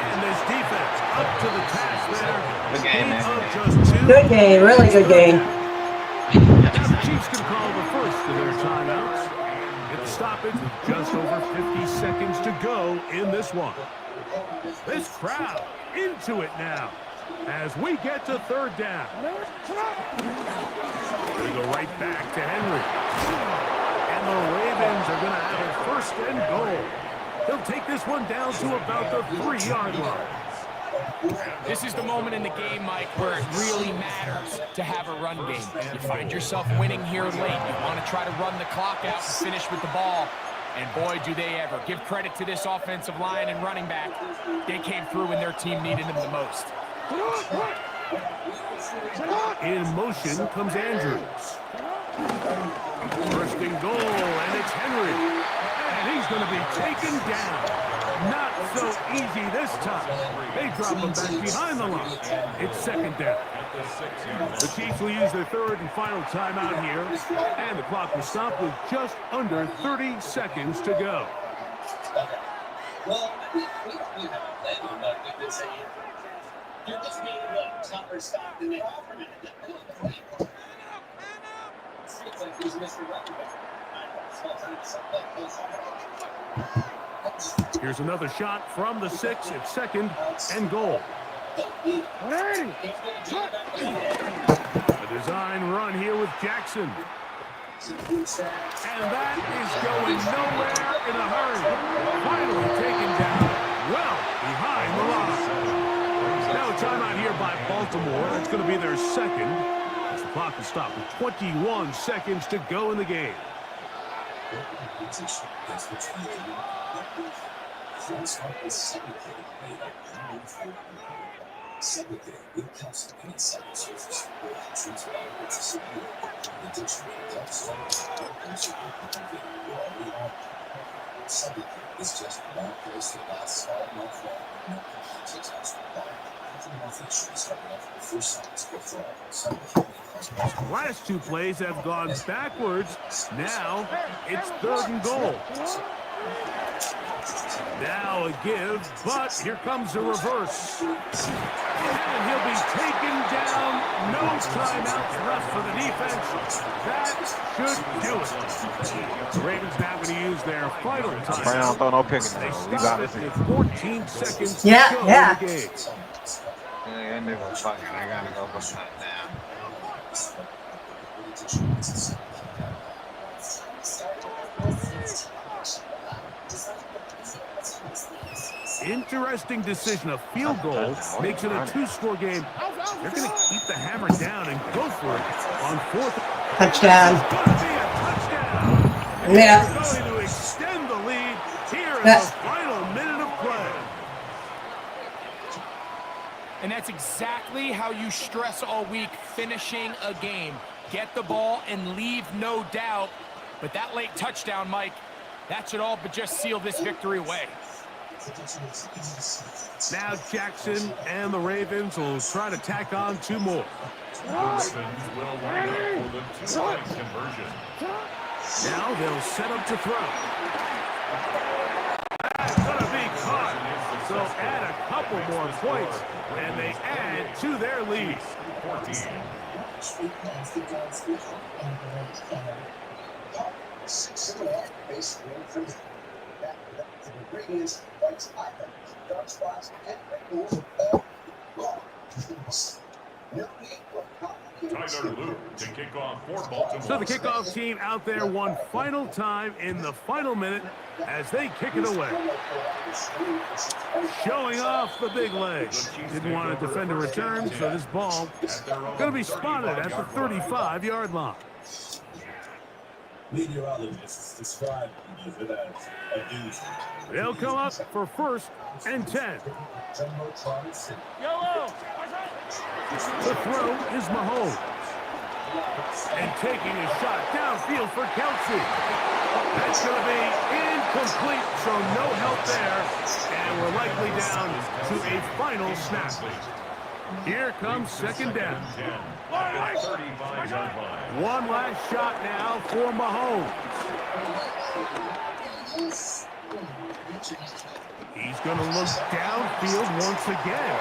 And this defense up to the task there. Good game, man. Good game, really good game. Now the Chiefs can call the first of their timeouts. It's stoppage with just over 50 seconds to go in this one. This crowd into it now as we get to 3rd down. We go right back to Henry. And the Ravens are going to have a 1st and goal. They'll take this one down to about the 3-yard line. This is the moment in the game, Mike, where it really matters to have a run game. You find yourself winning here late. You want to try to run the clock out and finish with the ball. And boy, do they ever. Give credit to this offensive line and running back. They came through when their team needed them the most. In motion comes Andrews. 1st and goal, and it's Henry. And he's going to be taken down. Not so easy this time. They drop him back behind the line. It's 2nd down. The Chiefs will use their 3rd and final timeout here. And the clock will stop with just under 30 seconds to go. Well, we have a plan on that. You're just being a tougher stop than they offer. Seems like he's Mr. Here's another shot from the 6. It's 2nd and goal. A design run here with Jackson. And that is going nowhere in a hurry. Finally taken down well behind the line. Now a timeout here by Baltimore. That's going to be their 2nd. As the clock is stopped with 21 seconds to go in the game. It's just one place that lasts all month long. No complete details required. Every month it should start off with first signs before Sunday. Last two plays have gone backwards. Now it's 3rd and goal. Now a give, but here comes a reverse. And he'll be taken down. No timeouts left for the defense. That should do it. The Ravens now going to use their final timeout. Don't no picking. They stop it with 14 seconds to Yeah, go yeah. in the game. Yeah, nigga, fucking, I gotta go for something now. Interesting decision. A field goal makes it a 2-score game. They're going to keep the hammer down and go for it on 4th. Touchdown. It's going to be a touchdown. Yeah. They're going to extend the lead here in the final minute of play. And that's exactly how you stress all week, finishing a game. Get the ball and leave no doubt. But that late touchdown, Mike, that should all but just seal this victory away. Now Jackson and the Ravens will try to tack on 2 more. The Ravens will line up for the 2-point conversion. Now they'll set up to throw. That's going to be caught. So add a couple more points, and they add to their lead. 14. Tyler Luke to kick off for Baltimore. So the kickoff team out there one final time in the final minute as they kick it away. Showing off the big legs. Didn't want to defend a return, so this ball going to be spotted at the 35-yard line. Meteorologists describe it as a doozy. They'll come up for 1st and 10. The throw is Mahomes. And taking a shot downfield for Kelsey. That's going to be incomplete, so no help there. And we're likely down to a final snap. Here comes 2nd down. One last shot now for Mahomes. He's going to look downfield once again.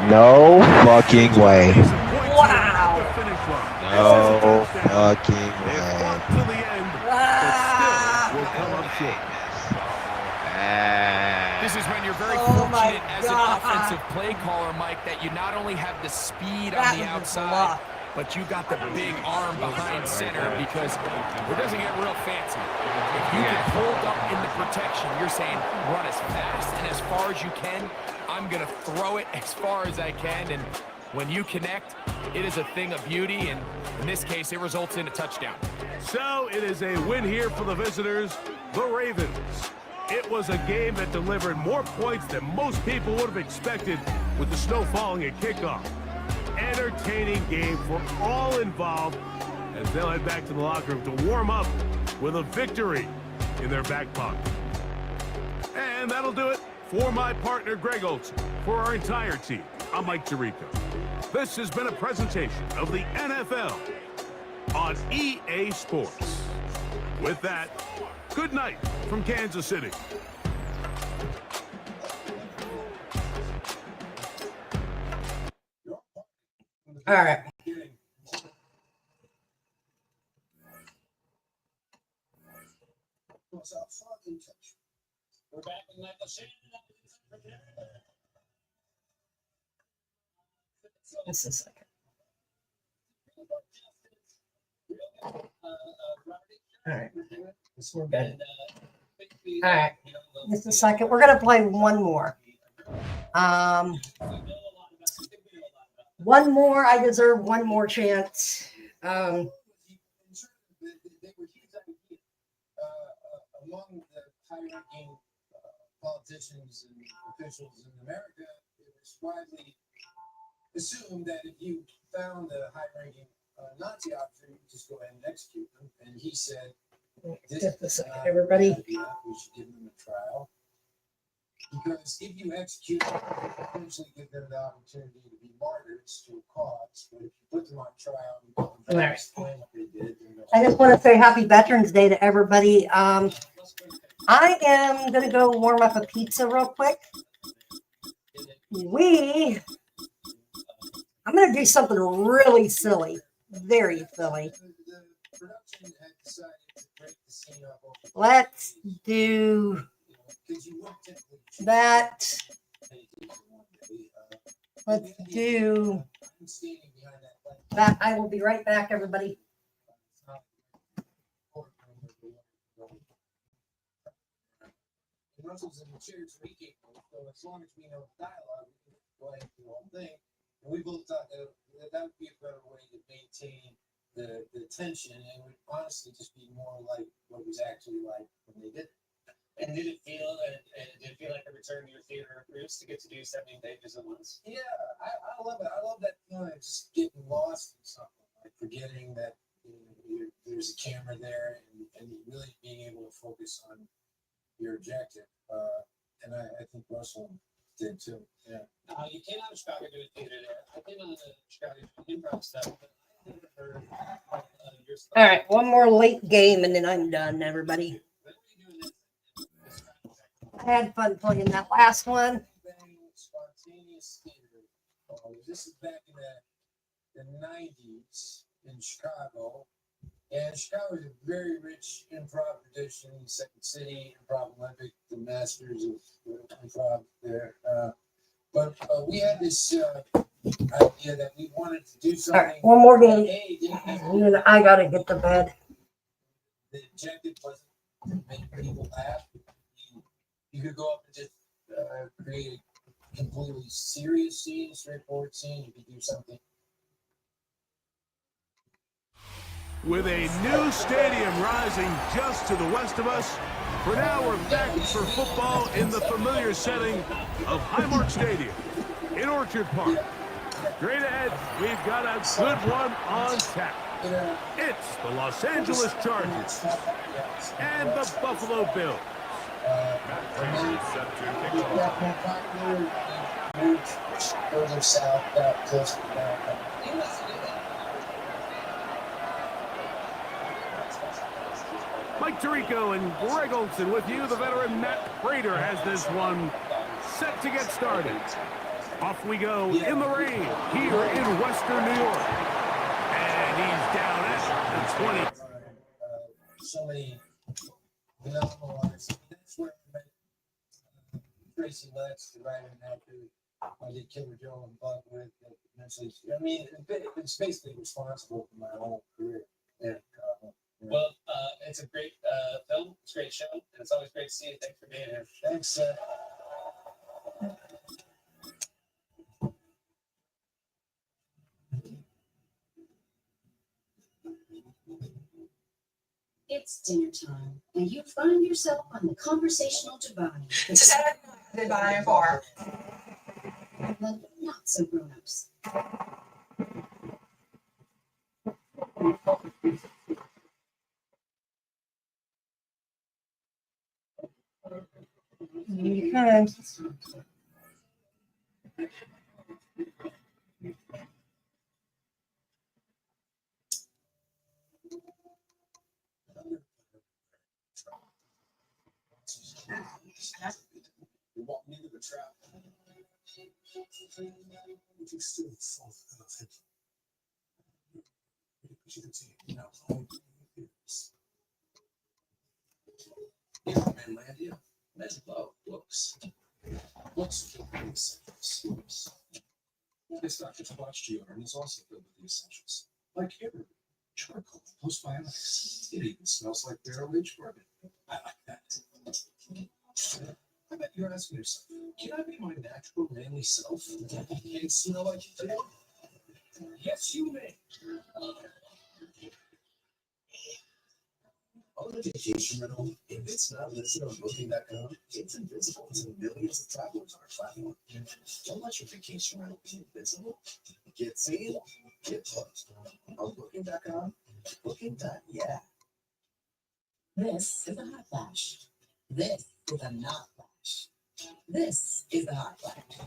No fucking way. Wow. No fucking way. To the end, but still will come up short. This is when you're very fortunate as an offensive play caller, Mike, that you not only have the speed on the outside, but you got the big arm behind center, because it doesn't get real fancy. If you can hold up in the protection, you're saying run as fast and as far as you can. I'm going to throw it as far as I can, and when you connect, it is a thing of beauty, and in this case, it results in a touchdown. So it is a win here for the visitors, the Ravens. It was a game that delivered more points than most people would have expected with the snow falling at kickoff. Entertaining game for all involved as they'll head back to the locker room to warm up with a victory in their back pocket. And that'll do it for my partner, Greg Olson. For our entire team, I'm Mike Tirico. This has been a presentation of the NFL on EA Sports. With that, good night from Kansas City. All right. We're back in Just a second. All right. We're good. All right. Just a second. We're going to play one more. One more. I deserve one more chance. among the high-ranking politicians and officials in America, it was widely assumed that if you found a high-ranking not the option, you just go ahead and execute them. And he said, Just a second, everybody. We should give them a trial. Because if you execute, you potentially give them the opportunity to be martyrs to a cause. But if you put them on trial, you don't explain what they did. I just want to say happy Veterans Day to everybody. I am going to go warm up a pizza real quick. I'm going to do something really silly, very silly. Let's do that. Let's do that. I will be right back, everybody. Russell's in the chairs weekend, so as long as we know the dialogue, we can go ahead and do the whole thing. And we both thought that would be a better way to maintain the tension, and it would honestly just be more like what it was actually like when they did it. And did it feel like a return to your theater roots to get to do 70 pages at once? Yeah, I love it. I love that feeling of just getting lost in something, like forgetting that there's a camera there, and really being able to focus on your objective. And I think Russell did too. Yeah. You came out of Chicago to do a theater there. I came out of the Chicago improv stuff, but I never heard your stuff. All right, one more late game and then I'm done, everybody. I had fun playing that last one. Spontaneous theater. This is back in the 90s in Chicago. And Chicago is a very rich improv tradition. Second City, Improv Olympic, the masters of improv there. But we had this idea that we wanted to do something. All right, one more game. I got to get to bed. The objective wasn't to make people laugh. You could go up and just create a completely serious scene, straightforward scene. You could do something. With a new stadium rising just to the west of us, for now we're back for football in the familiar setting of Highmark Stadium in Orchard Park. Straight ahead, we've got a good one on tap. It's the Los Angeles Chargers and the Buffalo Bills. Further south, close to America. Mike Tirico and Greg Olson with you. The veteran Matt Prater has this one set to get started. Off we go in the rain here in Western New York. And he's down at the 20. So many phenomenal artists. That's where I met Tracy Letts, the writer and actor I did Killer Joe and Bug with. Eventually, I mean, it's basically responsible for my whole career. Yeah. Well, it's a great film. It's a great show. And it's always great to see you. Thanks for being here. Thanks. It's dinner time, and you find yourself on the conversational divide. Divide bar. But not so grown-ups. You can. You walk me into the trap. Would you still fall out of it? Because you can see it now. Yeah, man, land, yeah. Men's love books. Books are the essentials. It's not just watch deodorant, it's also filled with the essentials. Like hair, charcoal, postbiotics. It even smells like barrel-aged bourbon. I like that. I bet you're asking yourself, can I be my natural, manly self and smell like you do? Yes, you may. On a vacation rental, if it's not listed on Booking.com, it's invisible to millions of travelers on our platform. Don't let your vacation rental be invisible. Get seen, This is a hot flash. This is a not flash. This is the hot flash.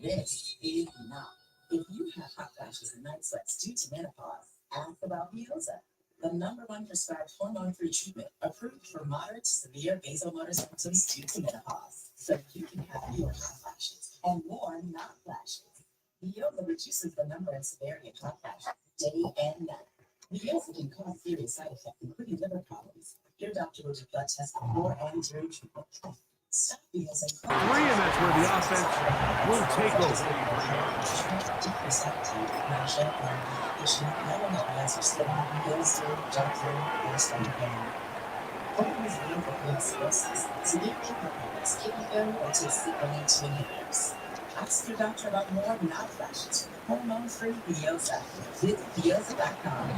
This is not. If you have hot flashes and night sweats due to menopause, ask about Veoza, the #1 prescribed hormone-free treatment approved for moderate to severe vasomotor symptoms due to menopause. So you can have fewer hot flashes and more not flashes. Veoza reduces the number and severity of hot flashes day and night. Veoza can cause serious side effects, including liver problems. Your doctor will do blood tests before and during treatment. Stop Veoza. 3, and that's where the offense will take over. Ask your doctor about more not flashes. Hormone-free Veoza. Visit Veoza.com.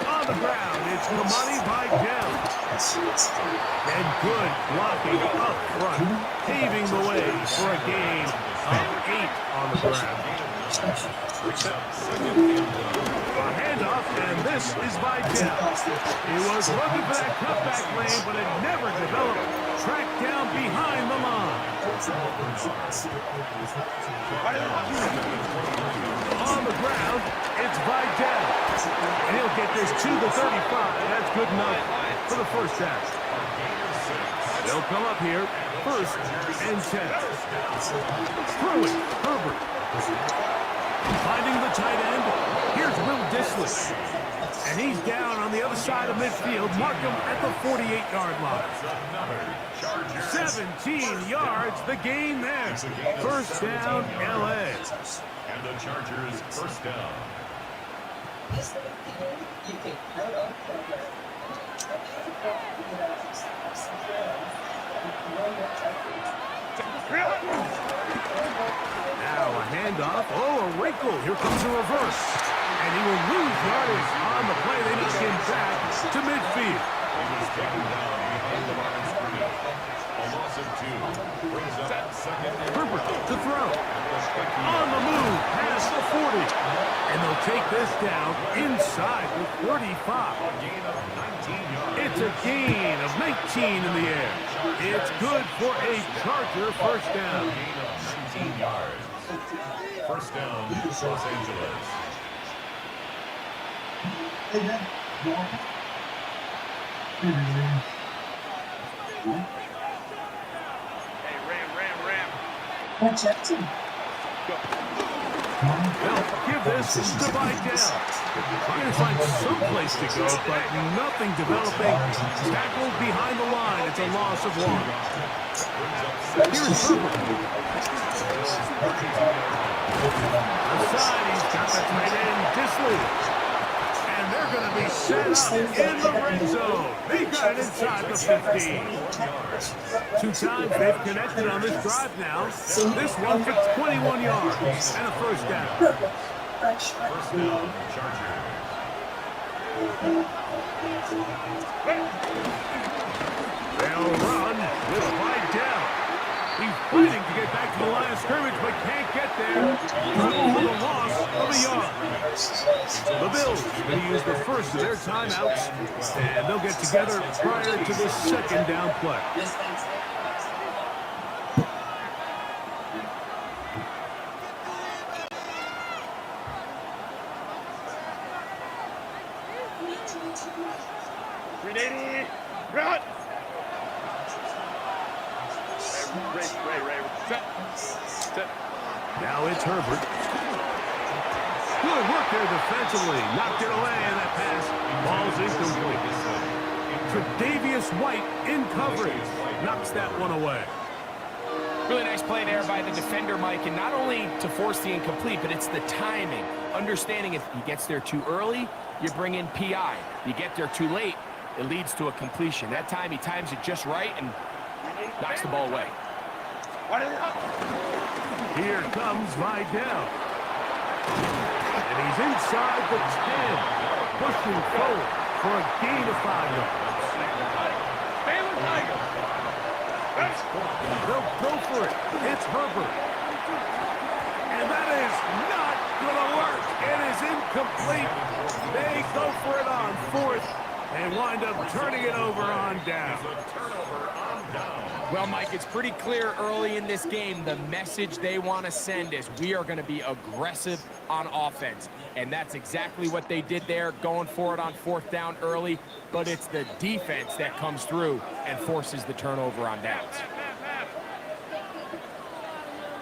On the ground, it's Kamani Vidal. And good blocking up front, paving the way for a gain of 8 on the ground. A handoff, and this is Vidal. He was looking for that cutback lane, but it never developed. Tracked down behind the line. On the ground, it's Vidal. And he'll get this to the 35. That's good enough for the first down. They'll come up here, 1st and 10. Throwing, Herbert. Finding the tight end, here's Will Dissly. And he's down on the other side of midfield. Mark him at the 48-yard line. 17 yards, the gain there. 1st down, L.A. And the Chargers' 1st down. Now a handoff. Oh, a wrinkle. Here comes a reverse. And he will lose yardage on the play. They knock him back to midfield. He was taken down behind the line of scrimmage. A loss of 2. Brings up 2nd and Herbert to throw. On the move, past the 40. And they'll take this down inside the 35. a gain of 19 yards. It's a gain of 19 in the air. It's good for a Charger 1st down. A gain of 19 yards. 1st down, Los Angeles. They'll give this to Vidal. Trying to find some place to go, but nothing developing. Tackled behind the line. It's a loss of 1. Here's Herbert. Outside, he's got the tight end, Dissly. And they're going to be set up in the red zone. They got it inside the 15. 2 times they've connected on this drive now. This one for 21 yards and a 1st down. 1st down, Chargers. They'll run with Vidal. He's fighting to get back to the line of scrimmage, but can't get there. For the loss of a yard. The Bills going to use the first of their timeouts, and they'll get together prior to the 2nd down play. Now it's Herbert. Good work there defensively. Knocked it away, and that pass falls incomplete. Tre'Davious White in coverage. Knocks that one away. Really nice play there by the defender, Mike, and not only to force the incomplete, but it's the timing. Understanding if he gets there too early, you bring in PI. You get there too late, it leads to a completion. That time, he times it just right and knocks the ball away. Here comes Vidal. And he's inside the 10, pushing forward for a gain of 5 yards. They'll go for it. It's Herbert. And that is not going to work. It is incomplete. They go for it on fourth and wind up turning it over on down. Well, Mike, it's pretty clear early in this game the message they want to send is we are going to be aggressive on offense. And that's exactly what they did there, going for it on fourth down early. But it's the defense that comes through and forces the turnover on downs.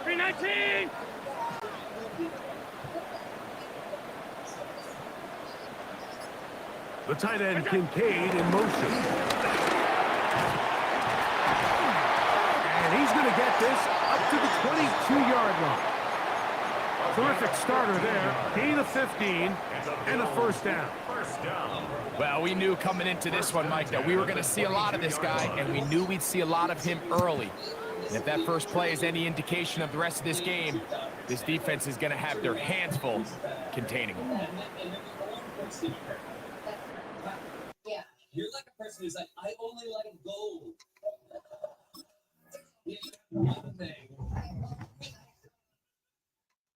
319! The tight end Kincaid in motion. And he's going to get this up to the 22-yard line. Terrific starter there. Gain of 15 and a first down. Well, we knew coming into this one, Mike, that we were going to see a lot of this guy, and we knew we'd see a lot of him early. And if that first play is any indication of the rest of this game, this defense is going to have their hands full containing him. Yeah, you're like a person who's like, I only like gold. Yeah, one thing.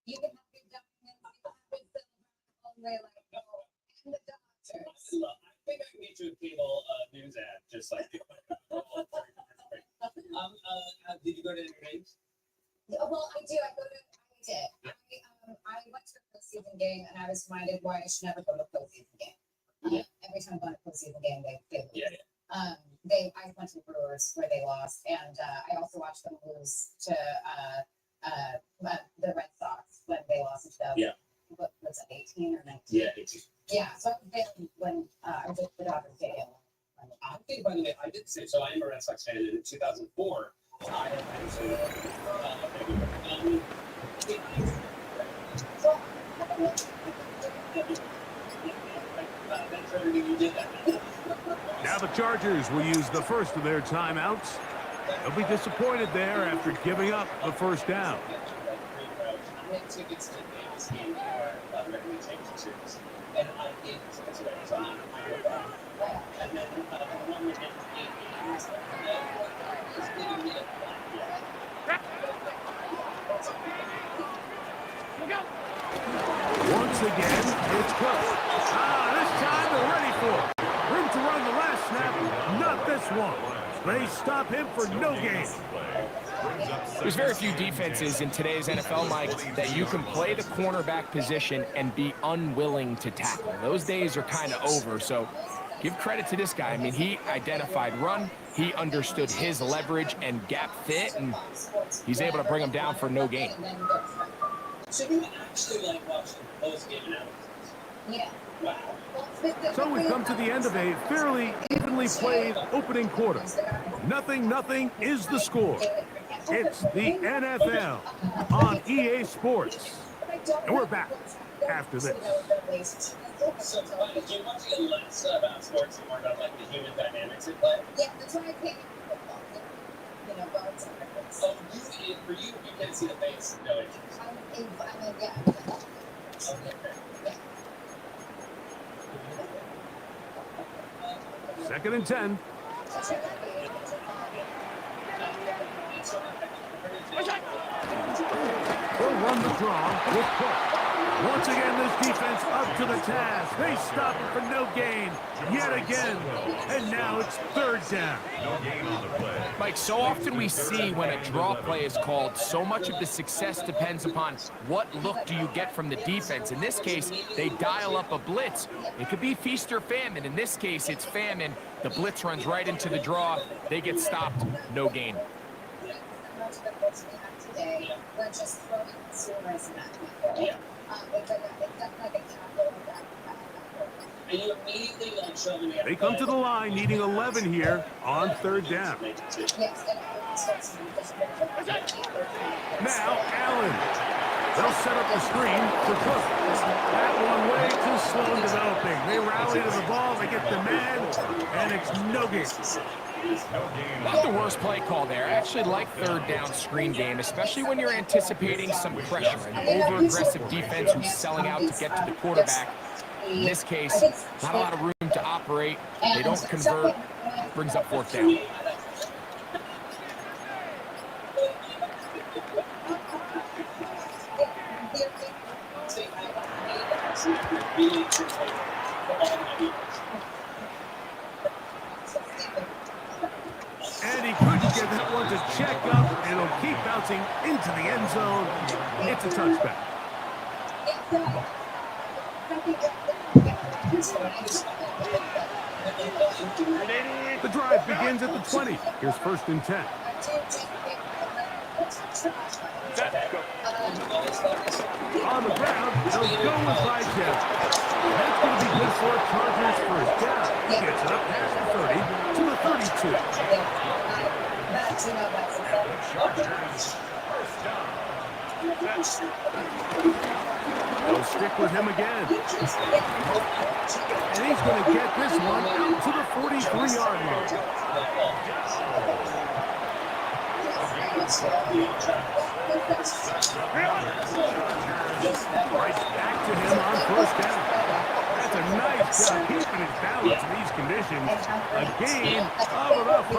You can have your documents, only like gold. And the doctors. I think I can get you a cable news ad, just like you. Did you go to any games? Well, I did. I went to a postseason game, and I was reminded why I should never go to a postseason game. Every time I go to a postseason game, they lose. Yeah. I went to the Brewers where they lost, and I also watched them lose to the Red Sox when they lost to them. Yeah. What was it, 18 or 19? Yeah, 18. Yeah, so I was there when I was at the Dodgers Stadium. I think, by the way, I did say so. I am a Red Sox fan. And in 2004, I had actually Now the Chargers will use the first of their timeouts. They'll be disappointed there after giving up the first down. Tickets to Vegas game or regularly changed to series. And I gave tickets away. So I'm and then the one we did for 8 games, is giving me a Once again, it's Cook. This time they're ready for it. Room to run the last snap, not this one. They stop him for no gain. There's very few defenses in today's NFL, Mike, that you can play the cornerback position and be unwilling to tackle. Those days are kind of over, so give credit to this guy. I mean, he identified run, he understood his leverage and gap fit, and he's able to bring him down for no gain. So you actually like watching post-game analysis? Yeah. Wow. So we've come to the end of a fairly evenly played opening quarter. 0-0 is the score. It's the NFL on EA Sports. And we're back after this. So, do you want to get less about sports and more about like the human dynamics at play? Yeah, that's why I came in football. You know, guards and everything. Oh, for you can't see the face, no issues. Yeah. Okay, fair. Second and 10. They'll run the draw with Cook. Once again, this defense up to the task. They stop it for no gain yet again. And now it's third down. No gain on the play. Mike, so often we see when a draw play is called, so much of the success depends upon what look do you get from the defense. In this case, they dial up a blitz. It could be feast or famine. In this case, it's famine. The blitz runs right into the draw. They get stopped. No gain. Today, we're just throwing consumers in that people. Yeah. It's like a capital. And you immediately like show them. They come to the line needing 11 here on third down. Now Allen. They'll set up the screen for Cook. That one way too slow in developing. They rally to the ball, they get the man, and it's no gain. Not the worst play call there. I actually like third down screen game, especially when you're anticipating some pressure. An over-aggressive defense who's selling out to get to the quarterback. In this case, not a lot of room to operate. They don't convert. Brings up fourth down. And he couldn't get that one to check up. It'll keep bouncing into the end zone. It's a touchback. The drive begins at the 20. Here's 1st and 10. On the ground, they'll go with Vidal. That's going to be good for Chargers first down. He gets it up past the 30 to the 32. They'll stick with him again. And he's going to get this one out to the 43-yard line. Right back to him on 1st down. That's a nice job keeping his balance in these conditions. A gain of about 5.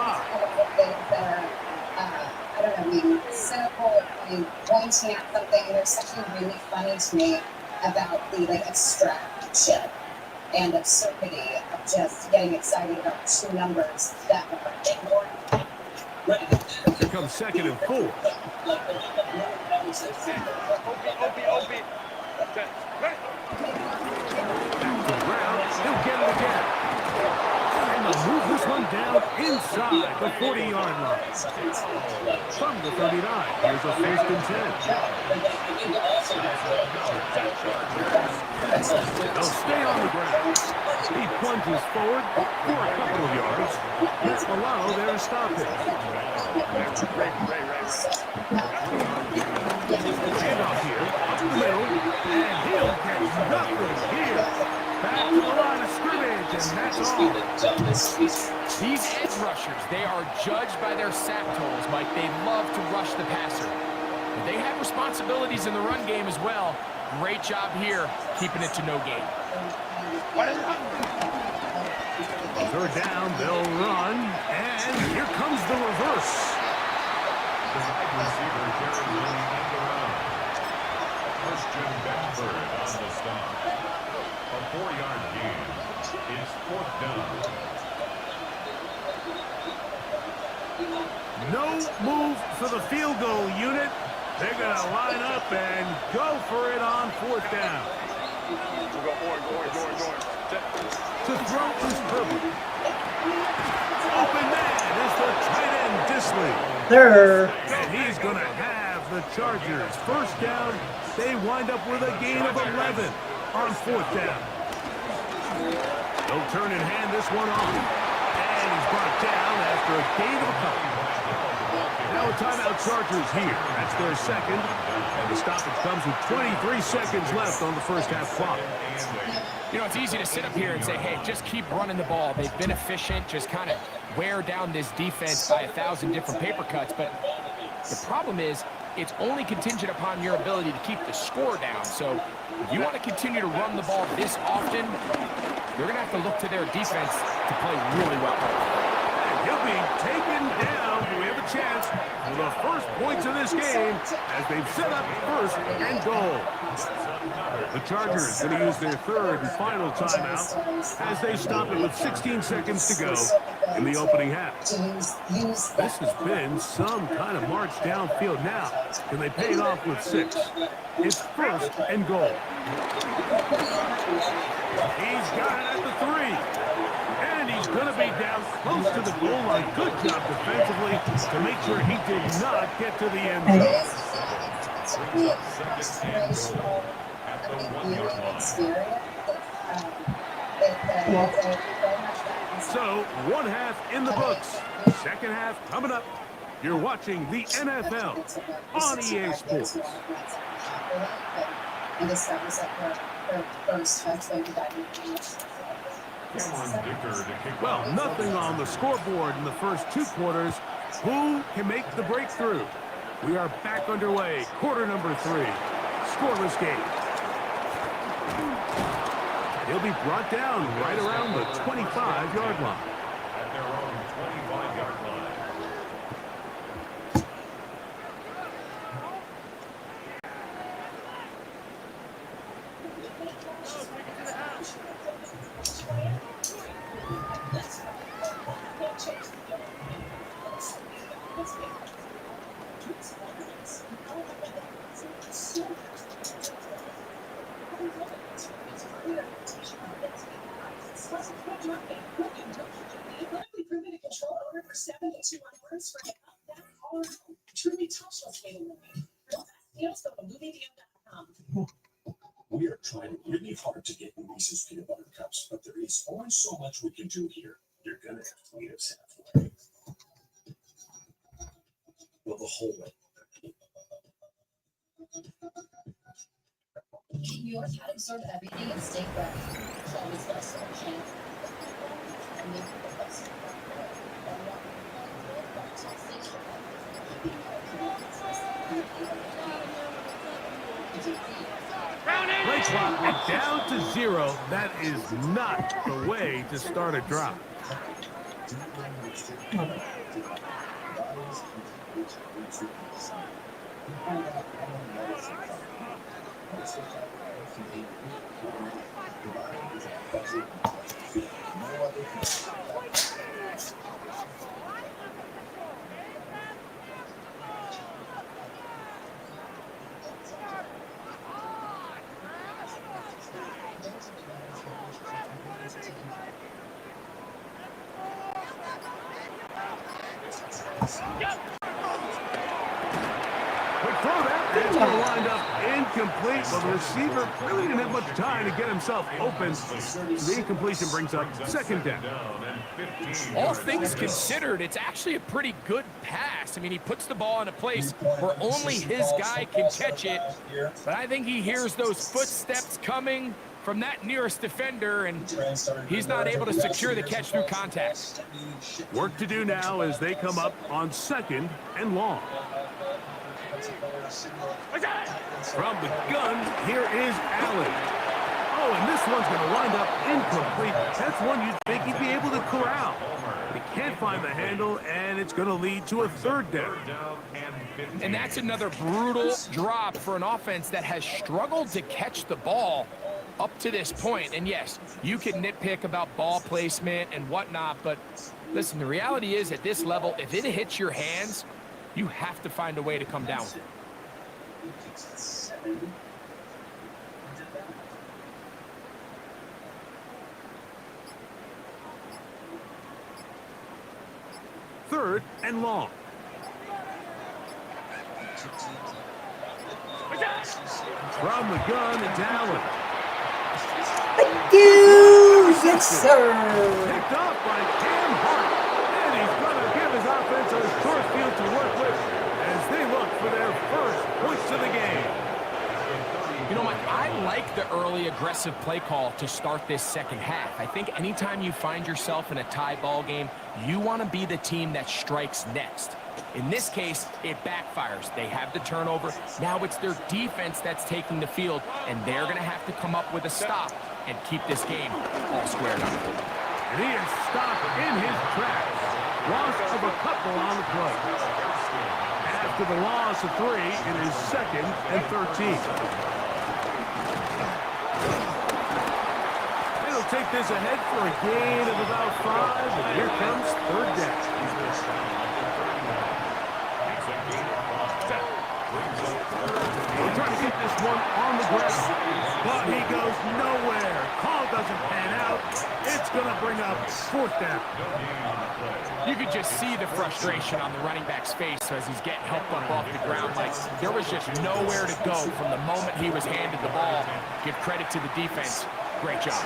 I don't know, being cynical and pointing at something. There's something really funny to me about the abstraction and absurdity of just getting excited about 2 numbers that are ignored. Here comes 2nd and 4. Back to the ground. He'll get it again. And they'll move this one down inside the 40-yard line. From the 39, here's a 1st and 10. They'll stay on the ground. He plunges forward for a couple of yards. It's Milano there to stop him. Handoff here, up the middle, and he'll get nothing here. Back to the line of scrimmage, and that's all. These edge rushers, they are judged by their sack totals, Mike. They love to rush the passer. But they have responsibilities in the run game as well. Great job here, keeping it to no gain. On 3rd down, they'll run, and here comes the reverse. The wide receiver carries on the end around. Christian Benford on the stop. A 4-yard gain. It's 4th down. No move for the field goal unit. They're going to line up and go for it on 4th down. To throw is Herbert. Open man is the tight end Disley. And he's going to have the Chargers. 1st down. They wind up with a gain of 11 on 4th down. They'll turn and hand this one off. And he's brought down after a gain of a couple. Now a timeout Chargers here. That's their 2nd. And the stoppage comes with 23 seconds left on the 1st half clock. You know, it's easy to sit up here and say, hey, just keep running the ball. They've been efficient, just kind of wear down this defense by 1,000 different paper cuts. But the problem is, it's only contingent upon your ability to keep the score down. So if you want to continue to run the ball this often, you're going to have to look to their defense to play really well. And he'll be taken down. We have a chance for the first points of this game as they've set up 1st and goal. The Chargers going to use their 3rd and final timeout as they stop it with 16 seconds to go in the opening half. This has been some kind of march downfield now. Can they pay it off with 6? It's 1st and goal. He's got it at the 3. And he's going to be down close to the goal line. Good job defensively to make sure he did not get to the end zone. So, 1 half in the books. 2nd half coming up. You're watching the NFL on EA Sports. Well, nothing on the scoreboard in the first 2 quarters. Who can make the breakthrough? We are back underway. Quarter number 3. Scoreless game. He'll be brought down right around the 25-yard line. At their own 25-yard line. Clinically proven to control odor for 72 hours for that hard. Truly touchless way to live. Deals go to moviedeal.com. We are trying really hard to get Reese's peanut butter cups, but there is only so much we can do here. You're gonna have to meet us halfway. Well, the whole way. Can your cat absorb everything and stay fresh? Always got solution. Play clock is down to 0. That is not the way to start a drive. It's going to wind up incomplete, but the receiver really didn't have much time to get himself open. The incompletion brings up second down. All things considered, it's actually a pretty good pass. I mean, he puts the ball in a place where only his guy can catch it. But I think he hears those footsteps coming from that nearest defender, and he's not able to secure the catch through contact. Work to do now as they come up on 2nd and long. From the gun, here is Allen. Oh, and this one's going to wind up incomplete. That's one you'd think he'd be able to corral. He can't find the handle, and it's going to lead to a 3rd down. And that's another brutal drop for an offense that has struggled to catch the ball up to this point. And yes, you can nitpick about ball placement and whatnot, but listen, the reality is at this level, if it hits your hands, you have to find a way to come down with it. Third and long. From the gun, it's Allen. Thank you, yes, sir. Picked off by Cam Hart. And he's going to give his offense a short field to work with as they look for their first points of the game. You know, Mike, I like the early aggressive play call to start this second half. I think anytime you find yourself in a tie ball game, you want to be the team that strikes next. In this case, it backfires. They have the turnover. Now it's their defense that's taking the field, and they're going to have to come up with a stop and keep this game all squared up. And he is stopped in his tracks. Loss of a couple on the play. After the loss of 3, it is 2nd and 13. They'll take this ahead for a gain of about 5, and here comes 3rd down. We're trying to get this one on the ground, but he goes nowhere. Call doesn't pan out. It's going to bring up 4th down. You could just see the frustration on the running back's face as he's getting helped up off the ground. Like, there was just nowhere to go from the moment he was handed the ball. Give credit to the defense. Great job.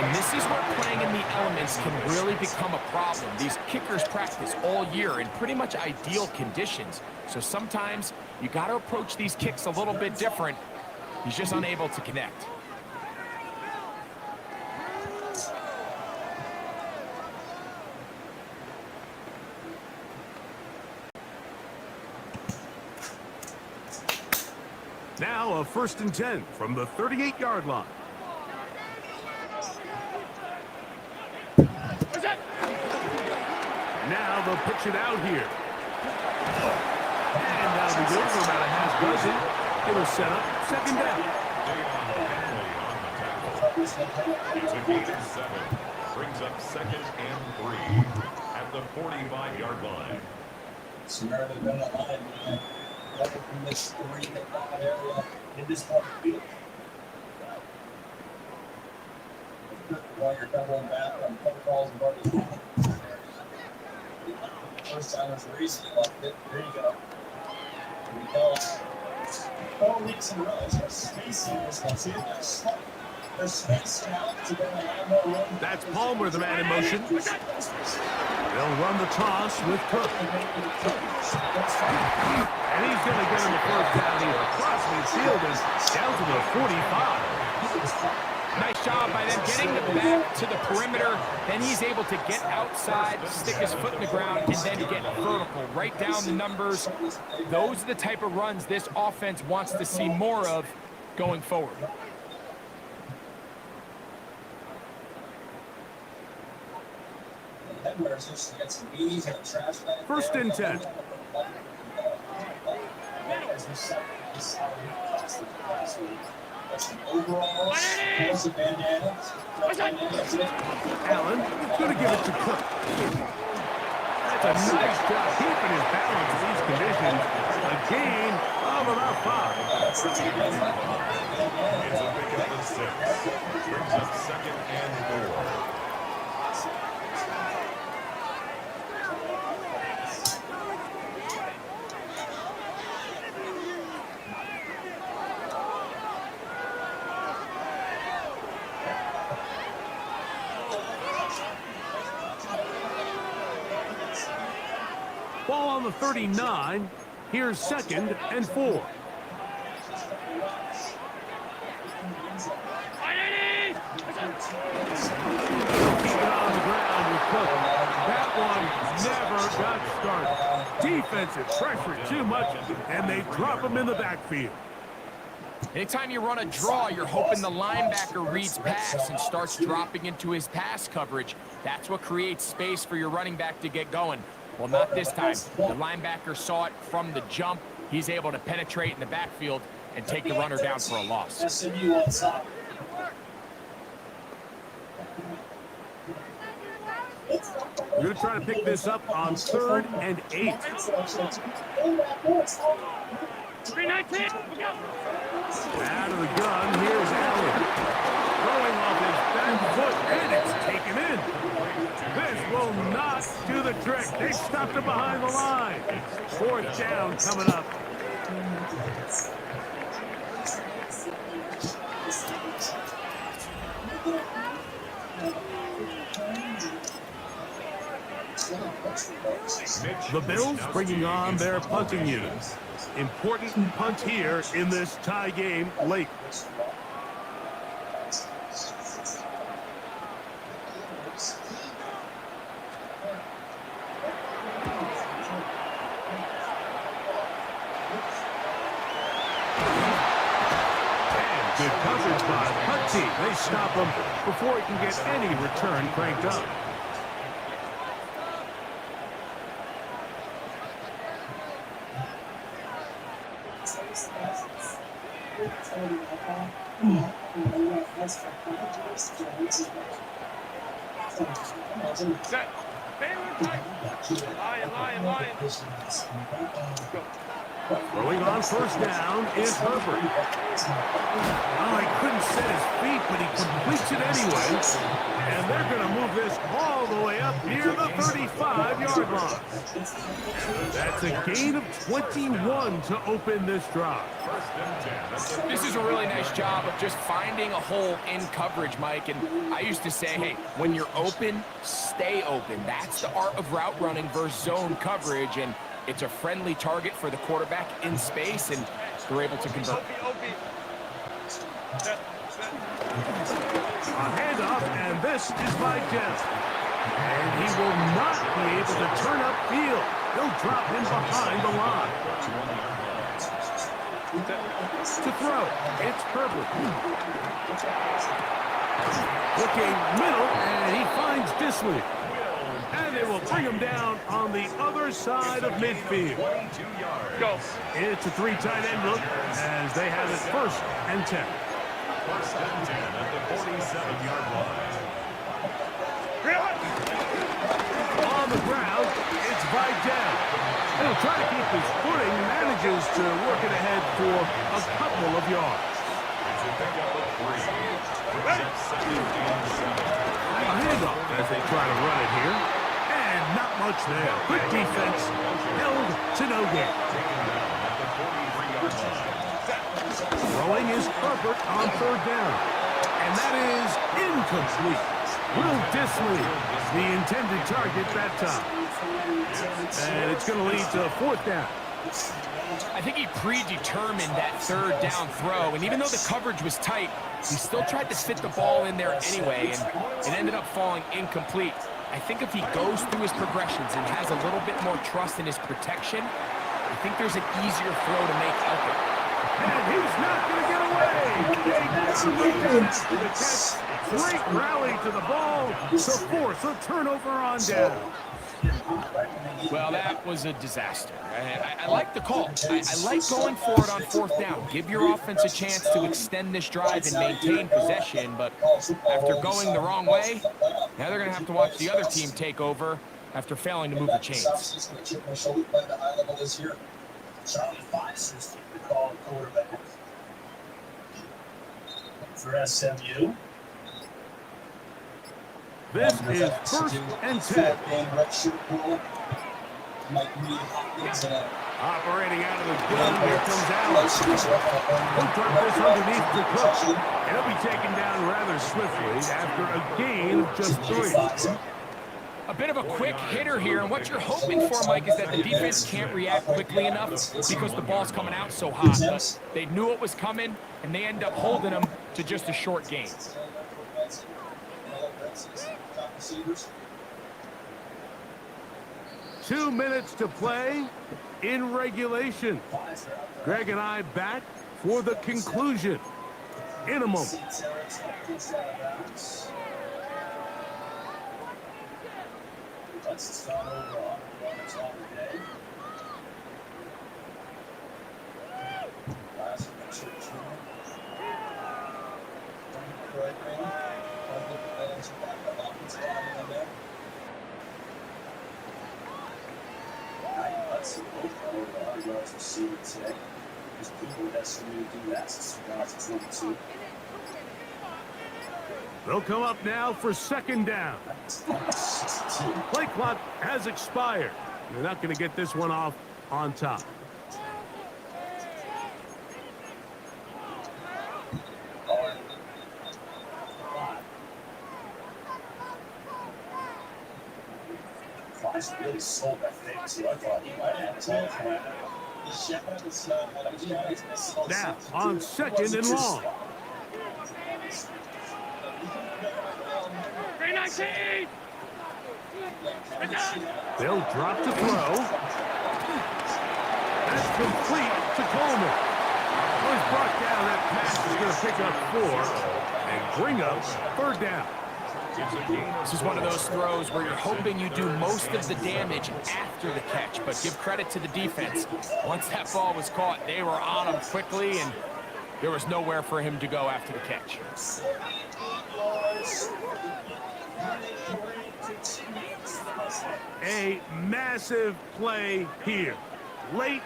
And this is where playing in the elements can really become a problem. These kickers practice all year in pretty much ideal conditions. So sometimes you got to approach these kicks a little bit different. He's just unable to connect. Now a 1st and 10 from the 38-yard line. Now they'll pitch it out here. And now the over about a half dozen. It'll set up 2nd down. It's a gain of 7. Brings up 2nd and 3 at the 45-yard line. Scenario been on the line, man. From this 3 to 5 area in this part of the field. while you're doubling back on protocols and buddies. First timers were easily loved it. There you go. Here we go. 4 weeks in a row. So spacing is continuous. They're spaced out to get a lot more room. That's Palmer, the man in motion. They'll run the toss with Cook. And he's going to get him the first down here. Across midfield and down to the 45. Nice job by them getting the back to the perimeter. Then he's able to get outside, stick his foot in the ground, and then get vertical. Right down the numbers. Those are the type of runs this offense wants to see more of going forward. First and 10. Allen going to give it to Cook. That's a nice job keeping his balance in these conditions. A gain of about 5. It's a pickup of 6. Brings up 2nd and 4. Ball on the 39. Here's 2nd and 4. Keep it on the ground with Cook. That one never got started. Defensive pressure too much, and they drop him in the backfield. Anytime you run a draw, you're hoping the linebacker reads pass and starts dropping into his pass coverage. That's what creates space for your running back to get going. Well, not this time. The linebacker saw it from the jump. He's able to penetrate in the backfield and take the runner down for a loss. We're going to try to pick this up on 3rd and 8. Out of the gun, here's Allen. Throwing off his back foot, and it's taken in. This will not do the trick. They stopped him behind the line. 4th down coming up. The Bills bringing on their punting unit. Important punt here in this tie game late. Good coverage by the punt team. They stop him before he can get any return cranked up. Throwing on 1st down is Herbert. Well, he couldn't set his feet, but he completes it anyway. And they're going to move this all the way up near the 35-yard line. That's a gain of 21 to open this drive. This is a really nice job of just finding a hole in coverage, Mike. And I used to say, hey, when you're open, stay open. That's the art of route running versus zone coverage. And it's a friendly target for the quarterback in space, and they're able to convert. A handoff, and this is by Jeff. And he will not be able to turn upfield. He'll drop him behind the line. To throw, it's Herbert. Looking middle, and he finds Disley. And they will bring him down on the other side of midfield. Go. It's a 3 tight end look as they have it 1st and 10. 1st and 10 at the 47-yard line. On the ground, it's Vidal. He'll try to keep his footing, manages to work it ahead for a couple of yards. It's a pickup of 3. Brings up 2nd and 7. try to run it here. And not much there. Good defense. Held to no gain. Throwing is Herbert on third down. And that is incomplete. Will Disley, the intended target that time. And it's going to lead to a fourth down. I think he predetermined that third down throw, and even though the coverage was tight, he still tried to fit the ball in there anyway, and it ended up falling incomplete. I think if he goes through his progressions and has a little bit more trust in his protection, I think there's an easier throw to make out there. And he's not going to get away. The catch. Great rally to the ball to force a turnover on down. Well, that was a disaster. I like the call. I like going for it on fourth down. Give your offense a chance to extend this drive and maintain possession, but after going the wrong way, now they're going to have to watch the other team take over after failing to move the chains. Charlie Pfizer's the call quarterback for SMU. This is first and 10. Operating out of the gun, here comes Alex. He'll drop this underneath the Cook. And he'll be taken down rather swiftly after a gain of just 3. A bit of a quick hitter here, and what you're hoping for, Mike, is that the defense can't react quickly enough because the ball's coming out so hot. But they knew it was coming, and they end up holding them to just a short gain. 2 minutes to play in regulation. Greg and I back for the conclusion in a moment. They'll come up now for second down. Play clock has expired. They're not going to get this one off on top. Really sold that thing, so I thought he might have his own. Now on second and long. 319! They'll drop to throw. That's complete to Coleman. Well, he's brought down. That pass is going to pick up 4 and bring up third down. This is one of those throws where you're hoping you do most of the damage after the catch, but give credit to the defense. Once that ball was caught, they were on him quickly, and there was nowhere for him to go after the catch. A massive play here. Late,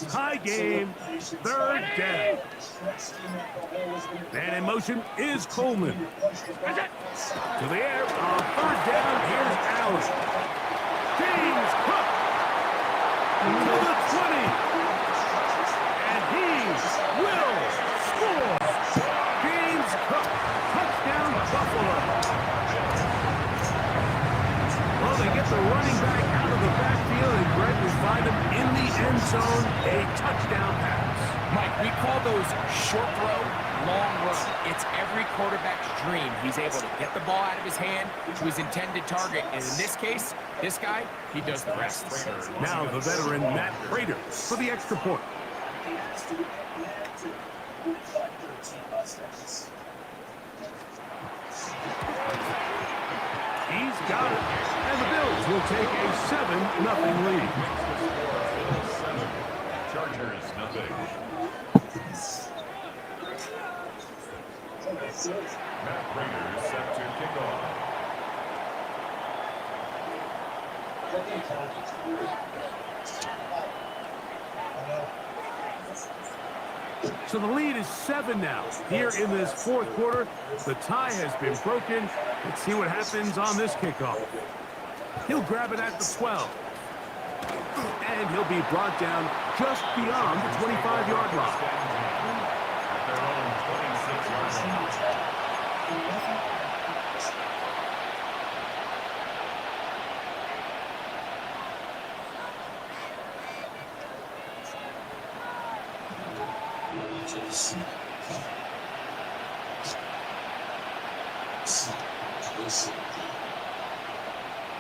high game, third down. And in motion is Coleman. To the air on third down, here's Allen. James Cook to the 20. And he will score. James Cook, touchdown Buffalo. Well, they get the running back out of the backfield, and Greg will find him in the end zone, a touchdown pass. Mike, we call those short throw, long run. It's every quarterback's dream. He's able to get the ball out of his hand to his intended target, and in this case, this guy, he does the rest. Now the veteran Matt Prater for the extra point. He's got it, and the Bills will take a 7-0 lead. Chargers, nothing. Matt Prater set to kick off. So the lead is 7 now. Here in this fourth quarter, the tie has been broken. Let's see what happens on this kickoff. He'll grab it at the 12. And he'll be brought down just beyond the 25-yard line.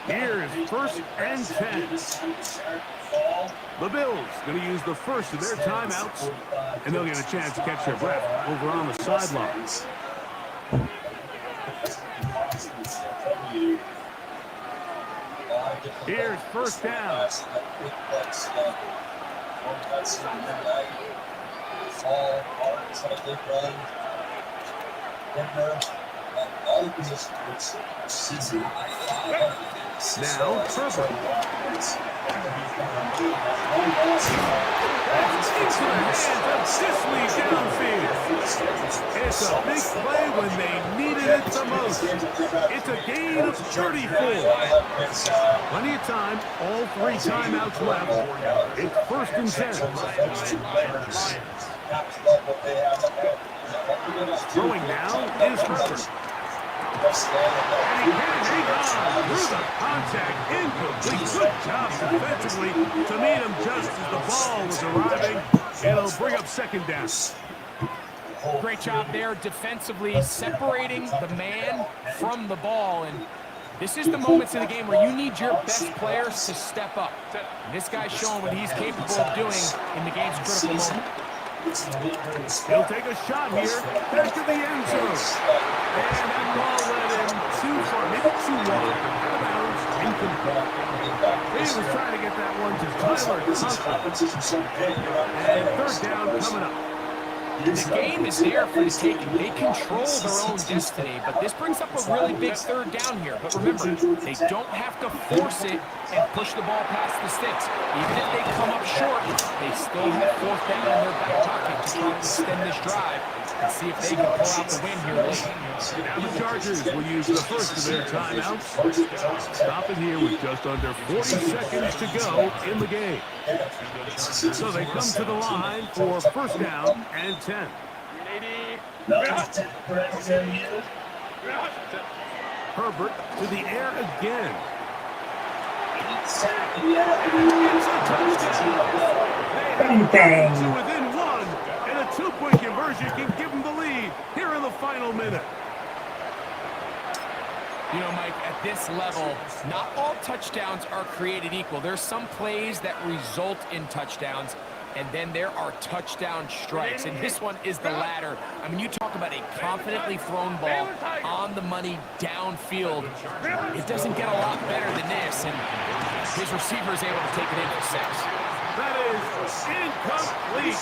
Here is 1st and 10. The Bills going to use the first of their timeouts, and they'll get a chance to catch their breath over on the sidelines. Here's 1st down. Now, Herbert. Into the hands of Sisley downfield. It's a big play when they needed it the most. It's a gain of 34. Plenty of time, all 3 timeouts left. It's 1st and 10. Throwing now is Herbert. And he can't hang on through the contact, incomplete. Good job defensively to meet him just as the ball was arriving. It'll bring up 2nd down. Great job there defensively, separating the man from the ball. And this is the moments of the game where you need your best players to step up. And this guy's showing what he's capable of doing in the game's critical moment. He'll take a shot here, back to the end zone. And that ball led him too far, hit too long, out of bounds, incomplete. He was trying to get that one to Tyler Conklin. And 3rd down coming up. The game is there for the taking. They control their own destiny, but this brings up a really big 3rd down here. But remember, they don't have to force it and push the ball past the sticks. Even if they come up short, they still have 4th down in their back pocket to try to extend this drive and see if they can pull out the win here late. Now the Chargers will use the first of their timeouts. Stopping here with just under 40 seconds to go in the game. So they come to the line for 1st down and 10. Herbert to the air again. It's a touchdown. They have to within 1, and a 2-point conversion can give them the lead here in the final minute. You know, Mike, at this level, not all touchdowns are created equal. There's some plays that result in touchdowns, and then there are touchdown strikes, and this one is the latter. I mean, you talk about a confidently thrown ball on the money downfield. It doesn't get a lot better than this, and his receiver is able to take it in for 6. That is incomplete.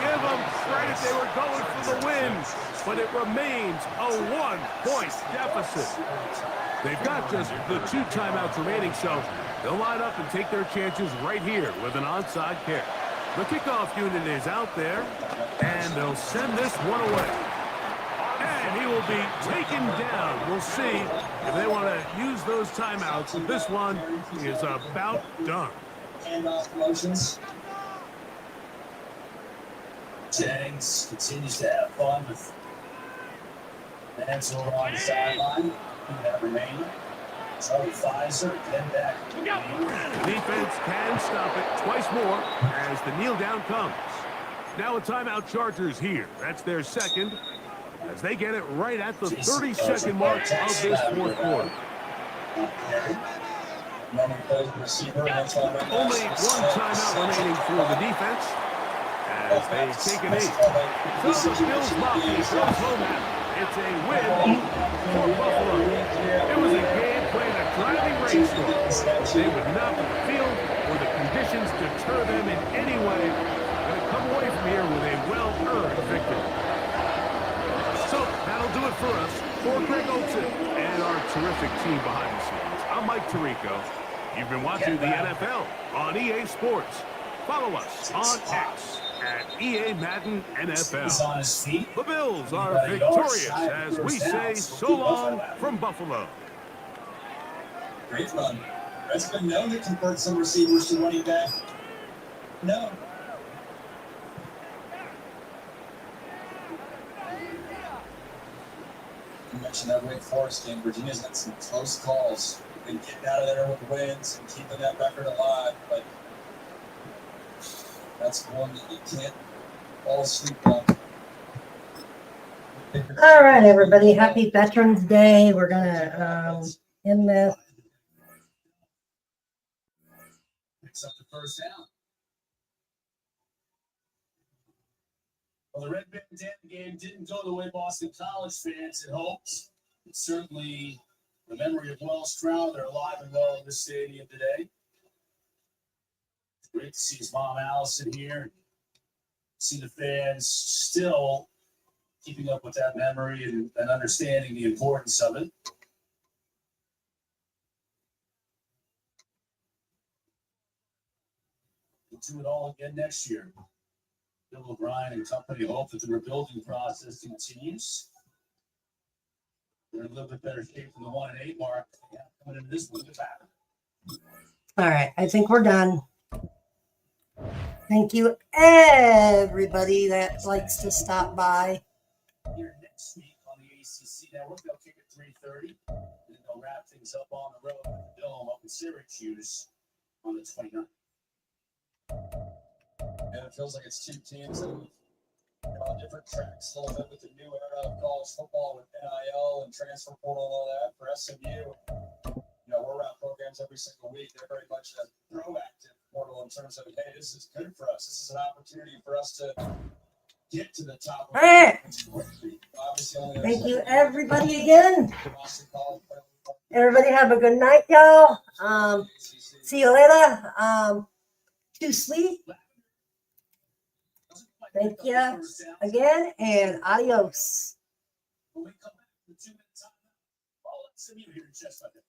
Give them credit. They were going for the win, but it remains a 1-point deficit. They've got just the 2 timeouts remaining, so they'll line up and take their chances right here with an onside kick. The kickoff unit is out there, and they'll send this one away. And he will be taken down. We'll see if they want to use those timeouts. This one is about done. Handoff motions. Jennings continues to have fun with Nance over on the sideline. That remaining. Charlie Pfizer, then back. Defense can stop it twice more as the kneel down comes. Now a timeout Chargers here. That's their 2nd as they get it right at the 30-second mark of this 4th quarter. Only 1 timeout remaining for the defense as they take a knee. So the Bills Mafia goes home at it. It's a win for Buffalo. It was a game playing a driving rainstorm. They would not let the field or the conditions deter them in any way. Going to come away from here with a well-earned victory. So that'll do it for us. For Greg Olsen and our terrific team behind the scenes, I'm Mike Tirico. You've been watching the NFL on EA Sports. Follow us on X at EA Madden He's NFL. on his feet. The Bills are About a yard victorious shy of as first we down, say so so keep long Buffalo. from Buffalo. Great run. That's been known to convert some receivers to running back. No. You mentioned that Wake Forest game. Virginia's had some close calls. Been getting out of there with wins and keeping that record alive, but that's one that you can't fall asleep on. All right, everybody. Happy Veterans Day. We're gonna end this. Picks up the first down. Well, the Red Bandana game didn't go the way Boston College fans had hoped. It's certainly the memory of Wells Stroud. They're alive and well in the stadium today. It's great to see his mom, Allison, here. See the fans still keeping up with that memory and understanding the importance of it. We'll do it all again next year. Bill O'Brien and company hope that the rebuilding process continues. They're in a little bit better shape than the 1-8 mark coming into this week. All right, I think we're done. Thank you, everybody that likes to stop by. Here next week on the ACC Network, they'll kick at 3:30, and then they'll wrap things up on the road with the Dome up in Syracuse on the 29th. And it feels like it's two teams that have on different tracks a little bit with the new era of college football with NIL and transfer portal and all that. For SMU, we're around programs every single week. They're very much a proactive portal in terms of, hey, this is good for us. This is an opportunity for us to get to the top. All right. Thank you, everybody, again. Everybody have a good night, y'all. See you later. To sleep. Thank you again, and adios. When we come back in 2 minutes, I'll let some of you here in just a minute.